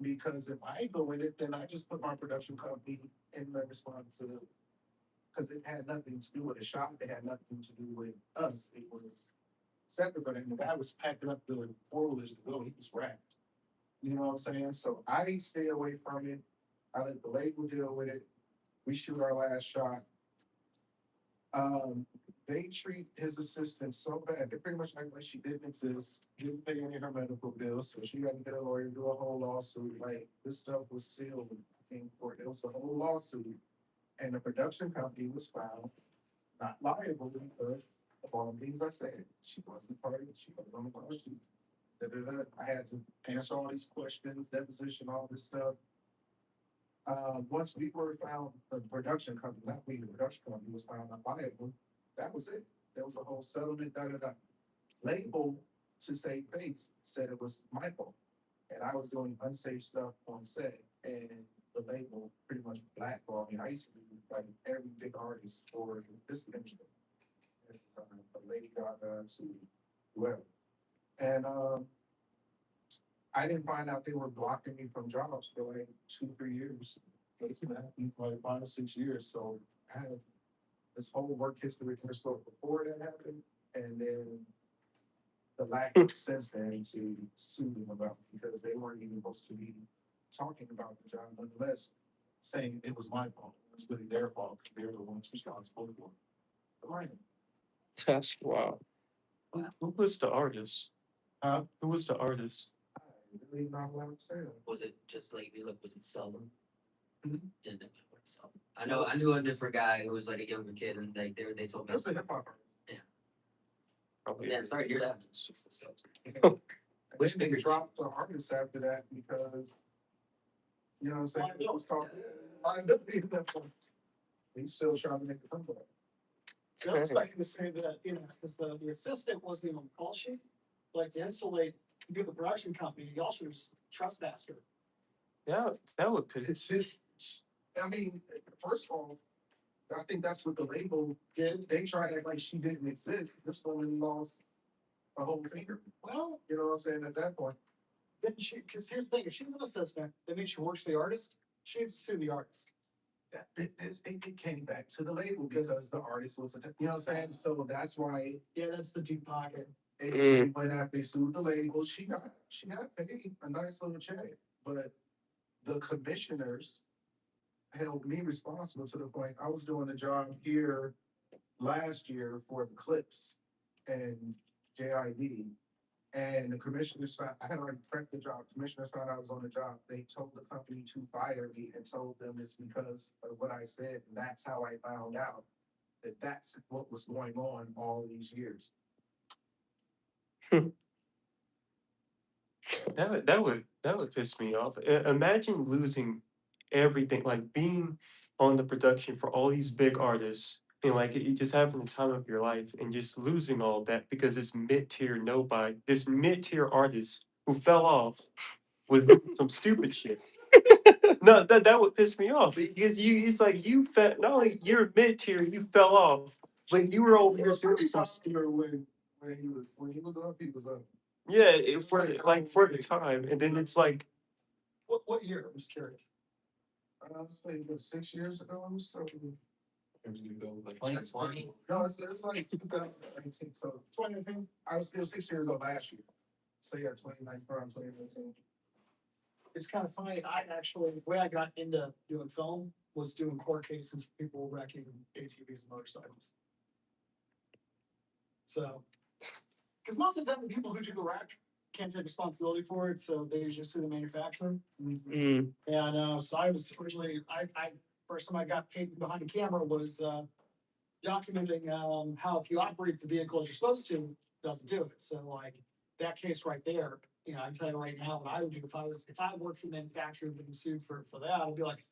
D: Because if I go in it, then I just put my production company in the responsibility. Because it had nothing to do with the shop. It had nothing to do with us. It was separate. And the guy was packing up the four wheelers to go. He was wrapped. You know what I'm saying? So I stay away from it. I let the label deal with it. We shoot our last shot. They treat his assistant so bad. They pretty much act like she didn't exist, didn't pay any of her medical bills, so she got to get a lawyer, do a whole lawsuit. Like, this stuff was sealed in court. It was a whole lawsuit. And the production company was found not liable because of all the things I said. She wasn't part of it. She wasn't on the call sheet. I had to answer all these questions, deposition, all this stuff. Once we were found, the production company, not we, the production company was found not liable, that was it. There was a whole settlement, Label, to save face, said it was my fault. And I was doing unsafe stuff on set, and the label pretty much blackballed me. I used to do like every big artist for this industry, from Lady Gaga to whoever. And I didn't find out they were blocking me from jobs for like 2-3 years. But it's been happening for like 5 or 6 years. So I have this whole work history before that happened, and then the lack of sense then to sue them about it because they weren't even supposed to be talking about the job, unless saying it was my fault. It was really their fault because they're the ones responsible for the writing.
A: That's wow.
G: Who was the artist? Who was the artist?
D: I'm really not allowed to say that.
C: Was it just like was it Sullivan?
D: Mhm.
C: And I knew a different guy who was like a younger kid, and like they told me.
D: That's a hip hop artist.
G: Probably.
C: Yeah, sorry to hear that.
D: Wish they dropped the artist after that because, you know what I'm saying? It was called, he's still trying to make the comeback.
B: So I was expecting to say that, because the assistant wasn't even on the call sheet, like to insulate, do the production company, y'all should just trespass her.
G: Yeah, that would piss.
D: It's just, I mean, first of all, I think that's what the label did. They tried to act like she didn't exist. This woman lost a whole finger.
B: Well,
D: You know what I'm saying? At that point,
B: didn't she, because here's the thing, if she's an assistant, that means she works for the artist, she needs to sue the artist.
D: it came back to the label because the artist was, you know what I'm saying? So that's why
B: Yeah, that's the deep pocket.
D: when after they sued the label, she got paid a nice little check. But the commissioners held me responsible to the point I was doing a job here last year for the Clips and JID. And the commissioners found I had already prepped the job. Commissioners found I was on the job. They told the company to fire me and told them it's because of what I said. And that's how I found out that that's what was going on all these years.
G: That would piss me off. Imagine losing everything, like being on the production for all these big artists and like you just having the time of your life and just losing all that because this mid tier artist who fell off was doing some stupid shit. No, that would piss me off because it's like you not only you're mid tier, you fell off, but you were over here doing some
D: When he was up, he was up.
G: yeah for the time, and then it's like
B: What year? I'm just curious.
D: Honestly, it was 6 years ago, so.
E: Like 2020.
D: No, it's like 2019, so 2019, I was still 6 years ago last year. So yeah, 29th, around 2019.
B: It's kind of funny. I actually, the way I got into doing film was doing court cases for people wrecking ATVs and motorcycles. So, because most of the time, the people who do the wreck can't take responsibility for it, so they usually sue the manufacturer.
A: Mm.
B: And so I was originally, I first time I got paid behind the camera was documenting how if you operate the vehicle as you're supposed to, it doesn't do it. So like that case right there, you know, I can tell you right now what I would do if I worked for the manufacturer and been sued for that, I'd be like,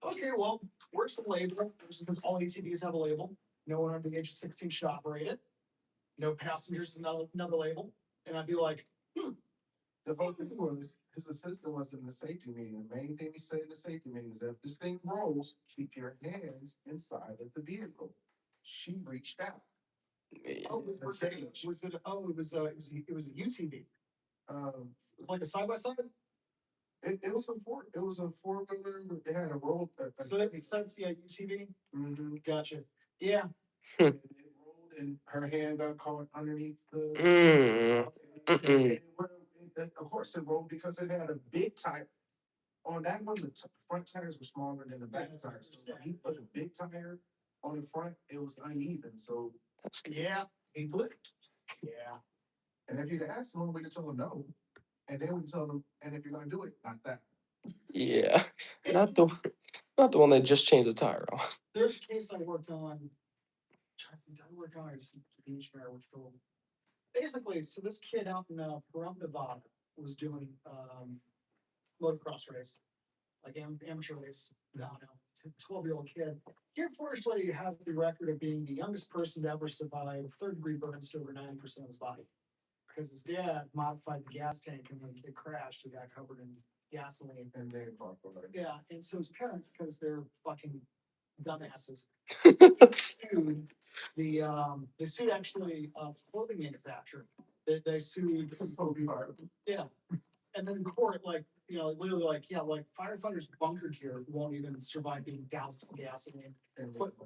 B: okay, well, where's the label? All ATVs have a label. No one under the age of 16 should operate it. No passengers is another label. And I'd be like,
D: The whole thing was, his assistant was in the safety meeting. The main thing he said in the safety meeting is if this thing rolls, keep your hands inside of the vehicle. She reached out.
B: oh, was it, oh, it was a UTV. It was like a side by side.
D: It was a four-wheeler, it had a roll.
B: So that makes sense, yeah, UTV.
D: Mhm.
B: Gotcha. Yeah.
D: And it rolled and her hand got caught underneath the.
A: Mm. Mm-mm.
D: Of course it rolled because it had a big tire. On that one, the front tires were smaller than the back tires. So when he put a big tire on the front, it was uneven, so
A: That's good.
B: Yeah.
D: he flipped.
B: Yeah.
D: And if you'd asked him, we'd have told him no. And then we told him, and if you're gonna do it, not that.
A: Yeah. Not the one that just changed the tire on.
B: There's a case I worked on. Trying to think, I work on, I just the engineer, which told. Basically, so this kid out in Pahrump, Nevada was doing motocross race, like amateur race. I don't know, 12-year-old kid. He unfortunately has the record of being the youngest person to ever survive third-degree burns to over 90% of his body. Because his dad modified the gas tank and when it crashed, it got covered in gasoline.
D: And then talk about it.
B: Yeah, and so his parents, because they're fucking dumbasses, sued they sued actually a clothing manufacturer. They sued. Yeah, and then in court, like, you know, literally like, yeah, like firefighters bunkered here won't even survive being doused in gasoline.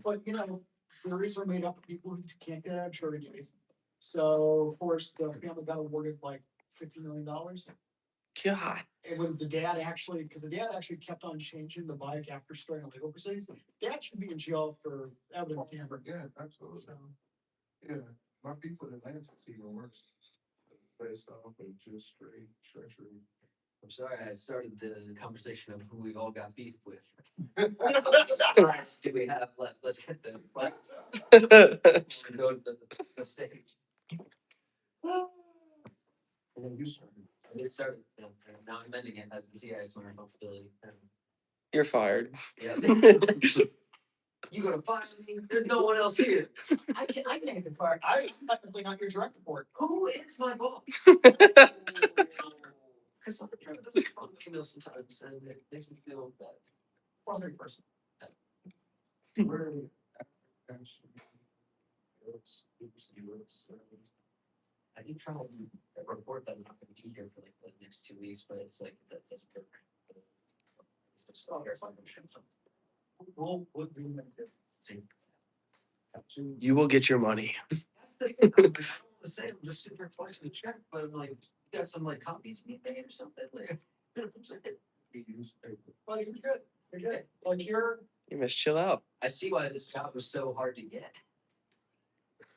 B: But you know, juries are made up of people who can't get out of jury duties. So of course, the family got awarded like $50 million.
A: God.
B: And when the dad actually, because the dad actually kept on changing the bike after starting a legal proceedings, dad should be in jail for evidence tampering.
D: Yeah, absolutely. Yeah, my people in Atlanta, it's even worse. Based off of just straight treachery.
C: I'm sorry, I started the conversation of who we all got beef with. Do we have left? Let's hit the buttons. Go to the stage.
D: And then you started.
C: It started, and now I'm ending it as the TI is my responsibility.
A: You're fired.
C: Yeah. You gonna fire me? There's no one else here.
B: I can't get fired. I technically not your direct report.
C: Who is my boss? Because some driver doesn't respond to emails sometimes, and it makes me feel bad.
B: Quasi person.
D: Where actually,
C: I keep trying to report that I'm not gonna be here for like the next 2 weeks, but it's like, that doesn't work. It's just not very fun.
B: We'll do it.
A: You will get your money.
C: That's the thing, I'm like, I don't wanna say I'm just super flex the check, but I'm like, you got some like copies you made or something, like.
B: Well, you're good. You're good. Like
A: You must chill out.
C: I see why this job was so hard to get.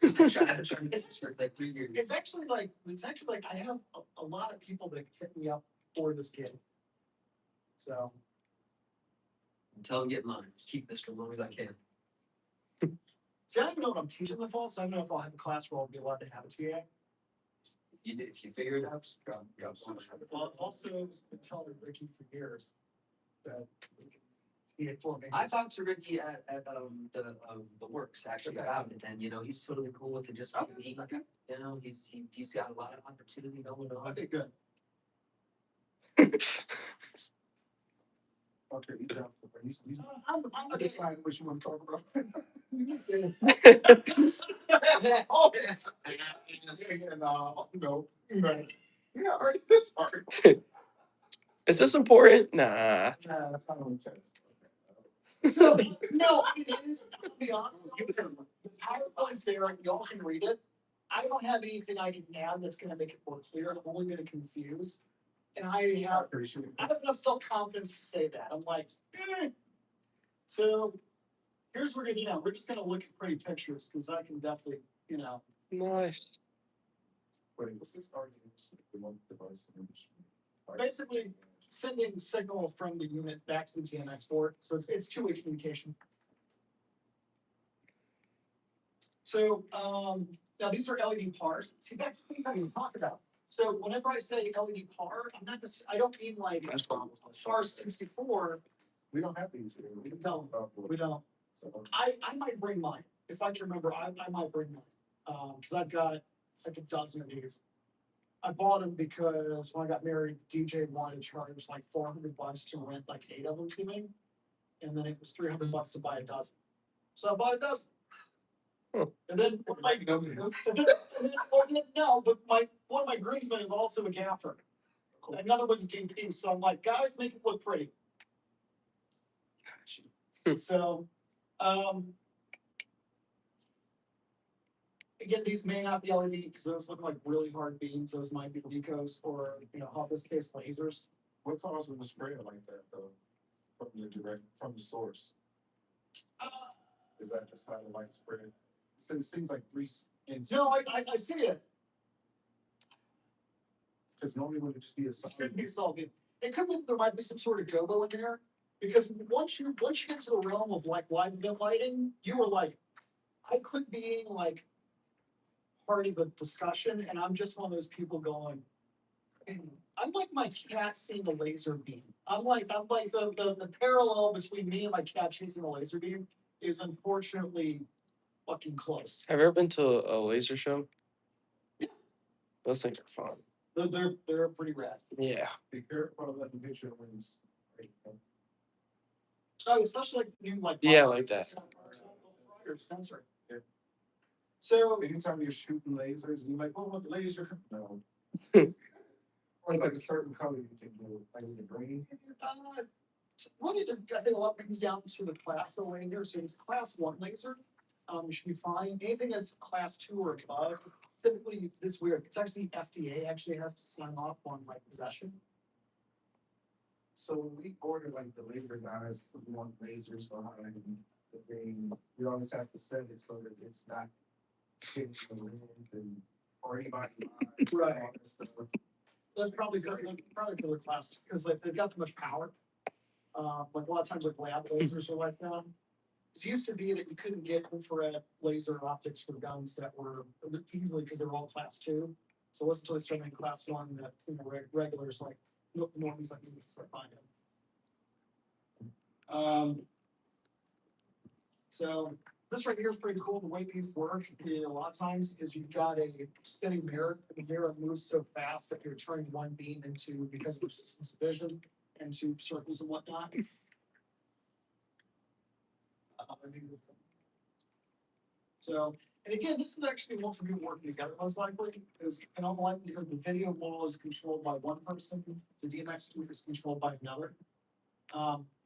C: I've been trying to get this for like 3 years.
B: it's actually like I have a lot of people that hit me up for this kid. So
C: Until I'm getting mine, just keep this for as long as I can.
B: see, I don't even know what I'm teaching in the fall, so I don't know if I'll have a class where I'll be allowed to have a TA.
C: If you figure it out, just drop
B: Well, I've also been telling Ricky for years that we can TA for me.
C: I talked to Ricky at the works actually about it, and you know he's totally cool with it. Just being, you know, he's got a lot of opportunity going on.
B: Okay, good.
D: Okay, you got
B: I'm
D: I decide what you want to talk about.
B: all that.
D: No. Yeah, already this part.
A: Is this important? Nah.
D: Nah, that's not what it says.
B: So, no, I mean, it is, I'll be honest, the PowerPoint's there, and y'all can read it. I don't have anything I can add that's gonna make it more clear, I'm only gonna confuse. And I have enough self-confidence to say that, I'm like, eh. So, here's what we're just gonna look at pretty pictures, cause I can definitely,
A: Nice.
D: Wait, what's this argument? The one device in industry.
B: basically sending signal from the unit back to the GMX board, so it's two-way communication. So, now these are LED pars. See, that's the things I even talked about. So whenever I say LED par, I don't mean like par 64.
D: We don't have these here.
B: We don't. We don't. I might bring mine. If I can remember, I might bring mine. Cause I've got like a dozen of these. I bought them because when I got married, DJ wanted to charge like $400 to rent like 8 of them to me. And then it was $300 to buy a dozen. So I bought a dozen. And then no, but one of my groomsmen is also a gaffer. Another was a GP, so I'm like, guys, make it look pretty. So, again, these may not be LED because those look like really hard beams. Those might be Lecos or, in this case, lasers.
D: What causes the spray like that though? From the source? Is that just how the light spread? So it seems like 3 inches.
B: No, I see it.
D: Because normally would it just be a
B: It
D: solid?
B: should be solved. It could be, there might be some sort of gobo in there. Because once you get to the realm of like live event lighting, you were like, I quit being like part of the discussion, and I'm just one of those people going, I'm like my cat seeing a laser beam. I'm like the parallel between me and my cat chasing a laser beam is unfortunately fucking close.
A: Have you ever been to a laser show?
B: Yeah.
A: Those things are fun.
B: They're pretty rad.
A: Yeah.
D: Be careful of letting hit your wings.
B: Oh, especially like new
A: Yeah, like that.
B: Sensor.
D: Yeah.
B: So
D: Anytime you're shooting lasers, you're like, oh, what laser? No. Or like a certain color you can do, like with the green.
B: really, I think a lot comes down to the class of laser. So it's class 1 laser. You should be fine. Anything that's class 2 or above, typically this weird. It's actually FDA actually has to sign off on like possession.
D: So when we order like the laser guys, we want lasers behind the thing, we always have to set it so that it's not hitting the wind and or anybody.
B: Right.
D: All that stuff.
B: That's probably for class because like they've got too much power. Like a lot of times like lab lasers are like that. It used to be that you couldn't get infrared laser optics for guns that were easily because they were all class 2. So it wasn't until they started in class 1 that regulars like normies like you could start buying them. So this right here is pretty cool. The way these work a lot of times is you've got a spinning mirror. The mirror moves so fast that you're turning one beam into, because of resistance of vision, into circles and whatnot. So, and again, this is actually one for people working together most likely, because in all likelihood, the video wall is controlled by one person, the DMX speaker is controlled by another.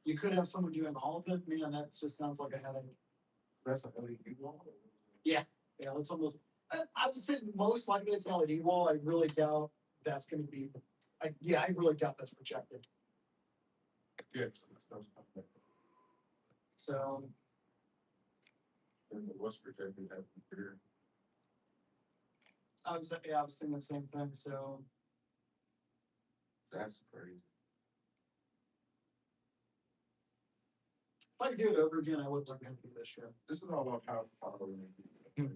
B: You could have someone doing all of it, man, that just sounds like a headache.
D: That's a LED wall.
B: Yeah, it's almost, I would say most likely it's an LED wall, I really doubt that's gonna be, I really doubt that's projected.
D: Yeah, so that's not bad.
B: So,
D: And what's projected at the rear.
B: I was thinking the same thing, so.
D: That's crazy.
B: If I could do it over again, I would recommend do this year.
D: This is all of how power we make it.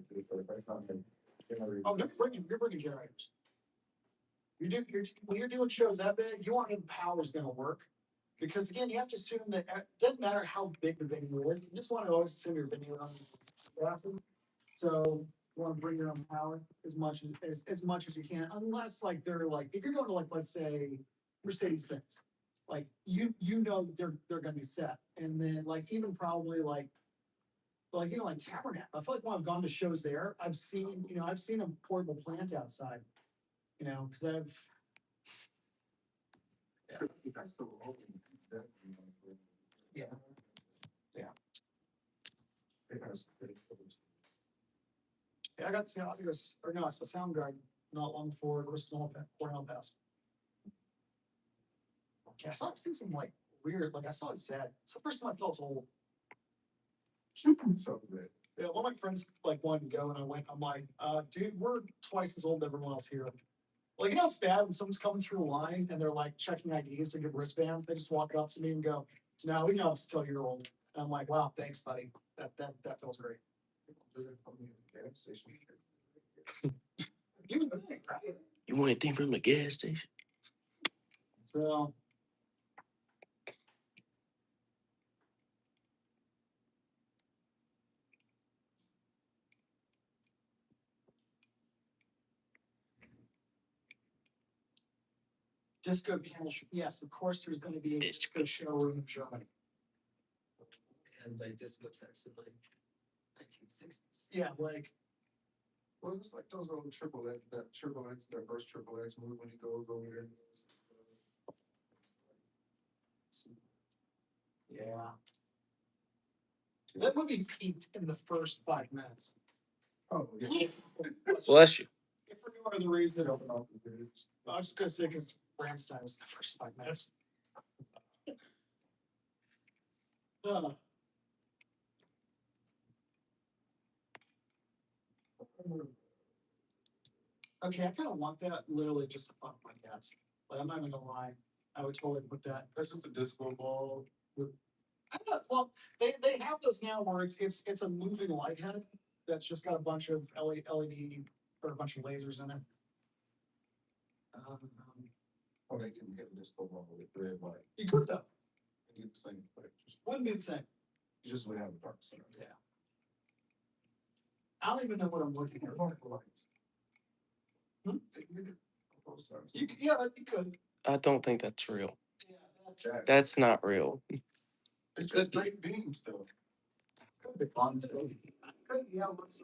B: Oh, you're bringing generators. When you're doing shows that big, you want to know the power's gonna work. Because again, you have to assume that it doesn't matter how big the venue is, you just want to always assume your venue on capacity. So you want to bring your own power as much as you can, unless like they're like, if you're going to like, let's say Mercedes-Benz, like you know that they're gonna be set. And then like even probably like Tabernacle. I feel like when I've gone to shows there, I've seen a portable plant outside. Because I've
D: That's so old.
B: yeah.
D: They have some pretty close.
B: Yeah, I got the audios, or no, it's the sound guard not long before Cornell passed. Yeah, I saw some like weird, like I saw it sad. It's the first time I felt old.
D: So that.
B: Yeah, one of my friends like wanted to go and I went, I'm like, dude, we're twice as old as everyone else here. Like, you know, it's bad when someone's coming through a line and they're like checking IDs to give wristbands. They just walk up to me and go, no, we can help tell you're old. And I'm like, wow, thanks, buddy. That feels great.
D: Do that from the gas station.
B: You would think, right?
A: You want anything from the gas station?
B: So. Disco panel, yes, of course, there's gonna be a disco show in Germany.
C: And like this looks actually like 1960s.
B: Yeah, like,
D: Well, it's like those old triple X, that first triple X movie when he goes over there.
B: yeah. That movie peaked in the first 5 minutes.
D: Oh, yeah.
A: Bless you.
B: If for no other reason, I was just gonna say, because Ramstein was the first 5 minutes. Okay, I kind of want that literally just to fuck my cats. Like, I'm not even gonna lie. I would totally put that.
D: That's just a disco ball.
B: I don't know, well, they have those now where it's a moving light head that's just got a bunch of LED or a bunch of lasers in it.
D: Oh, they didn't get a disco ball with red light.
B: You could though.
D: They get the same effect.
B: Wouldn't be the same.
D: You just would have a dark center.
B: Yeah. I don't even know what I'm looking at.
D: Lights.
B: Hmm?
D: They can get it on both sides.
B: Yeah, you could.
A: I don't think that's real.
B: Yeah,
A: That's not real.
D: It's just great beams though.
B: could be fun too. Yeah, let's.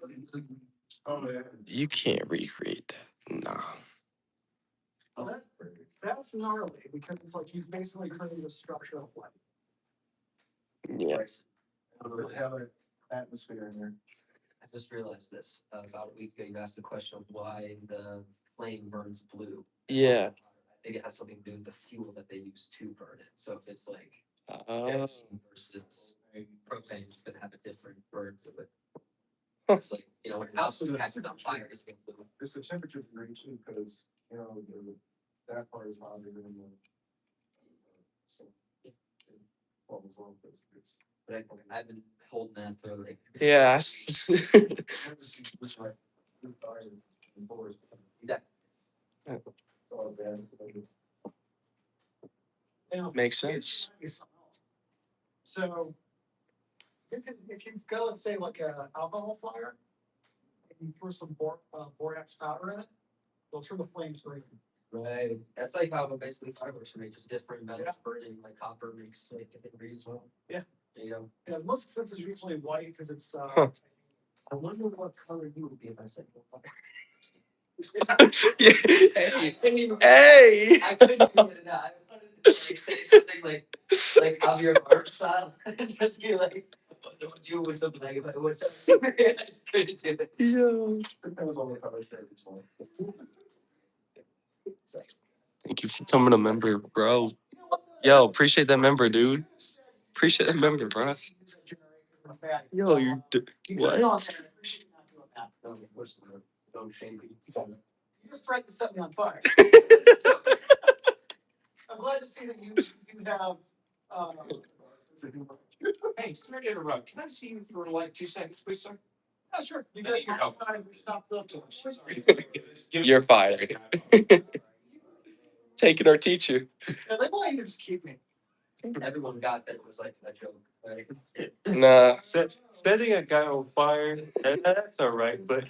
D: Oh, yeah.
A: You can't recreate that. Nah.
B: That's gnarly because it's like you've basically created a structure of light.
A: Yeah.
D: They have an atmosphere in there.
C: I just realized this about a week ago. You asked the question of why the flame burns blue.
A: Yeah.
C: I think it has something to do with the fuel that they use to burn it. So if it's like
A: Uh,
C: kerosene versus propane, it's gonna have a different burn to it.
A: Huh.
C: It's like, you know, when a house catches on fire, it's gonna blue.
D: It's a temperature variation because, you know, that part is hotter than the. So. It falls off, it's.
C: But I've been holding that for like.
A: yeah.
D: It's like.
C: Exactly.
D: All bad.
A: Makes sense.
B: So, if you go and say like a alcohol fire, and you throw some borax powder in it, it'll turn the flames green.
C: Right. That's like how basically fireworks are made, just different metals burning, like copper makes like I think green as well.
B: Yeah.
C: There you go.
B: Yeah, the most expensive is usually white because it's
A: Huh.
C: I wonder what color you would be if I said fire.
A: Yeah.
C: I couldn't even.
A: Hey.
C: I couldn't even get it out. I wanted to like say something like Javier Bardem style, and just be like, "What do you would look like if I was?" I just couldn't do it.
A: Yo.
D: Depends on what color shirt it's on.
A: Thank you for becoming a member, bro. Yo, appreciate that member, dude. Appreciate that member, bro. Yo, you're what?
C: No, of course not. Don't shame me.
B: You just threatened to set me on fire. I'm glad to see that you have.
H: Hey, sorry to interrupt. Can I see you for like 2 seconds, please, sir?
B: Yeah, sure. You guys have time to stop the.
A: You're fired. Taking our teacher.
B: Yeah, they want you to just keep me.
C: Everyone got that it was like that joke, right?
A: Nah.
G: Setting a guy on fire, that's all right, but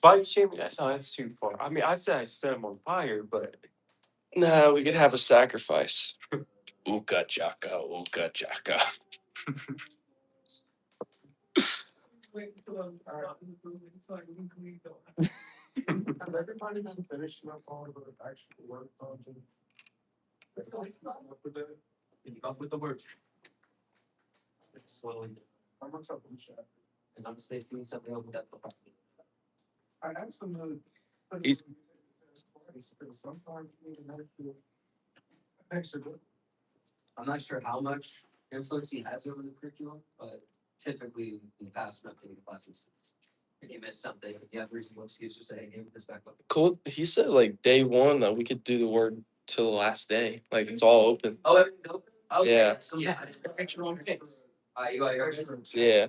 G: body shaming, that's too far. I mean, I said I set him on fire, but
A: Nah, we could have a sacrifice. Ooka chaka, ooka chaka.
D: Have everybody been finishing up all the actual work function?
C: Keep up with the work. It's slowly.
D: I'm gonna talk to the shop.
C: And I'm just thinking something opened up for property.
D: I asked him to. put it
A: He's-
D: on the test twice, because sometimes you need an extra good.
C: I'm not sure how much influence he has over the curriculum, but typically in the past, not taking classes, if you miss something, you have reasonable excuse to say, hey, this back up.
A: Cool. He said like day one that we could do the word till the last day. Like it's all open.
C: Oh, everything's open? Okay,
A: Yeah.
C: so yeah.
D: Extra on the
C: You got your
D: extra.
A: Yeah.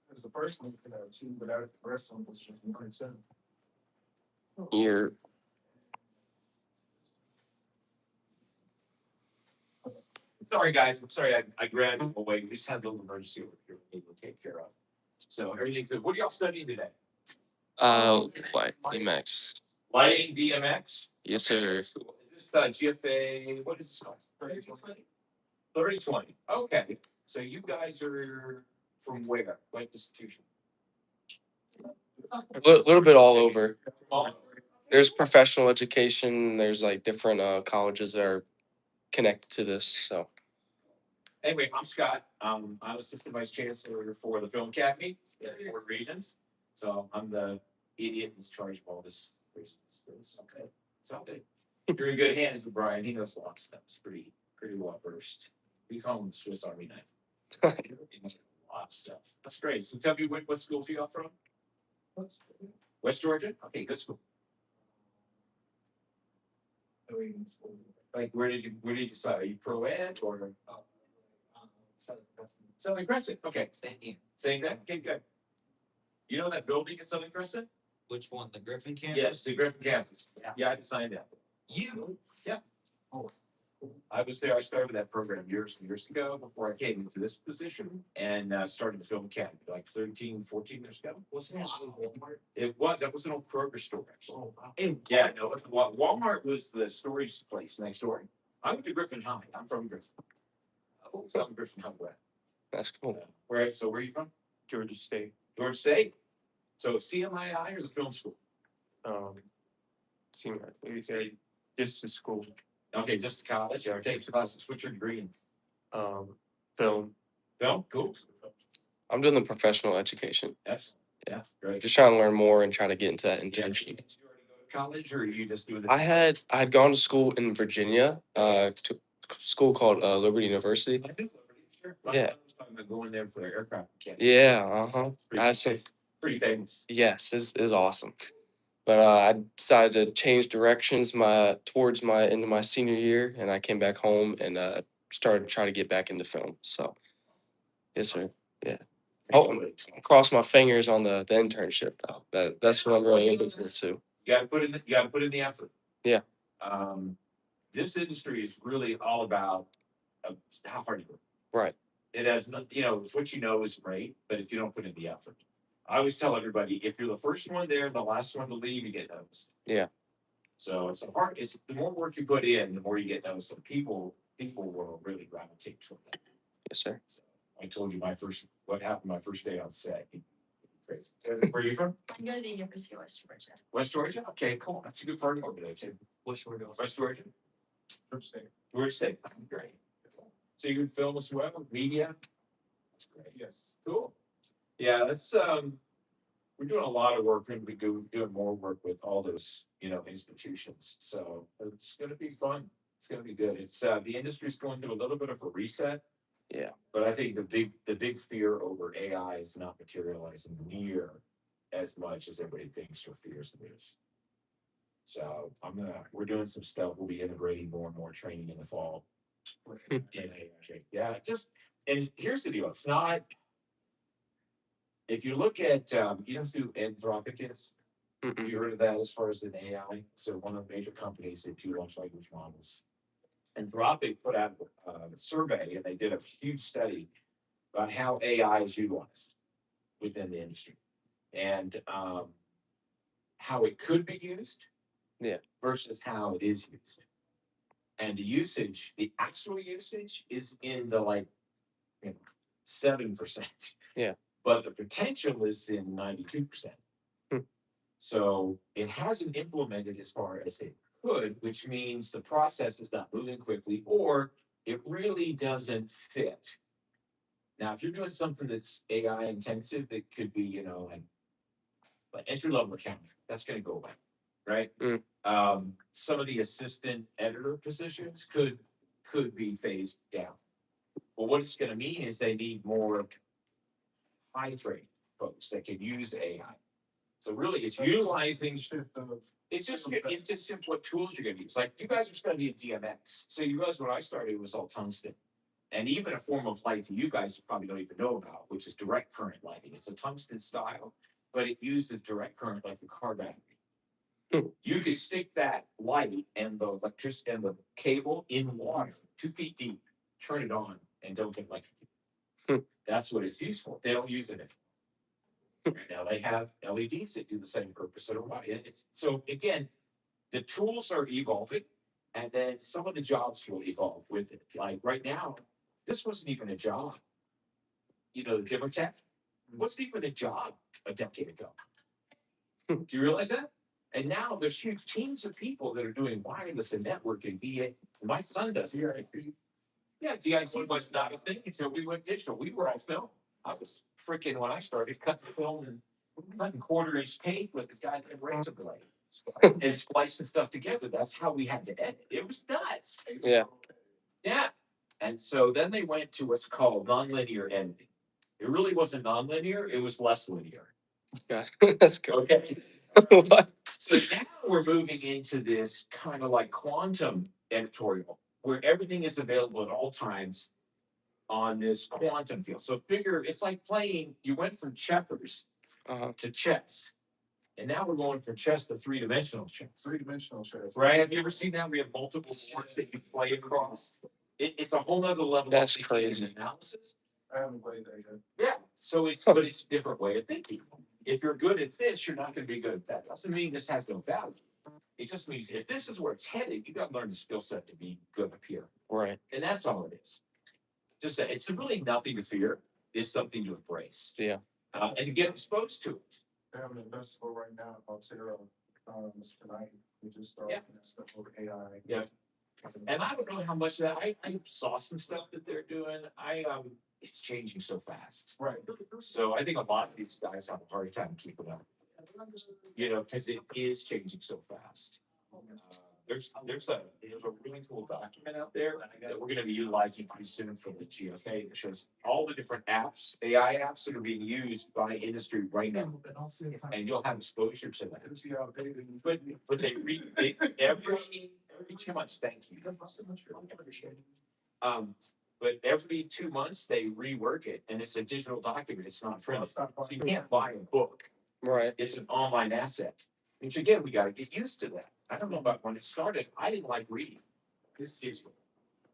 D: Because the first one could have two, but the rest one was just 107.
A: You're
H: Sorry, guys, I'm sorry, I grabbed you away, we just had a little emergency over here, we need to take care of. So everything's good, what are y'all studying today?
A: like Emacs.
H: Lighting BMX?
A: Yes, sir.
H: Is this GFA, what is this class? 3020, okay, so you guys are from where, what institution?
A: A little bit all over.
H: Oh,
A: There's professional education. There's like different colleges that are connected to this. So
H: Anyway, I'm Scott. I'm assistant vice chancellor for the Film Academy, for regions. So I'm the idiot in charge of all this. It's okay. It's okay. You're in good hands with Brian. He knows a lot of stuff. It's pretty well versed. We call him the Swiss Army knife. He knows a lot of stuff. That's great. So tell me what schools you got from? West Georgia? Okay, good school. Like where did you decide? Are you pro ed or? Southern Crescent, okay. Saying that, okay, good. You know that building at Southern Crescent?
E: Which one, the Griffin campus?
H: Yes, the Griffin campus. Yeah, I designed that.
E: You?
H: Yeah. I was there, I started that program years and years ago before I came into this position and started the Film Academy, like 13, 14 years ago.
E: Was it Walmart?
H: It was, that was an old Kroger store, actually.
E: Oh, wow.
H: Yeah, no, Walmart was the storage place next door. I went to Griffin High, I'm from Griffin. So I'm Griffin High West.
A: that's cool.
H: Where are you from?
G: Georgia State.
H: Georgia State? So CMII or the film school?
G: Senior, just a school,
H: Okay, just college, or takes classes, what's your degree in?
G: film.
H: Film, cool.
A: I'm doing the professional education.
H: Yes, yeah, great.
A: Just trying to learn more and try to get into that
H: Yeah,
A: internship.
H: did you already go to college, or are you just doing this?
A: I'd gone to school in Virginia, to school called Liberty University.
H: I think, sure.
A: Yeah.
H: I was talking about going there for aircraft mechanics.
A: Yeah, uh-huh.
H: Pretty-
A: I said
H: Pretty famous.
A: yes, is awesome. But I decided to change directions into my senior year, and I came back home and started trying to get back into film. So yes, sir. Yeah. Oh,
H: Anyway,
A: cross my fingers on the internship though. That's what I'm really looking forward to.
H: you gotta put in the effort.
A: Yeah.
H: This industry is really all about how hard you work.
A: Right.
H: It has not, what you know is great, but if you don't put in the effort. I always tell everybody, if you're the first one there, the last one to leave, you get noticed.
A: Yeah.
H: So it's the more work you put in, the more you get noticed. And people will really gravitate toward that.
A: Yes, sir.
H: So I told you what happened my first day on set. Crazy. Where are you from?
I: I go to the University of West Georgia.
H: West Georgia? Okay, cool. That's a good part over there too.
C: What's your deal?
H: West Georgia? Georgia State. Great. So you would film as well, media? That's great.
D: Yes.
H: Cool. Yeah, that's we're doing a lot of work and doing more work with all those, institutions. So it's gonna be fun. It's gonna be good. It's the industry's going through a little bit of a reset.
A: Yeah.
H: But I think the big fear over AI is not materializing near as much as everybody thinks or fears it is. So we're doing some stuff. We'll be integrating more and more training in the fall. In AI. Yeah, and here's the deal. It's not. If you look at, who Anthropic is? Have
A: Mm-mm.
H: you heard of that as far as an AI? So one of the major companies that do large language models. Anthropic put out a survey and they did a huge study about how AI is utilized within the industry and how it could be used versus how it is used. And the actual usage is in the 7%.
A: Yeah.
H: But the potential is in 92%. So it hasn't implemented as far as it could, which means the process is not moving quickly, or it really doesn't fit Now, if you're doing something that's AI intensive, it could be, you know, like entry level accounting, that's gonna go away, right? Some of the assistant editor positions could be phased down. But what it's gonna mean is they need more high trade folks that can use AI. So really, it's utilizing.
D: Shift of.
H: It's just what tools you're gonna use. Like you guys are studying DMX. So you guys, when I started, it was all tungsten. And even a form of light that you guys probably don't even know about, which is direct current lighting. It's a tungsten style, but it uses direct current like a car battery. You could stick that light and the electricity and the cable in water 2 feet deep, turn it on, and don't get electrocuted. That's what it's used for. They don't use it anymore. Now they have LEDs that do the same purpose. So again, the tools are evolving, and then some of the jobs will evolve with it. Like right now, this wasn't even a job. You know, the dimmer tech wasn't even a job a decade ago. Do you realize that? And now there's huge teams of people that are doing wireless and networking. My son does it. Yeah, DIT was not a thing until we went digital. We were all film. I was freaking when I started cutting film and cutting 1/4 inch tape with the goddamn razor blade and splicing stuff together. That's how we had to edit. It was nuts.
A: Yeah.
H: Yeah. And so then they went to what's called nonlinear editing. It really wasn't nonlinear, it was less linear.
A: Yeah. That's good.
H: Okay.
A: What?
H: So now we're moving into this kind of like quantum editorial where everything is available at all times on this quantum field. So figure it's like playing, you went from checkers to chess. And now we're going from chess to 3-dimensional chess.
D: 3-dimensional chess.
H: Right? Have you ever seen that? We have multiple boards that you play across. It's a whole nother level
A: That's
H: of thinking
A: crazy.
H: and analysis.
D: I haven't played that yet.
H: Yeah. So but it's a different way of thinking. If you're good at this, you're not going to be good at that. Doesn't mean this has no value. It just means if this is where it's headed, you got to learn the skill set to be good up here.
A: Right.
H: And that's all it is. Just it's really nothing to fear. It's something to embrace.
A: Yeah.
H: And to get exposed to it.
D: I have an festival right now called Sarah. Tonight we just started stuff over AI.
H: Yeah. And I don't know how much of that I saw some stuff that they're doing. It's changing so fast.
D: Right.
H: So I think a lot of these guys have a hard time keeping up. You know, because it is changing so fast. There's a really cool document out there that we're going to be utilizing pretty soon from the GFA that shows all the different apps, AI apps that are being used by industry right now, and you'll have exposure to that. But they every 2 months. Thank you. Appreciate it. But every 2 months they rework it, and it's a digital document. It's not printed, so you can't buy a book.
A: Right.
H: It's an online asset, which again, we got to get used to that. I don't know about when it started. I didn't like reading. It's digital.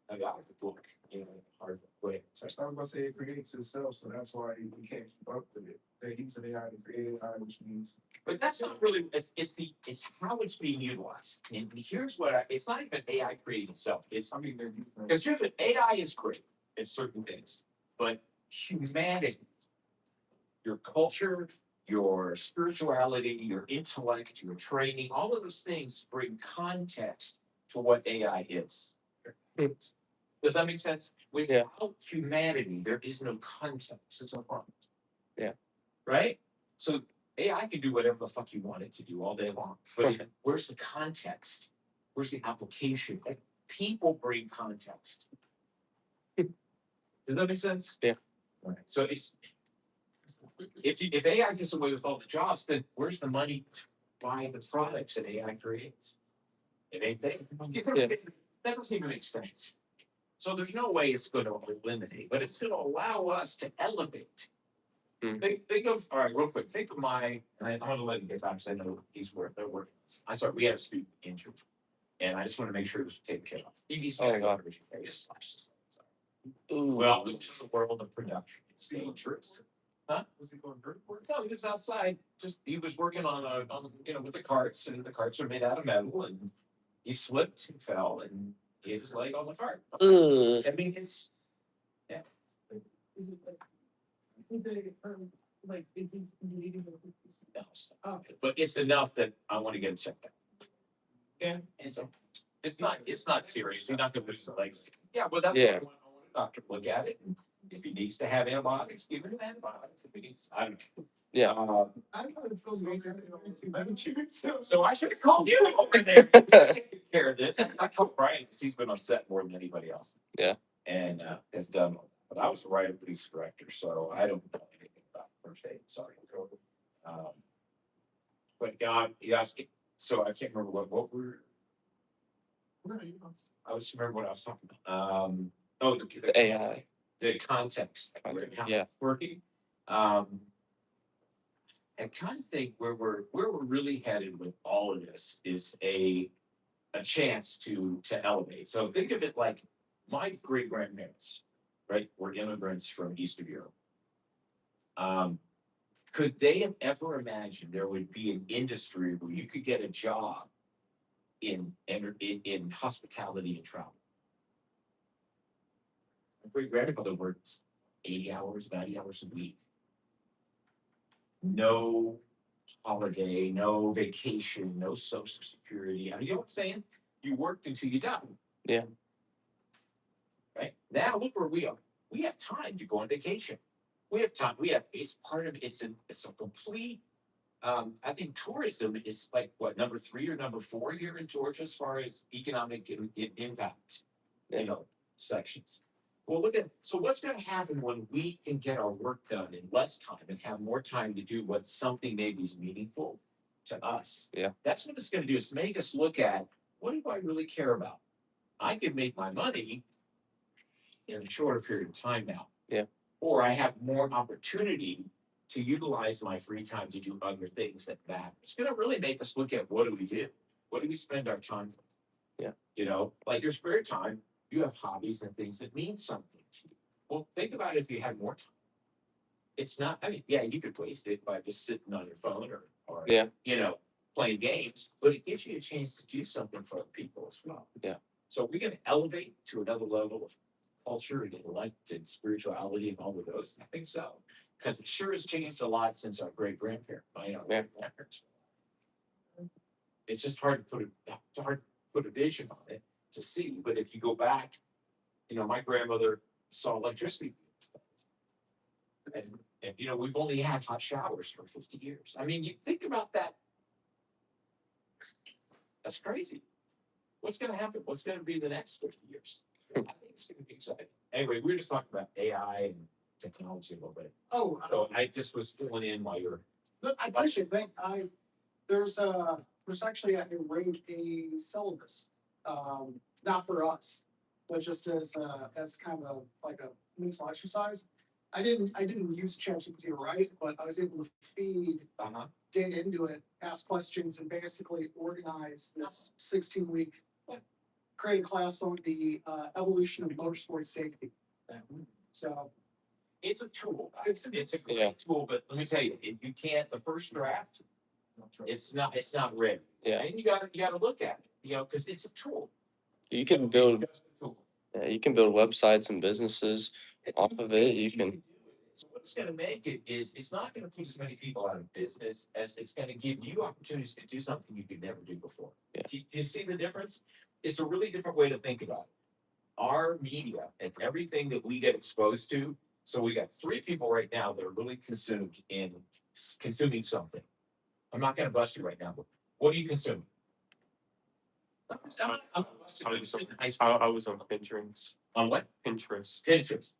H: I got the book, you know, hard way.
D: I was going to say it creates itself, so that's why we can't keep up with it. They use AI to create AI, which means.
H: But that's not really. It's how it's being utilized. And here's what it's not even AI creating itself. It's because here's what AI is great at certain things, but humanity, your culture, your spirituality, your intellect, your training, all of those things bring context to what AI is. Does that make sense? Without humanity, there is no context. It's no problem.
A: Yeah.
H: Right? So AI can do whatever the fuck you want it to do all day long. But where's the context? Where's the application? Like, people bring context. Does that make sense?
A: Yeah.
H: Right. So if AI gets away with all the jobs, then where's the money to buy the products that AI creates? It ain't there.
A: Yeah.
H: That doesn't even make sense. So there's no way it's going to eliminate, but it's going to allow us to elevate. Think of, all right, real quick, think of I'm going to let him get back because I know they're working. We had a student injured, and I just want to make sure it was taken care of. Well, into the world of production, it's dangerous. Huh?
D: Was he going dirt work?
H: No, he was outside. He was working on with the carts, and the carts are made out of metal, and he slipped and fell and hit his leg on the cart. I mean, it's
I: Is it like is he leading the
H: no, but it's enough that I want to get it checked out. Yeah, and so it's not serious. You're not going to lose the legs. Yeah, well, that's why I want a doctor to look at it. And If he needs to have antibiotics, give him antibiotics. If he needs, I don't know.
J: Yeah.
B: I thought it feels like
H: So I should have called you over there. Taking care of this. I told Brian because he's been on set more than anybody else.
J: Yeah.
H: And has done. But I was a writer, police director, so I don't know anything about first aid. Sorry. But you asked. So I can't remember what we're. I was remember what I was talking about.
J: The AI.
H: The context, how
J: yeah.
H: it's working. And kind of think where we're really headed with all of this is a chance to elevate. So think of it like my great grandparents, right, were immigrants from Eastern Europe. Could they have ever imagined there would be an industry where you could get a job in hospitality and travel? My great grandmother worked 80 hours, 90 hours a week. No holiday, no vacation, no social security. I mean, you know what I'm saying? You worked until you died.
J: Yeah.
H: Right? Now look where we are. We have time to go on vacation. We have time. It's part of it's a complete I think tourism is like what, number 3 or number 4 here in Georgia as far as economic impact, sections. Well, so what's going to happen when we can get our work done in less time and have more time to do what something maybe is meaningful to us?
J: Yeah.
H: That's what it's going to do, is make us look at, what do I really care about? I can make my money in a shorter period of time now.
J: Yeah.
H: Or I have more opportunity to utilize my free time to do other things that matter. It's going to really make us look at, what do we do? What do we spend our time on?
J: Yeah.
H: Like your spare time, you have hobbies and things that mean something to you. Well, think about it if you had more time. It's not, I mean, yeah, you could waste it by just sitting on your phone or playing games, but it gives you a chance to do something for other people as well.
J: Yeah.
H: So we're going to elevate to another level of culture and intellect and spirituality and all of those. I think so. Because it sure has changed a lot since our great grandparents. Grandparents. It's just hard to put a vision on it to see. But if you go back, my grandmother saw electricity. And we've only had hot showers for 50 years. I mean, you think about that. That's crazy. What's going to happen? What's going to be the next 50 years? I think it's going to be exciting. Anyway, we were just talking about AI and technology a little bit. So I just was filling in while you're.
B: I appreciate that. There's actually I wrote a syllabus, not for us, but just as kind of like a mental exercise. I didn't use ChatGPT to write, but I was able to feed data into it, ask questions, and basically organize this 16-week create a class on the evolution of motorsport safety. So
H: it's a tool. It's a great tool, but let me tell you, you can't. The first draft, it's not ready.
J: Yeah.
H: And you gotta look at it, because it's a tool.
J: You can build. Yeah, you can build websites and businesses off of it. You can.
H: So what's going to make it is, it's not going to put as many people out of business as it's going to give you opportunities to do something you could never do before.
J: Yeah.
H: Do you see the difference? It's a really different way to think about it. Our media and everything that we get exposed to. So we got 3 people right now that are really consumed in consuming something. I'm not going to bust you right now, but what are you consuming?
G: I was on Pinterest.
H: On what?
G: Pinterest.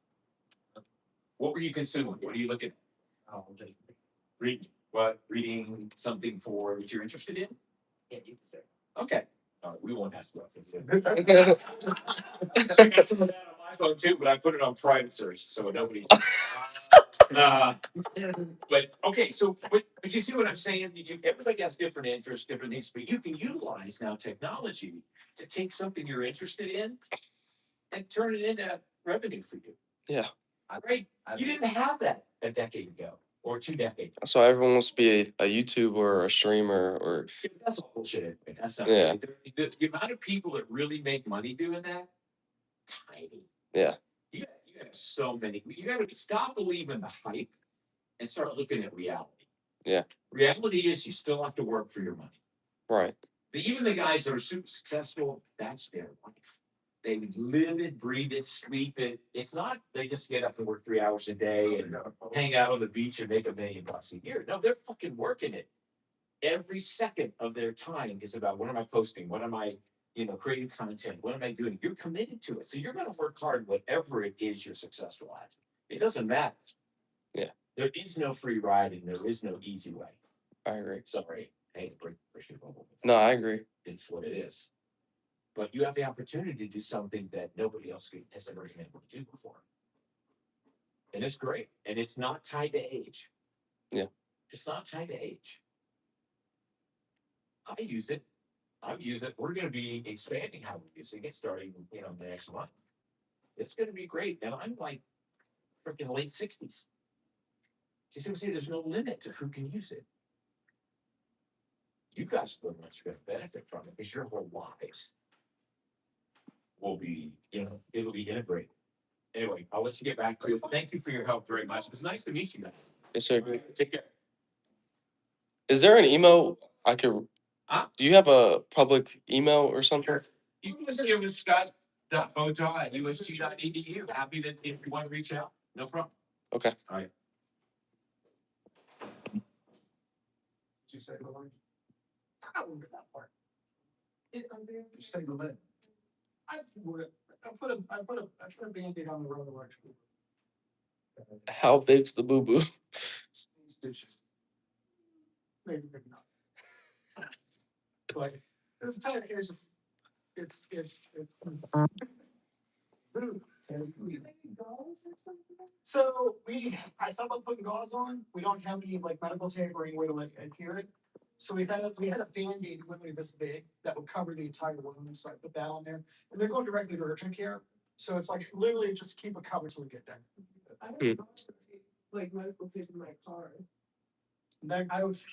H: What were you consuming? What are you looking at? Read what? Reading something for what you're interested in?
B: yeah, you can say.
H: Okay. All right, we won't ask about this. I got some of that on my phone too, but I put it on private search, so nobody's. But okay, but you see what I'm saying? Everybody has different interests, different things, but you can utilize now technology to take something you're interested in and turn it into revenue for you.
J: Yeah.
H: Right? You didn't have that a decade ago or 2 decades.
J: That's why everyone wants to be a YouTuber or a streamer or.
H: That's bullshit. That's not.
J: Yeah.
H: The amount of people that really make money doing that, tiny.
J: Yeah.
H: You got so many. You got to stop believing the hype and start looking at reality.
J: Yeah.
H: Reality is you still have to work for your money.
J: Right.
H: Even the guys that are super successful, that's their life. They live it, breathe it, sleep it. It's not, they just get up and work 3 hours a day and hang out on the beach and make $1 million a year. No, they're fucking working it. Every second of their time is about what am I posting? What am I, creating content? What am I doing? You're committed to it. So you're going to work hard, whatever it is you're successful at. It doesn't matter.
J: Yeah.
H: There is no free ride and there is no easy way.
J: I agree.
H: Sorry. Hey, push your bubble.
J: No, I agree.
H: It's what it is. But you have the opportunity to do something that nobody else has ever been able to do before. And it's great. And it's not tied to age.
J: Yeah.
H: It's not tied to age. I use it. I've used it. We're going to be expanding how we're using it starting, next month. It's going to be great. And I'm like freaking late 60s. You see, there's no limit to who can use it. You guys are the ones who are going to benefit from it because your whole lives will be, it'll be integrated. Anyway, I'll let you get back to it. Thank you for your help very much. It was nice to meet you guys.
J: Yes, sir.
H: Take care.
J: Is there an email I could?
H: Huh?
J: Do you have a public email or something?
H: You can just hear with scott.foja@usg.edu. Happy that if you want to reach out, no problem.
J: Okay.
H: All right.
D: Did you say the line?
B: I won't get that far.
D: Did you say the line?
B: I put a Band-Aid on the road electrical.
J: How big's the boo boo?
D: Stitches.
B: Maybe not. Like, it's tight, it's just, it's. So I thought about putting gauze on. We don't have any like medical tape or any way to like adhere it. So we had a Band-Aid literally this big that would cover the entire wound. So I put that on there, and they're going directly to urgent care. So it's like literally just keep it covered till we get there.
I: I don't know, like medical tape in my car.
B: Then I was.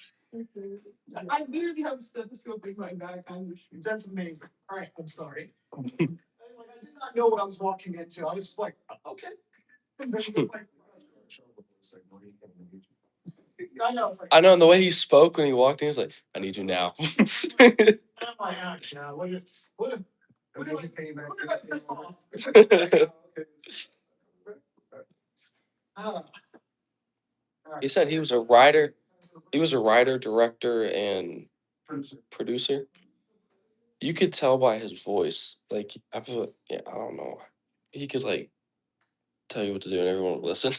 I: I literally have a stethoscope in my bag and the shoes.
B: That's amazing. All right, I'm sorry. Like, I did not know what I was walking into. I was just like, okay. And then it was like, I know. It's like,
J: I know, and the way he spoke when he walked in, he was like, "I need you now."
B: I'm like, yeah, what if I piss off? All
J: He
B: right.
J: said he was a writer. He was a writer, director, and producer. You could tell by his voice. Like, I feel, yeah, I don't know. He could like tell you what to do, and everyone would listen.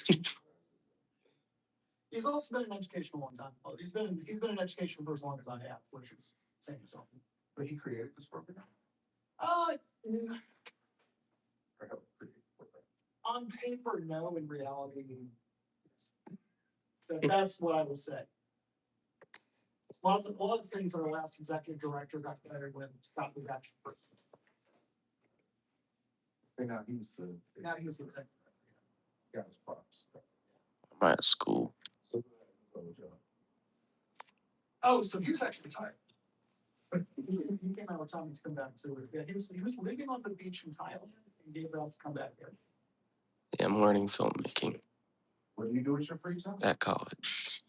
B: He's also been in education a long time. Well, he's been in education for as long as I have, which is saying something.
D: But he created this program.
B: Mm,
D: Or helped create the program.
B: on paper, no. In reality, yes. That's what I will say. A lot of things that our last executive director got better when Scott was actually first.
D: And now he's the
B: Executive.
D: guy's props.
J: I'm at school.
B: Oh, so he was actually retired. But he came out with Tommy to come back to it. Yeah, he was living on the beach in Thailand and gave out to come back here.
J: Yeah, I'm learning filmmaking
D: What do you do with your free time?
J: at college.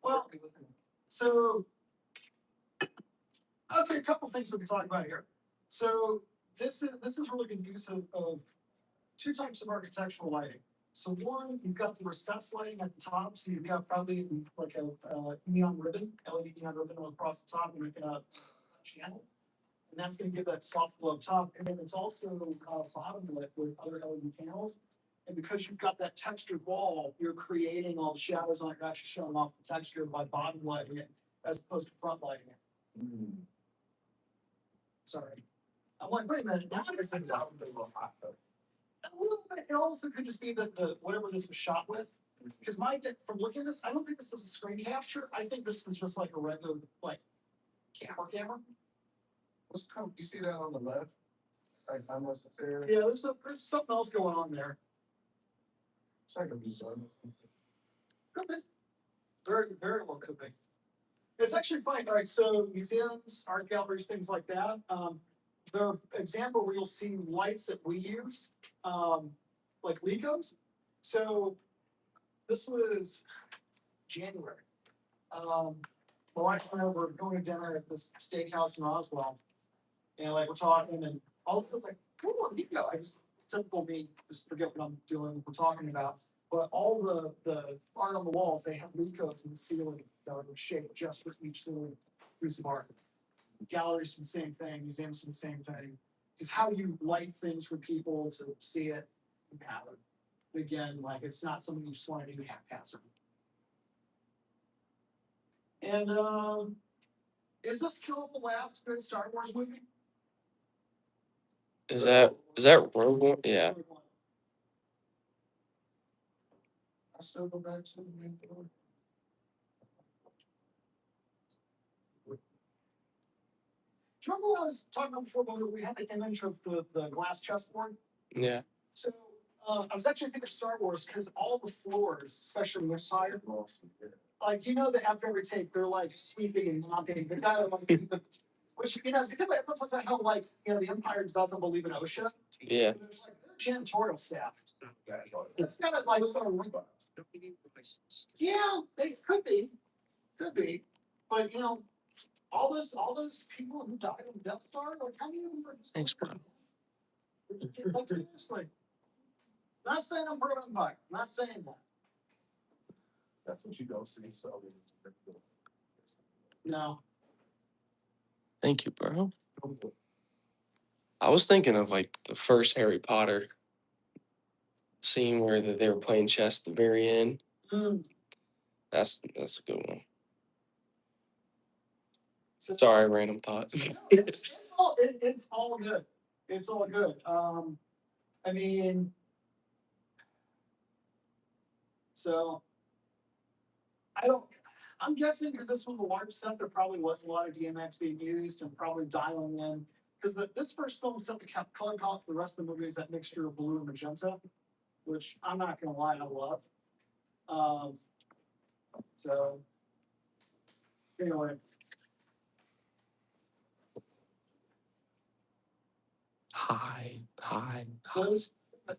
B: Well, so okay, a couple things we can talk about here. So this is really good use of two types of architectural lighting. So one, you've got the recessed lighting at the top. So you've got probably like a neon ribbon, LED neon ribbon across the top and a channel. And that's going to give that soft glow up top. And then it's also bottom lit with other LED panels. And because you've got that textured wall, you're creating all the shadows on it, you're actually showing off the texture by bottom lighting it as opposed to front lighting it. Sorry. I'm like, wait a minute. That's what I said. A little bit. It also could just be that the whatever this was shot with. Because from looking at this, I don't think this is a screen capture. I think this is just like a regular like camera.
D: You see that on the left? Like unnecessary.
B: Yeah, there's something else going on there.
D: It's like a design.
B: Could be. Very, very well could be. It's actually fine. All right, so museums, art galleries, things like that. The example where you'll see lights that we use, like Legos. So this was January. My wife and I were going to dinner at this steakhouse in Roswell. And like we're talking and all of it's like, cool, Nico. I just typical me, just forget what I'm doing, we're talking about. But all the art on the walls, they have Legos in the ceiling that are shaped just for each little piece of art. Galleries do the same thing, museums do the same thing. It's how you light things for people to see it and have it. Again, like it's not something you just want to do haphazard. And is this still the last good Star Wars movie?
J: Is that Rogue One? Yeah.
D: I still go back to the main door.
B: Do you remember what I was talking about before? When we had the image of the glass chessboard.
J: Yeah.
B: So I was actually thinking of Star Wars because all the floors, especially the side, like that after every take they're like sweeping and mopping. They gotta like, which if you think about how like the Empire doesn't believe in OSHA.
J: Yeah.
B: It's like their janitorial staff. It's kind of like sort of. Yeah, they could be, but all those people who died on the Death Star, like how many of them are just
J: Thanks, bro.
B: like seriously. Not saying I'm pro Empire. Not saying that.
D: That's what you don't see, so.
B: No.
J: Thank you, bro. I was thinking of like the first Harry Potter scene where they were playing chess at the very end.
B: Mm.
J: That's a good one.
B: So,
J: Sorry, random thought.
B: it's all good. It's all good. I mean, so I'm guessing because this was a large set, there probably was a lot of DMX being used and probably dialing in. Because this first film set the color palette for the rest of the movie is that mixture of blue and magenta, which I'm not gonna lie, I love. So anyway.
J: Hi.
B: So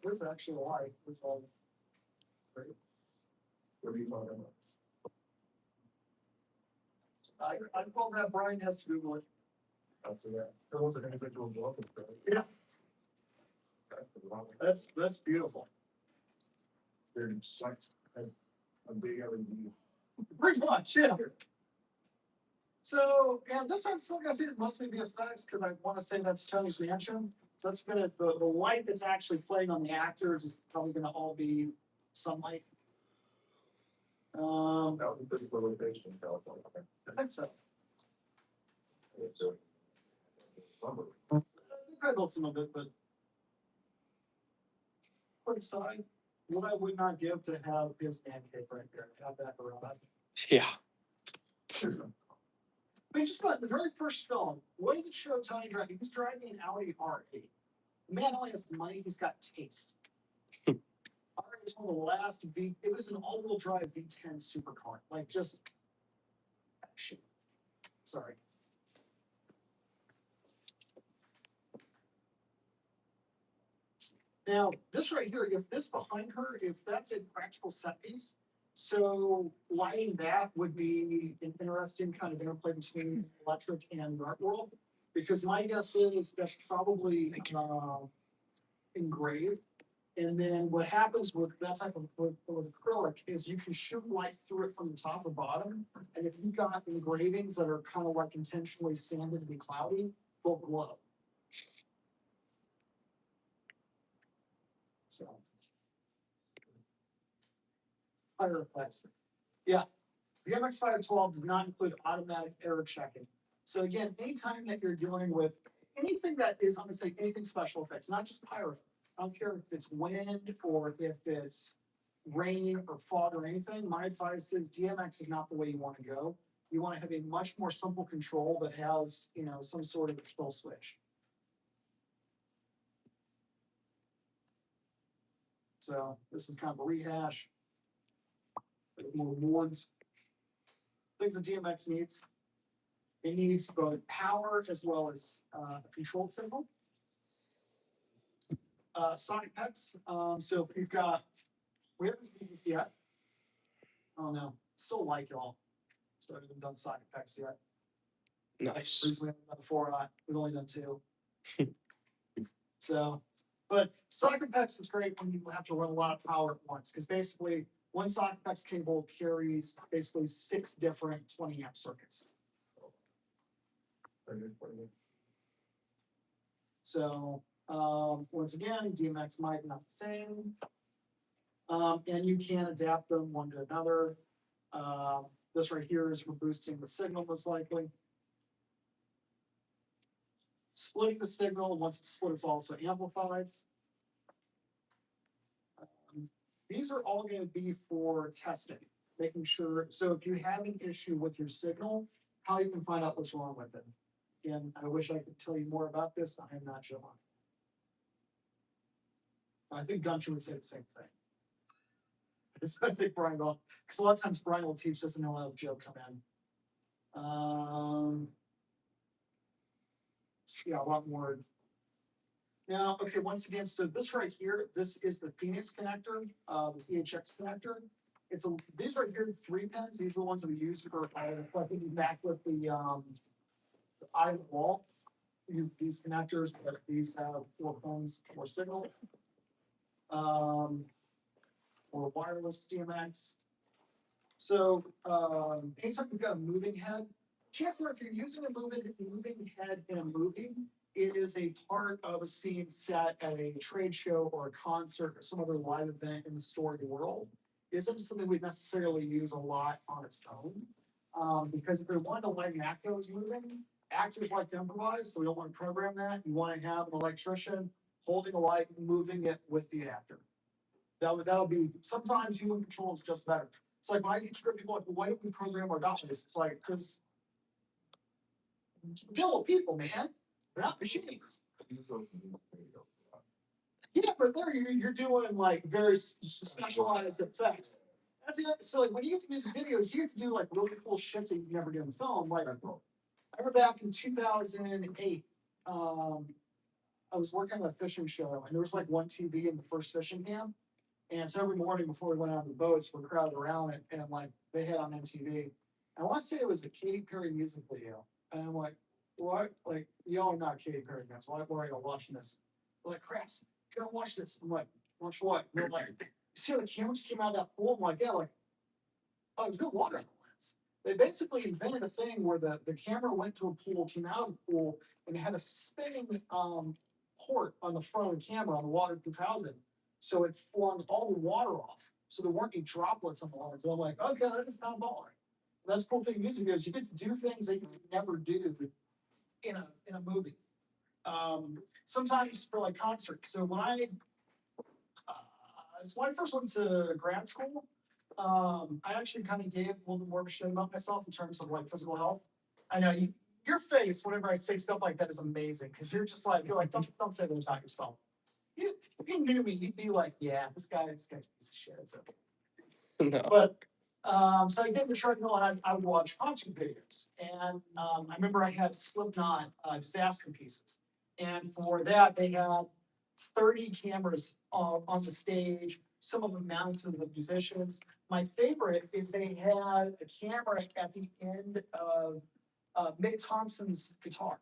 B: there's actually a lie. There's all great.
D: What are you talking about?
B: I call that Brian has to Google it.
D: After that, there was an individual block.
B: Yeah. That's beautiful.
D: Their sites had a big LED.
B: Pretty much, yeah. So, yeah, this I'm still gonna see it mostly be effects because I want to say that's Tony's mansion. So that's gonna the light that's actually playing on the actors is probably gonna all be sunlight.
D: That was a pretty cool location in California.
B: I think so.
D: So,
B: I think I built some of it, but quick side, what I would not give to have his man cave right there, to have that garage.
J: Yeah.
B: I mean, just about the very first film, what does it show Tony driving? He's driving an Audi R8. The man only has the money, he's got taste. R8 is one of the last it was an all-wheel drive V10 supercar. Like just shit. Sorry. Now, this right here, if this behind her, if that's a practical set piece, so lighting that would be an interesting kind of interplay between electric and art world. Because my guess is that's probably engraved. And then what happens with that type of with acrylic is you can shoot light through it from the top or bottom. And if you've got engravings that are kind of like intentionally sanded to be cloudy, they'll glow. So fire effects. Yeah. The MX-512 does not include automatic error checking. So again, anytime that you're dealing with anything that is, I'm gonna say anything special effects, not just pyro. I don't care if it's wind or if it's rain or fog or anything. My advice is DMX is not the way you want to go. You want to have a much more simple control that has, some sort of control switch. So this is kind of a rehash. More boards. Things that DMX needs. It needs both power as well as a control signal. Sonic Pecs. So we've got, we haven't seen this yet. I don't know, still like y'all. So I haven't done socket packs yet.
J: Nice.
B: Recently, I've done 4 we've only done 2. So, but socket packs is great when you have to run a lot of power at once, because basically one socket packs cable carries basically 6 different 20 amp circuits. So, once again, DMX mic not the same. And you can adapt them one to another. This right here is for boosting the signal most likely. Splitting the signal, once it's split, it's also amplified. These are all going to be for testing, making sure. So if you have an issue with your signal, how you can find out what's wrong with it. Again, I wish I could tell you more about this. I am not sure. I think Gunter would say the same thing. I think Brian will, because a lot of times Brian will teach this and he'll have Joe come in. Yeah, a lot more. Now, okay, once again, so this right here, this is the Phoenix connector, the PHX connector. These right here, 3 pins. These are the ones that we use for plugging back with the eye of the wall. We use these connectors, but these have 4 pins for signal. Or wireless DMX. So, anytime you've got a moving head, chances are if you're using a moving head in a movie, it is a part of a scene set at a trade show or a concert or some other live event in the story world. It isn't something we necessarily use a lot on its own. Because if you're wanting to light an actor who's moving, actors like to improvise, so we don't want to program that. You want to have an electrician holding a light, moving it with the actor. That'll be, sometimes human control is just better. It's like when I teach script, people are like, well, why don't we program our doctors? It's like, because deal with people, man. They're not machines. Yeah, but there you're doing like very specialized effects. That's it. So like when you get to music videos, you get to do like really cool shit that you never do in film. Like I remember back in 2008, I was working on a fishing show, and there was like one TV in the first fishing camp. And so every morning before we went out on the boats, we're crowded around it, and like they had on MTV. I want to say it was a Katy Perry music video, and I'm like, what? Like y'all are not Katy Perry fans. Why are you watching this? They're like, Chris, go watch this. I'm like, watch what? And they're like, you see how the camera just came out of that pool? I'm like, yeah, like, oh, there's no water in the lens. They basically invented a thing where the camera went to a pool, came out of the pool, and had a spinning port on the front of the camera on the waterproof housing. So it flung all the water off. So there weren't any droplets on the lens. And I'm like, okay, that is not baller. That's the cool thing in music is you get to do things that you could never do in a movie. Sometimes for like concerts. So when I first went to grad school, I actually kind of gave a little bit more of a shit about myself in terms of like physical health. I know your face, whenever I say stuff like that, is amazing because you're like, don't say that about yourself. If you knew me, you'd be like, yeah, this guy's a piece of shit. It's okay.
J: No.
B: But so I get in the treadmill and I would watch concert videos. And I remember I had Slipknot disaster pieces. And for that, they had 30 cameras on the stage, some of them mounted to the musicians. My favorite is they had a camera at the end of Mick Thompson's guitar.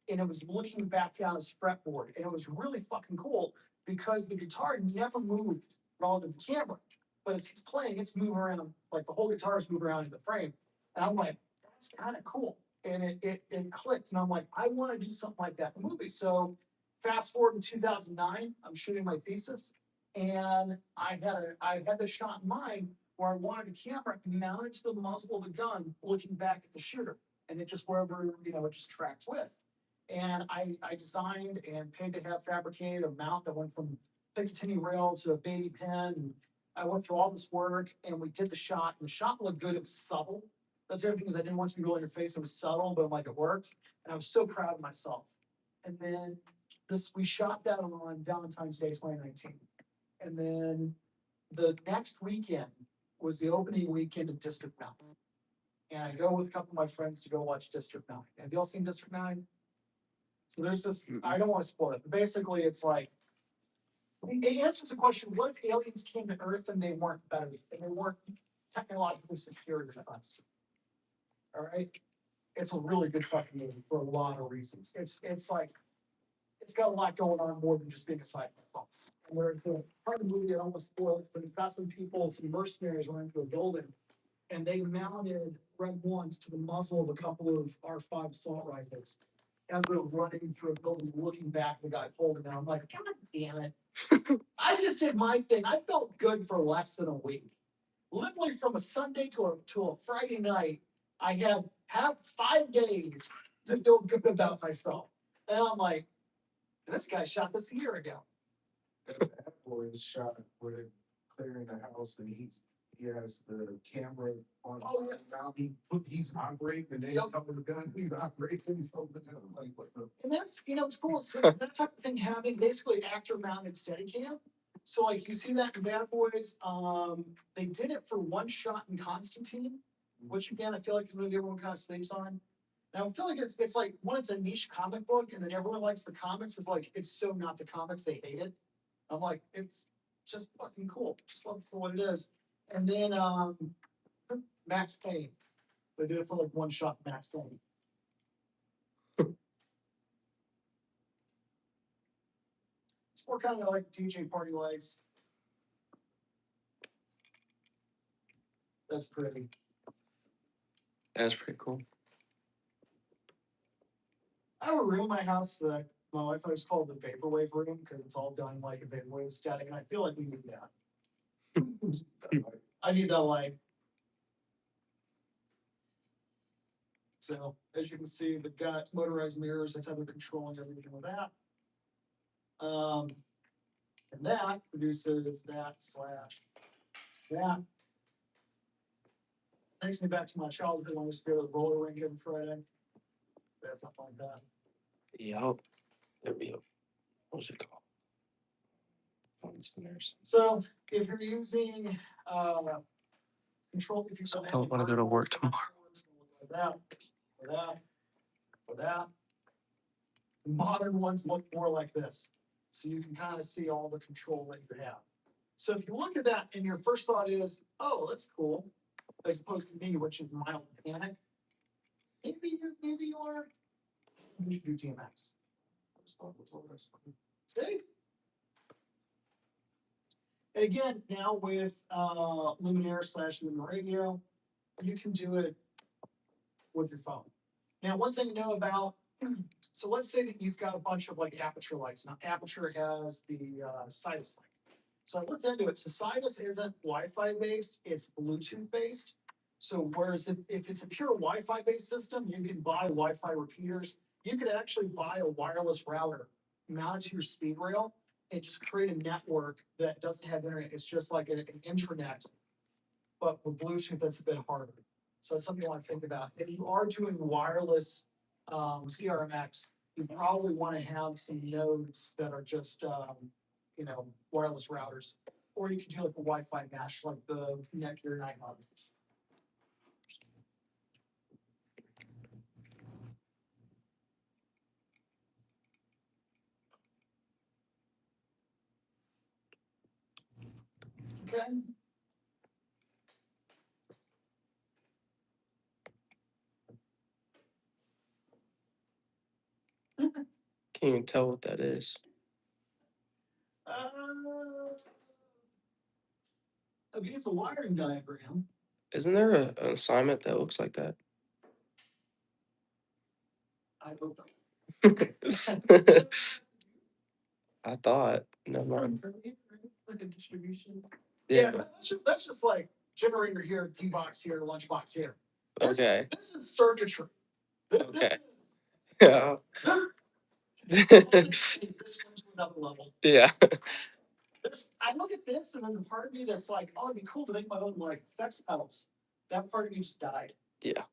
B: And it was looking back down his fretboard. And it was really fucking cool because the guitar never moved relative to the camera. But as he's playing, it's moving around, like the whole guitar is moving around in the frame. And I'm like, that's kind of cool. And it clicked. And I'm like, I want to do something like that in a movie. So fast forward in 2009, I'm shooting my thesis. And I had this shot in mind where I wanted a camera mounted to the muzzle of the gun looking back at the shooter. And it just wherever, it just tracked with. And I designed and paid to have fabricated a mount that went from Picatinny rail to a baby pin. And I went through all this work and we did the shot. And the shot looked good. It was subtle. That's everything is I didn't want to be real in your face. It was subtle, but like it worked. And I was so proud of myself. And then we shot that on Valentine's Day 2019. And then the next weekend was the opening weekend of District 9. And I go with a couple of my friends to go watch District 9. Have y'all seen District 9? So there's this, I don't want to spoil it, but basically it's like, it answers the question, what if aliens came to Earth and they weren't better, and they weren't technologically superior to us. All right, it's a really good fucking movie for a lot of reasons. It's like it's got a lot going on more than just being a sci-fi film. And there's a part of the movie that almost spoiled, but it's got some people, some mercenaries went into a building, and they mounted red ones to the muzzle of a couple of R5 assault rifles as they were running through a building, looking back, the guy pulled it down. I'm like, God damn it. I just did my thing. I felt good for less than a week. Literally from a Sunday to a Friday night, I have 5 days to feel good about myself. And I'm like, this guy shot this a year ago.
D: That boy is shot where they're clearing the house and he has the camera on.
B: Oh, yeah.
D: Now he's operating and they come with the gun, he's operating, he's holding the gun, like, what the?
B: And that's, it's cool. So that type of thing having basically actor mounted Steadicam. So like you see that in Bad Boys, they did it for one shot in Constantine, which again, I feel like is a movie everyone kind of sleeps on. Now I feel like it's like when it's a niche comic book and then everyone likes the comics, it's like, it's so not the comics, they hate it. I'm like, it's just fucking cool. Just love it for what it is. And then, Max Payne. They did it for like one shot Max Payne. It's more kind of like DJ Party Lights. That's pretty.
J: That's pretty cool.
B: I have a room in my house that my wife always called the vaporwave room because it's all done like a vaporwave static, and I feel like we need that. I need that light. So as you can see, they've got motorized mirrors. That's how they're controlling everything with that. And that produces that / that. Takes me back to my childhood when I used to go to the roller rink every Friday. That's something like that.
J: Yup. There we go. What's it called? Fun centers.
B: So if you're using control, if you
J: So I don't want to go to work tomorrow.
B: Like that, or that, or that. The modern ones look more like this. So you can kind of see all the control that you have. So if you look at that and your first thought is, oh, that's cool, as opposed to me, which is mild panic. Maybe you are. You should do TMX. See? And again, now with Luminaire / Lumen Radio, you can do it with your phone. Now, one thing to know about, so let's say that you've got a bunch of like Aperture lights. Now, Aperture has the Sidus light. So I looked into it. So Sidus isn't Wi-Fi based, it's Bluetooth based. So whereas if it's a pure Wi-Fi based system, you can buy Wi-Fi repeaters. You could actually buy a wireless router, mount it to your speed rail, and just create a network that doesn't have internet. It's just like an intranet, but with Bluetooth, that's a bit harder. So it's something you want to think about. If you are doing wireless CRMX, you probably want to have some nodes that are just wireless routers, or you can do like a Wi-Fi mesh, like the Netgear 900. Okay.
J: Can't even tell what that is.
B: I mean, it's a wiring diagram.
J: Isn't there an assignment that looks like that?
B: I hope not.
J: I thought. Never mind.
B: Like a distribution.
J: Yeah.
B: That's just like generator here, T-box here, lunchbox here.
J: Okay.
B: This is circuitry.
J: Okay. Yeah.
B: This goes to another level.
J: Yeah.
B: I look at this and then the part of me that's like, oh, it'd be cool to make my own like effects pedals. That part of me just died.
J: Yeah.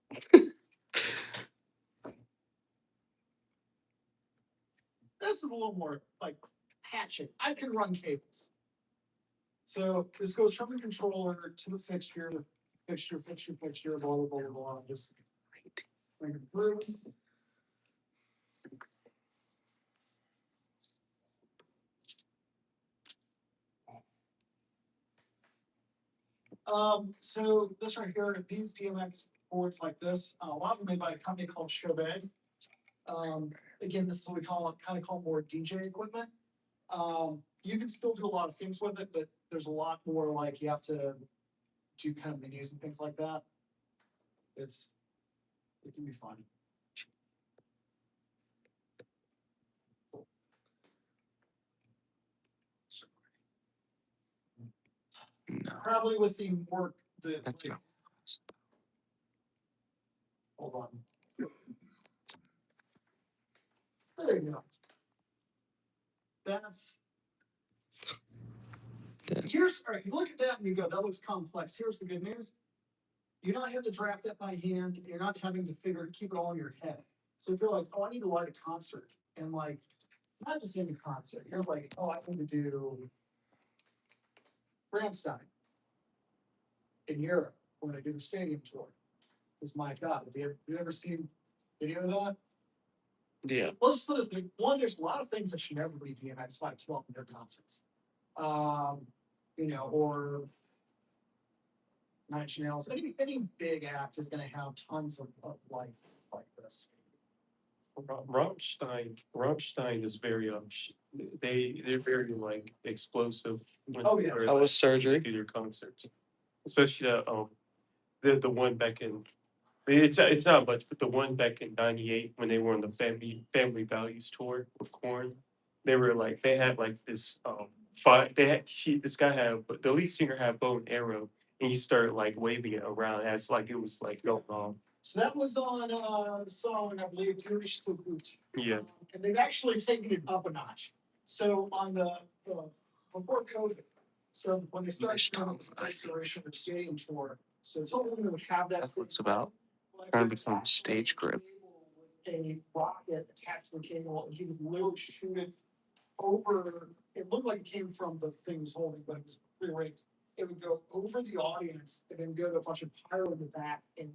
B: This is a little more like hatchet. I can run cables. So this goes from the controller to the fixture, blah, blah, blah, blah. Just bring it through. So this right here, these DMX boards like this, a lot of them made by a company called Chauvet. Again, this is what we kind of call more DJ equipment. You can still do a lot of things with it, but there's a lot more like you have to do kind of menus and things like that. It can be fun.
J: No,
B: Probably with the work that.
J: that's not.
B: Hold on. There you go. That's. Here's, all right, you look at that and you go, that looks complex. Here's the good news. You're not having to draft that by hand. You're not having to keep it all in your head. So if you're like, oh, I need to light a concert, and like, not just any concert, you're like, oh, I need to do Rammstein in Europe when they do the stadium tour. Because my God, have you ever seen video of that?
J: Yeah.
B: Let's put it this way. One, there's a lot of things that should never be DMX 512 in their concerts. Or Nine Inch Nails. Any big act is going to have tons of light like this.
G: Rammstein is very they're very like explosive.
B: Oh, yeah.
J: How was surgery?
G: Do their concerts, especially the one back in. It's not much, but the one back in '98 when they were on the Family Values tour with Korn, they were like they had like this this guy had the lead singer had a bow and arrow and he started like waving it around as like it was like going on.
B: So that was on the song, I believe, Jewish Boot.
G: Yeah.
B: And they've actually taken it up a notch. So on before COVID, so when they started doing this restoration of stadium tour, so it's only would have that.
J: That's what it's about. Trying to become a stage grip.
B: A rocket attached to the cable, and you could literally shoot it over. It looked like it came from the thing it was holding, but it was prearranged. It would go over the audience and then go to a bunch of pyro in the back and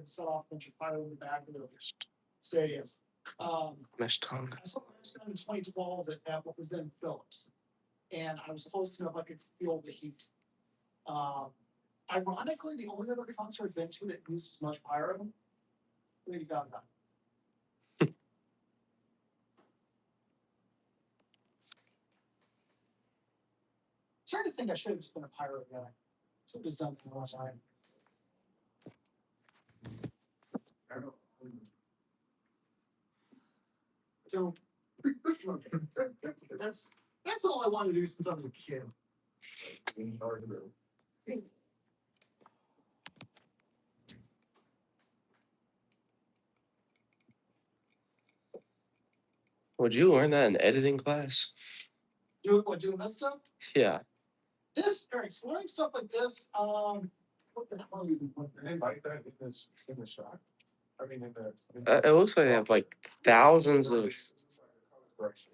B: set off a bunch of pyro in the back of the stadium.
J: Mesh tongue.
B: I saw this in 2012 at Apple was then Phillips, and I was close enough I could feel the heat. Ironically, the only other concert I've been to that used as much pyro, Lady Gaga. Trying to think I should have just been a pyro guy. Should have just done something last night. So that's all I wanted to do since I was a kid.
J: Would you learn that in editing class?
B: Doing this stuff?
J: Yeah.
B: All right, so learning stuff like this, what the hell are you doing?
D: They invite that in the shot. I mean, in the.
J: It looks like they have like thousands of.
D: Correction.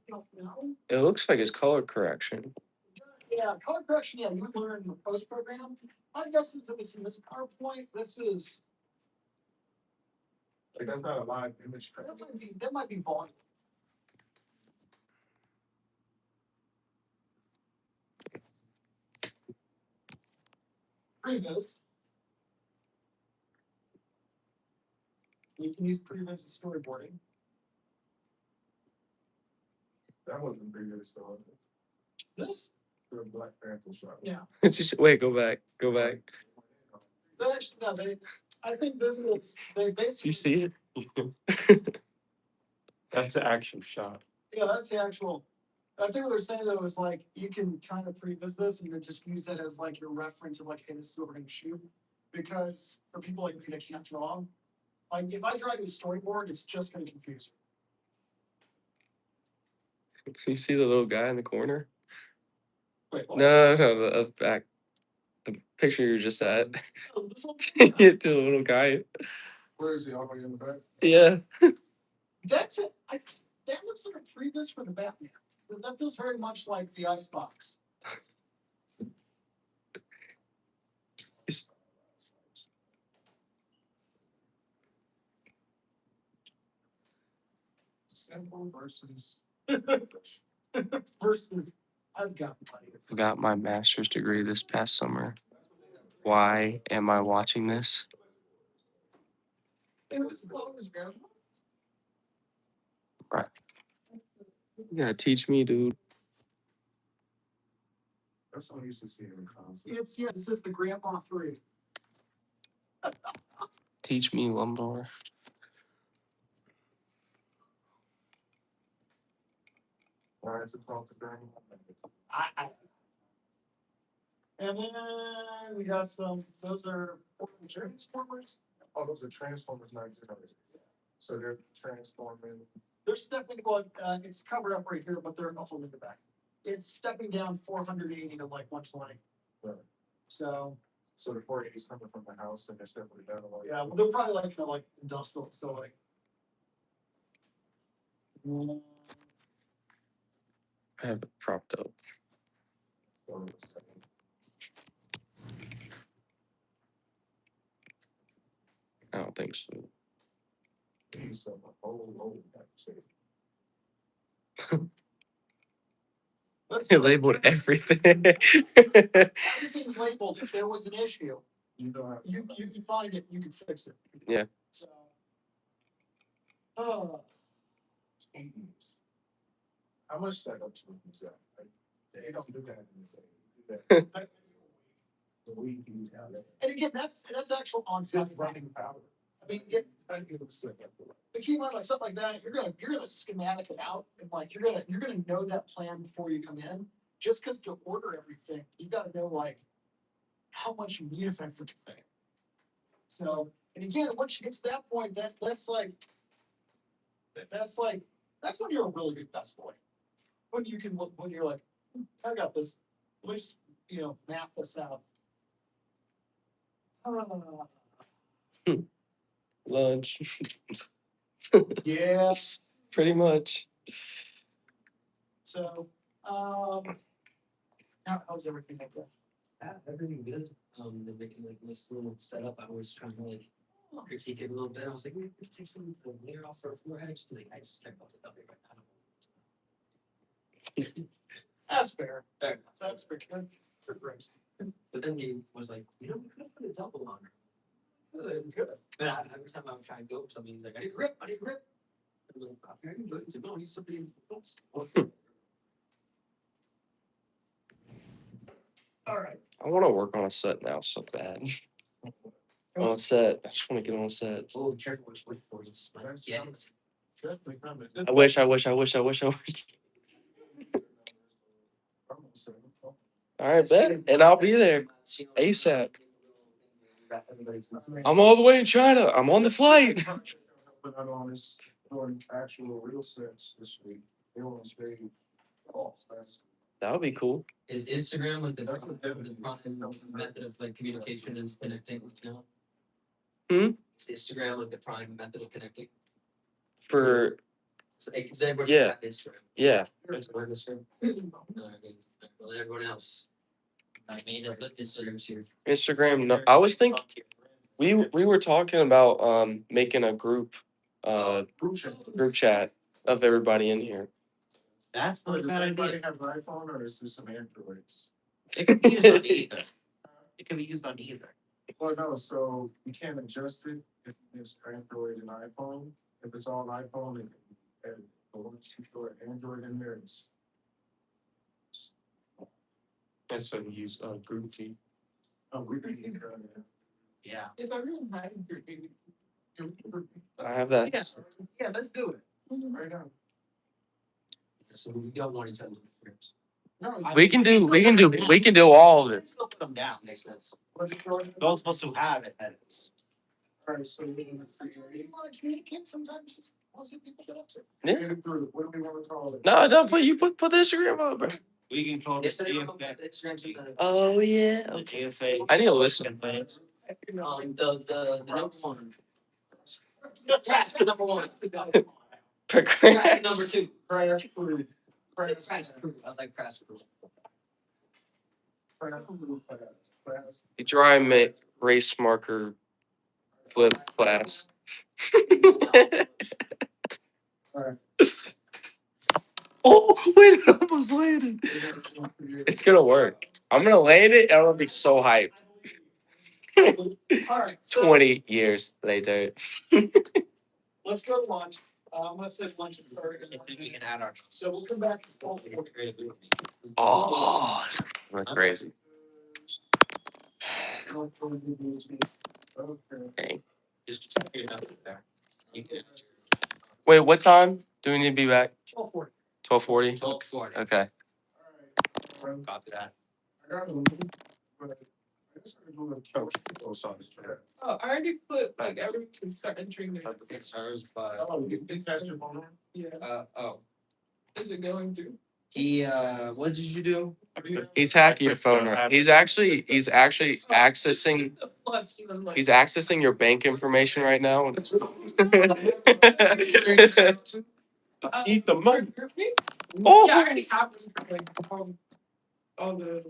B: I don't know.
J: It looks like it's color correction.
B: Yeah, color correction, yeah, you would learn in the post program. I guess if it's in this PowerPoint, this is.
D: Like, that's not a live image.
B: That might be volume. Previs. You can use Previs as storyboarding.
D: That wasn't previous though.
B: This?
D: The Black Panther shot.
B: Yeah.
J: Just wait, go back.
B: They actually, no, I think this is, they
J: Do
B: basically.
J: you see it?
G: That's the actual shot.
B: Yeah, that's the actual. I think what they're saying though is like you can kind of previs this and then just use that as like your reference of like, hey, this is what we're gonna shoot. Because for people like me that can't draw, like if I draw you a storyboard, it's just gonna confuse you.
J: You see the little guy in the corner?
B: Wait, what?
J: No, the back. The picture you were just at.
B: Oh, this one?
J: To the little guy.
D: Where is he? All the way in the back?
J: Yeah.
B: That's it. That looks like a previs for the Batman. That feels very much like the Icebox.
D: Simple versus.
B: Versus I've got plenty of.
J: I got my master's degree this past summer. Why am I watching this?
I: It was grandma.
J: Right. You gotta teach me, dude.
D: That's what I used to see in concert.
B: This is the Grandma 3.
J: Teach me lumbar.
D: Why is it called the Granny?
B: And then we got some, those are Transformers.
D: Oh, those are Transformers 1900. So they're transforming.
B: They're stepping, well, it's covered up right here, but they're holding it back. It's stepping down 480 to like 120.
D: Right.
B: So,
D: So the 480 is coming from the house and they're stepping it down.
B: yeah, well, they're probably like, like industrial facility.
J: I have it propped up.
D: So it's
J: I don't think so. They labeled everything.
B: Everything's labeled. If there was an issue, you can find it, you can fix it.
J: Yeah.
B: So, oh,
D: how much setup to is that? Like, they don't do that in the day. They do that the week you have it.
B: and again, that's actual on-site running power. I mean, but keep in mind, like stuff like that, you're gonna schematic it out, and like you're gonna know that plan before you come in. Just because to order everything, you've got to know like how much you need of everything. So, and again, once you get to that point, that's when you're a really good best boy. When you're like, I got this. Let's map this out.
J: Lunch.
B: Yeah.
J: Pretty much.
B: So, how's everything like that?
C: Everything good. They're making like this little setup. I was trying to like critique it a little bit. I was like, we could take some of the layer off her forehead. She's like, I just checked off the W right now.
B: That's fair.
C: Fair enough.
B: That's fair. Good grace.
C: But then he was like, we could have put a double on her. Good. But every time I would try and go for something, he's like, I need grip. And I'm like, I can do it. He's like, no, I need somebody else.
B: All right.
J: I want to work on a set now so bad. On a set. I just want to get on a set.
C: Oh, be careful what you wait for. You just might get it.
J: I wish. All right, bet. And I'll be there ASAP. I'm all the way in China. I'm on the flight.
D: But not on this, doing actual real sets this week. They want to stay.
J: That would be cool.
C: Is Instagram like the prime method of like communication and connecting now? Is Instagram like the prime method of connecting?
J: For
C: Yeah.
J: yeah.
C: Everyone else. I mean, Instagram's here.
J: Instagram. No, I was thinking we were talking about making a group chat of everybody in here.
C: That's not a
D: Does
C: bad
D: anybody
C: idea.
D: have an iPhone or is this some Androids?
C: It can be used on either. It can be used on either.
D: Well, no, so you can't adjust it if it's Android and iPhone. If it's all iPhone and once you throw Android in there, it's.
G: That's when you use group key.
D: Oh, we can use
C: Yeah.
I: If everyone had your baby.
J: I have that.
B: Yeah, let's do it. Right now.
C: So we don't want each other's experience.
B: No,
J: We can do all of it.
C: Still put them down. Makes sense.
B: Don't
C: Those supposed to have it. Edits.
B: Alright, so we're gonna see, you wanna communicate sometimes, just want to see people get up to.
J: Yeah.
D: What do we want to call it?
J: No, put the Instagram up, bro.
H: We can call
C: Yes,
H: this
C: I
H: GFA.
J: Oh yeah.
H: The GFA.
J: I need to listen.
C: the number one. Crash the number one. Crash the number two.
B: Crash proof.
C: Crash proof. I like crash proof.
J: The dry race marker flip class. Oh, wait, it almost landed. It's gonna work. I'm gonna land it and I'm gonna be so hyped.
B: All right, so
J: 20 years later.
B: let's go to lunch. Let's say lunch is starting.
C: I think we can add our.
B: So we'll come back.
J: Oh, that's crazy. Dang.
C: Just get it out there. You can.
J: Wait, what time do we need to be back?
B: 12:40.
J: 12:40?
C: 12:40.
J: Okay.
C: Copy that.
D: I got a but I guess I do a couch.
I: Oh, I already put like everyone can start entering their.
C: It's hers, but
D: Oh, you think that's your phone?
I: Yeah,
C: oh,
I: is it going to?
C: he what did you do?
J: He's hacking your phone. Right? He's actually accessing
I: Plus, and then like.
J: he's accessing your bank information right now.
G: Eat the money.
J: Oh.
I: Yeah, I already have them for like all the.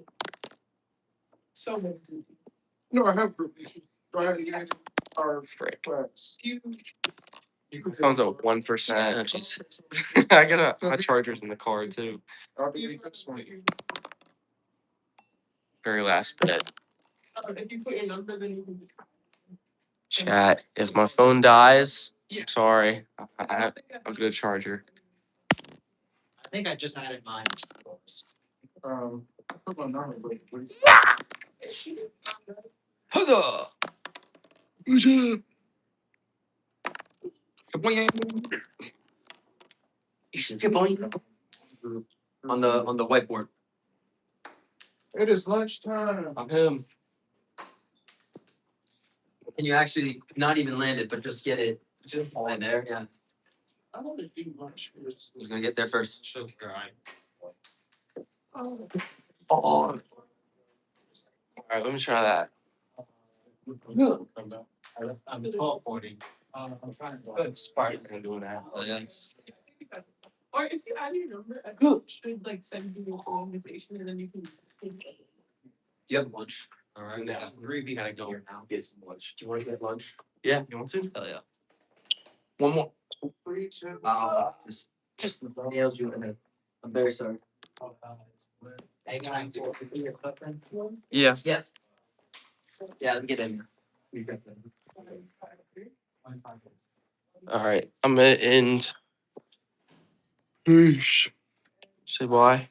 I: So many.
D: No, I have group. Go ahead, you guys are
J: Frick.
D: friends.
I: You.
J: Phone's at 1%. I got my charger's in the car too.
D: I'll be this one.
J: Very last bit.
I: If you put your number, then you can just.
J: Chat. If my phone dies,
I: Yeah.
J: sorry. I'll get a charger.
C: I think I just added mine.
D: Put my number, but
J: Huzzah!
C: On the whiteboard.
D: it is lunchtime.
J: I'm him.
C: Can you actually not even land it, but just get it just land there? Yeah.
D: I want to eat lunch.
C: Who's gonna get there first?
I: Oh.
J: Oh. All right, let me try that.
C: I'm 12:40.
I: I'm trying to.
J: Good Spider-Man doing that.
C: Oh, that's
I: Or if you add your number, I should like send you a full invitation and then you can.
C: Do you have lunch? All right.
J: No.
C: We gotta go now.
J: Get some lunch. Do you want to get lunch? Yeah, you want to?
C: Hell yeah.
J: One more.
C: Wow. Just nailed you in it. I'm very sorry. Hey guys, your equipment?
J: Yeah.
C: Yes. Yeah, let's get in.
J: All right, I'm gonna end. Peace. Say bye.